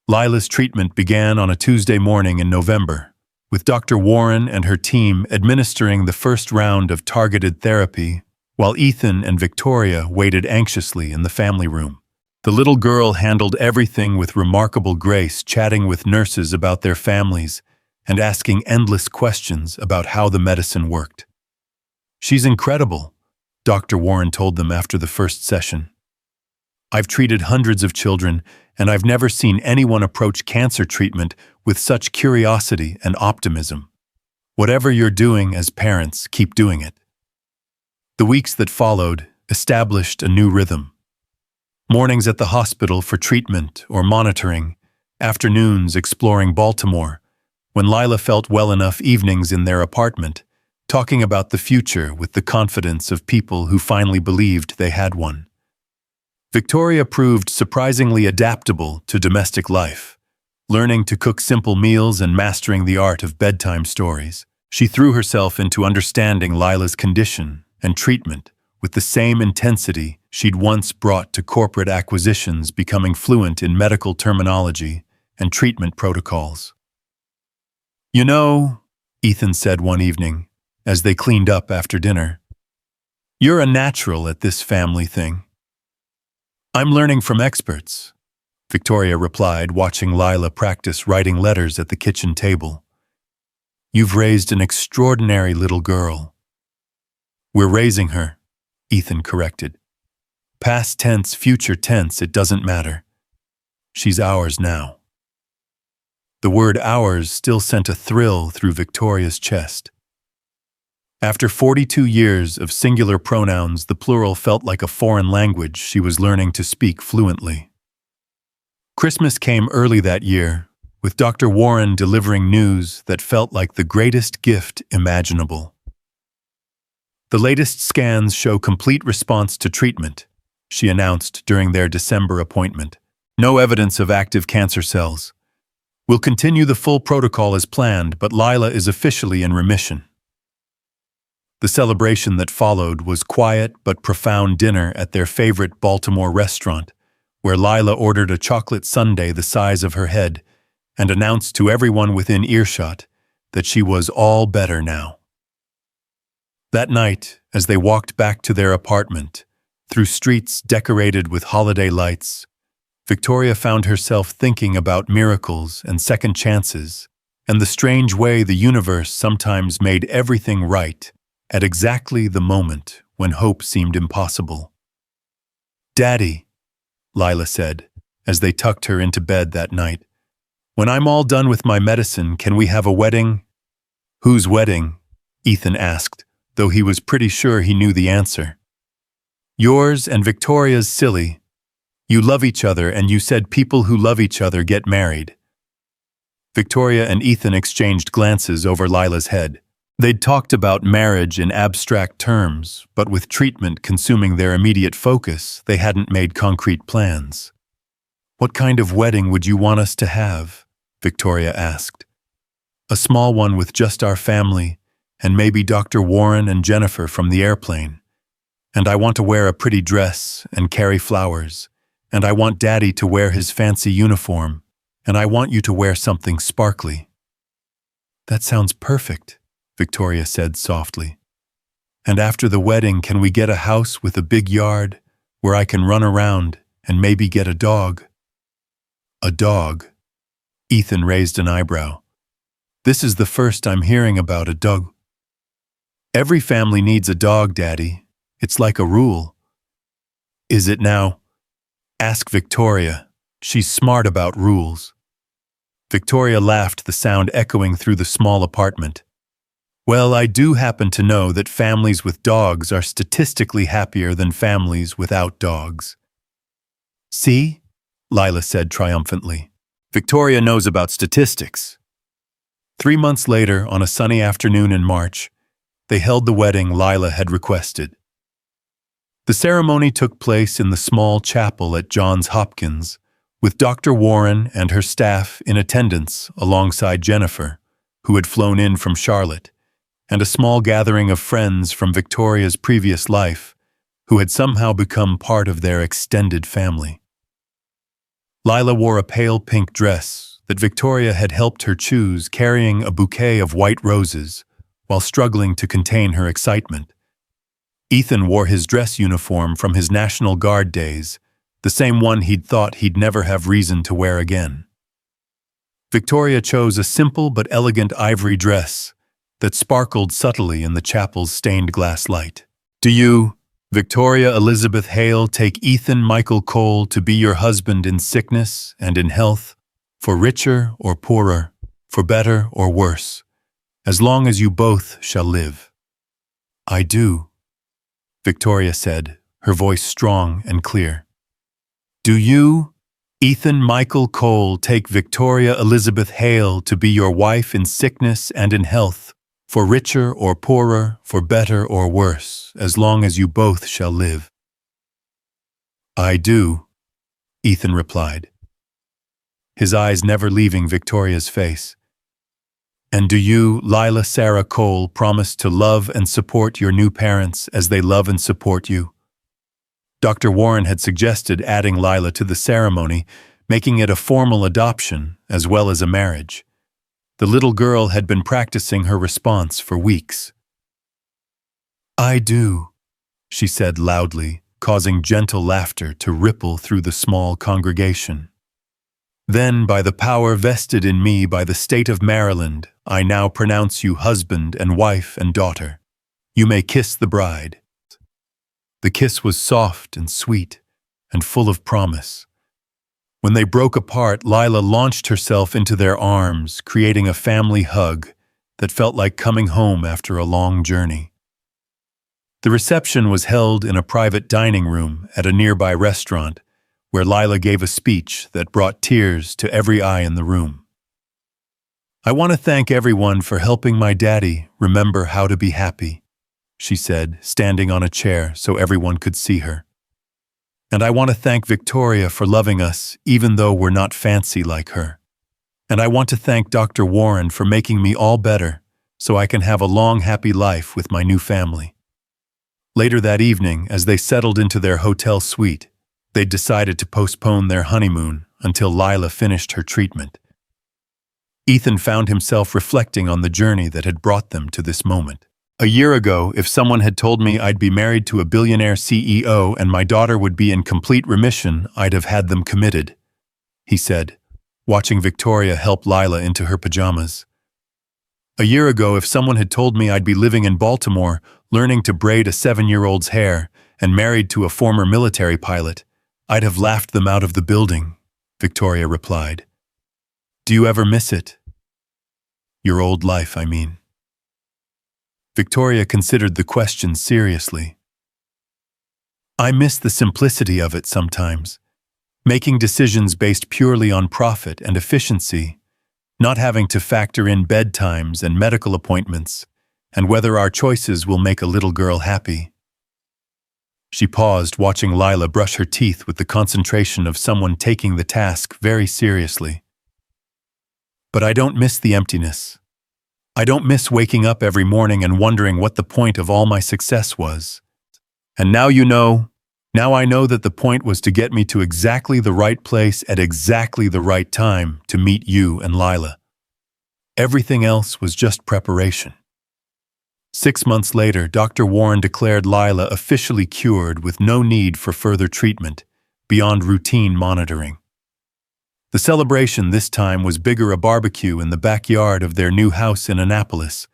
Lila's treatment began on a Tuesday morning in November, with Dr. Warren and her team administering the first round of targeted therapy, while Ethan and Victoria waited anxiously in the family room. The little girl handled everything with remarkable grace, chatting with nurses about their families and asking endless questions about how the medicine worked. She's incredible, Dr. Warren told them after the first session. I've treated hundreds of children, and I've never seen anyone approach cancer treatment with such curiosity and optimism. Whatever you're doing as parents, keep doing it. The weeks that followed established a new rhythm. Mornings at the hospital for treatment or monitoring, afternoons exploring Baltimore, when Lila felt well enough, evenings in their apartment, talking about the future with the confidence of people who finally believed they had one. Victoria proved surprisingly adaptable to domestic life, learning to cook simple meals and mastering the art of bedtime stories. She threw herself into understanding Lila's condition and treatment with the same intensity she'd once brought to corporate acquisitions, becoming fluent in medical terminology and treatment protocols. You know, Ethan said one evening, as they cleaned up after dinner, you're a natural at this family thing. I'm learning from experts, Victoria replied, watching Lila practice writing letters at the kitchen table. You've raised an extraordinary little girl. We're raising her, Ethan corrected. Past tense, future tense, it doesn't matter. She's ours now. The word ours still sent a thrill through Victoria's chest. After 42 years of singular pronouns, the plural felt like a foreign language she was learning to speak fluently. Christmas came early that year, with Dr. Warren delivering news that felt like the greatest gift imaginable. The latest scans show complete response to treatment, she announced during their December appointment. No evidence of active cancer cells. We'll continue the full protocol as planned, but Lila is officially in remission. The celebration that followed was quiet but profound dinner at their favorite Baltimore restaurant, where Lila ordered a chocolate sundae the size of her head and announced to everyone within earshot that she was all better now. That night, as they walked back to their apartment, through streets decorated with holiday lights, Victoria found herself thinking about miracles and second chances and the strange way the universe sometimes made everything right at exactly the moment when hope seemed impossible. Daddy, Lila said, as they tucked her into bed that night, when I'm all done with my medicine, can we have a wedding? Whose wedding? Ethan asked, though he was pretty sure he knew the answer. Yours and Victoria's, silly. You love each other, and you said people who love each other get married. Victoria and Ethan exchanged glances over Lila's head. They'd talked about marriage in abstract terms, but with treatment consuming their immediate focus, they hadn't made concrete plans. "What kind of wedding would you want us to have?" Victoria asked. "A small one with just our family, and maybe Dr. Warren and Jennifer from the airplane. And I want to wear a pretty dress and carry flowers. And I want Daddy to wear his fancy uniform. And I want you to wear something sparkly." "That sounds perfect," Victoria said softly. "And after the wedding, can we get a house with a big yard where I can run around and maybe get a dog?" "A dog?" Ethan raised an eyebrow. "This is the first I'm hearing about a dog." "Every family needs a dog, Daddy. It's like a rule." "Is it now?" "Ask Victoria. She's smart about rules." Victoria laughed, the sound echoing through the small apartment. "Well, I do happen to know that families with dogs are statistically happier than families without dogs." "See?" Lila said triumphantly. "Victoria knows about statistics." 3 months later, on a sunny afternoon in March, they held the wedding Lila had requested. The ceremony took place in the small chapel at Johns Hopkins, with Dr. Warren and her staff in attendance alongside Jennifer, who had flown in from Charlotte, and a small gathering of friends from Victoria's previous life, who had somehow become part of their extended family. Lila wore a pale pink dress that Victoria had helped her choose, carrying a bouquet of white roses, while struggling to contain her excitement. Ethan wore his dress uniform from his National Guard days, the same one he'd thought he'd never have reason to wear again. Victoria chose a simple but elegant ivory dress that sparkled subtly in the chapel's stained glass light. "Do you, Victoria Elizabeth Hale, take Ethan Michael Cole to be your husband in sickness and in health, for richer or poorer, for better or worse, as long as you both shall live?" "I do," Victoria said, her voice strong and clear. "Do you, Ethan Michael Cole, take Victoria Elizabeth Hale to be your wife in sickness and in health, for richer or poorer, for better or worse, as long as you both shall live?" "I do," Ethan replied, his eyes never leaving Victoria's face. "And do you, Lila Sarah Cole, promise to love and support your new parents as they love and support you?" Dr. Warren had suggested adding Lila to the ceremony, making it a formal adoption as well as a marriage. The little girl had been practicing her response for weeks. "I do," she said loudly, causing gentle laughter to ripple through the small congregation. "Then, by the power vested in me by the state of Maryland, I now pronounce you husband and wife and daughter. You may kiss the bride." The kiss was soft and sweet and full of promise. When they broke apart, Lila launched herself into their arms, creating a family hug that felt like coming home after a long journey. The reception was held in a private dining room at a nearby restaurant, where Lila gave a speech that brought tears to every eye in the room. "I want to thank everyone for helping my daddy remember how to be happy," she said, standing on a chair so everyone could see her. "And I want to thank Victoria for loving us, even though we're not fancy like her. And I want to thank Dr. Warren for making me all better so I can have a long, happy life with my new family." Later that evening, as they settled into their hotel suite, they decided to postpone their honeymoon until Lila finished her treatment. Ethan found himself reflecting on the journey that had brought them to this moment. "A year ago, if someone had told me I'd be married to a billionaire CEO and my daughter would be in complete remission, I'd have had them committed," he said, watching Victoria help Lila into her pajamas. "A year ago, if someone had told me I'd be living in Baltimore, learning to braid a 7-year-old's hair, and married to a former military pilot, I'd have laughed them out of the building," Victoria replied. "Do you ever miss it? Your old life, I mean." Victoria considered the question seriously. "I miss the simplicity of it sometimes, making decisions based purely on profit and efficiency, not having to factor in bedtimes and medical appointments, and whether our choices will make a little girl happy." She paused, watching Lila brush her teeth with the concentration of someone taking the task very seriously. "But I don't miss the emptiness. I don't miss waking up every morning and wondering what the point of all my success was. And now I know that the point was to get me to exactly the right place at exactly the right time to meet you and Lila. Everything else was just preparation." 6 months later, Dr. Warren declared Lila officially cured with no need for further treatment, beyond routine monitoring. The celebration this time was a barbecue in the backyard of their new house in Annapolis,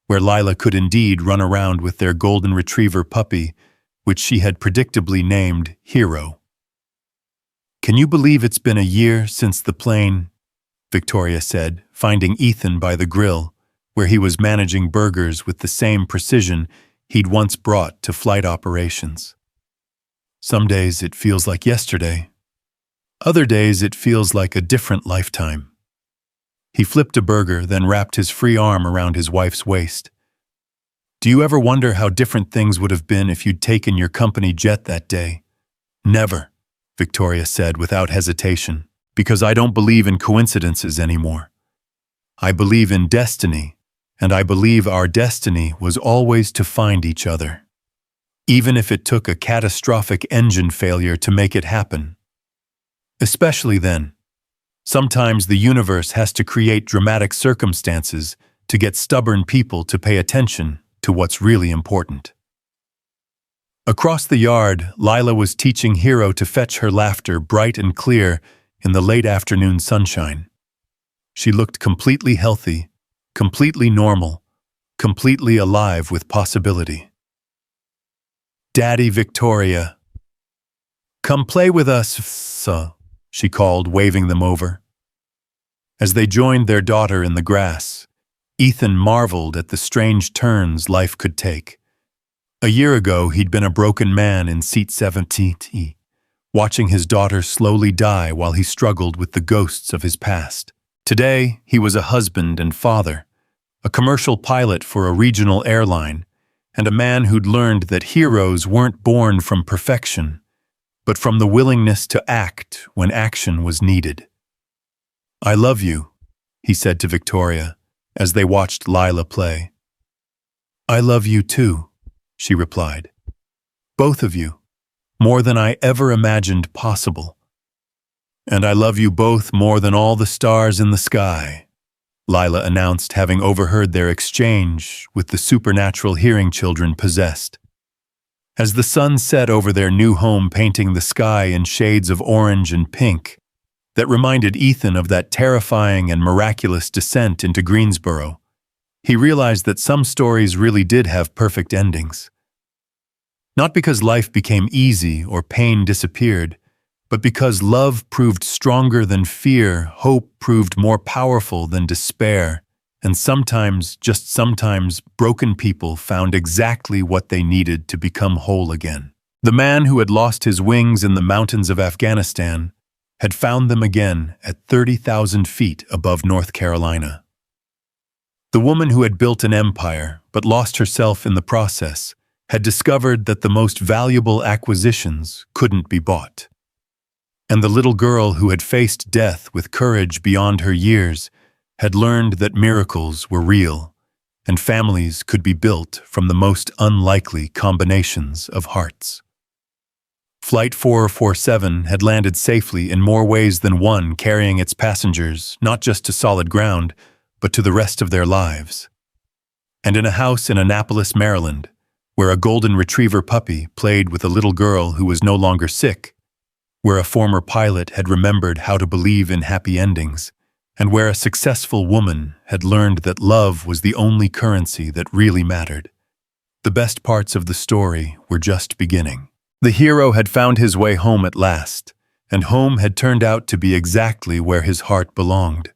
where Lila could indeed run around with their golden retriever puppy, which she had predictably named Hero. "Can you believe it's been a year since the plane?" Victoria said, finding Ethan by the grill, where he was managing burgers with the same precision he'd once brought to flight operations. "Some days it feels like yesterday. Other days it feels like a different lifetime." He flipped a burger, then wrapped his free arm around his wife's waist. "Do you ever wonder how different things would have been if you'd taken your company jet that day?" "Never," Victoria said without hesitation, "because I don't believe in coincidences anymore. I believe in destiny, and I believe our destiny was always to find each other, even if it took a catastrophic engine failure to make it happen. Especially then. Sometimes the universe has to create dramatic circumstances to get stubborn people to pay attention to what's really important." Across the yard, Lila was teaching Hero to fetch her laughter bright and clear in the late afternoon sunshine. She looked completely healthy, completely normal, completely alive with possibility. "Daddy, Victoria, come play with us, sir," she called, waving them over. As they joined their daughter in the grass, Ethan marveled at the strange turns life could take. A year ago, he'd been a broken man in seat 17, watching his daughter slowly die while he struggled with the ghosts of his past. Today, he was a husband and father, a commercial pilot for a regional airline, and a man who'd learned that heroes weren't born from perfection, but from the willingness to act when action was needed. "I love you," he said to Victoria, as they watched Lila play. "I love you too," she replied. "Both of you, more than I ever imagined possible. And I love you both more than all the stars in the sky," Lila announced, having overheard their exchange with the supernatural hearing children possessed. As the sun set over their new home, painting the sky in shades of orange and pink that reminded Ethan of that terrifying and miraculous descent into Greensboro, he realized that some stories really did have perfect endings. Not because life became easy or pain disappeared, but because love proved stronger than fear, hope proved more powerful than despair, and sometimes, just sometimes, broken people found exactly what they needed to become whole again. The man who had lost his wings in the mountains of Afghanistan had found them again at 30,000 feet above North Carolina. The woman who had built an empire but lost herself in the process had discovered that the most valuable acquisitions couldn't be bought. And the little girl who had faced death with courage beyond her years had learned that miracles were real and families could be built from the most unlikely combinations of hearts. Flight 447 had landed safely in more ways than one, carrying its passengers not just to solid ground, but to the rest of their lives. And in a house in Annapolis, Maryland, where a golden retriever puppy played with a little girl who was no longer sick, where a former pilot had remembered how to believe in happy endings, and where a successful woman had learned that love was the only currency that really mattered. The best parts of the story were just beginning. The hero had found his way home at last, and home had turned out to be exactly where his heart belonged.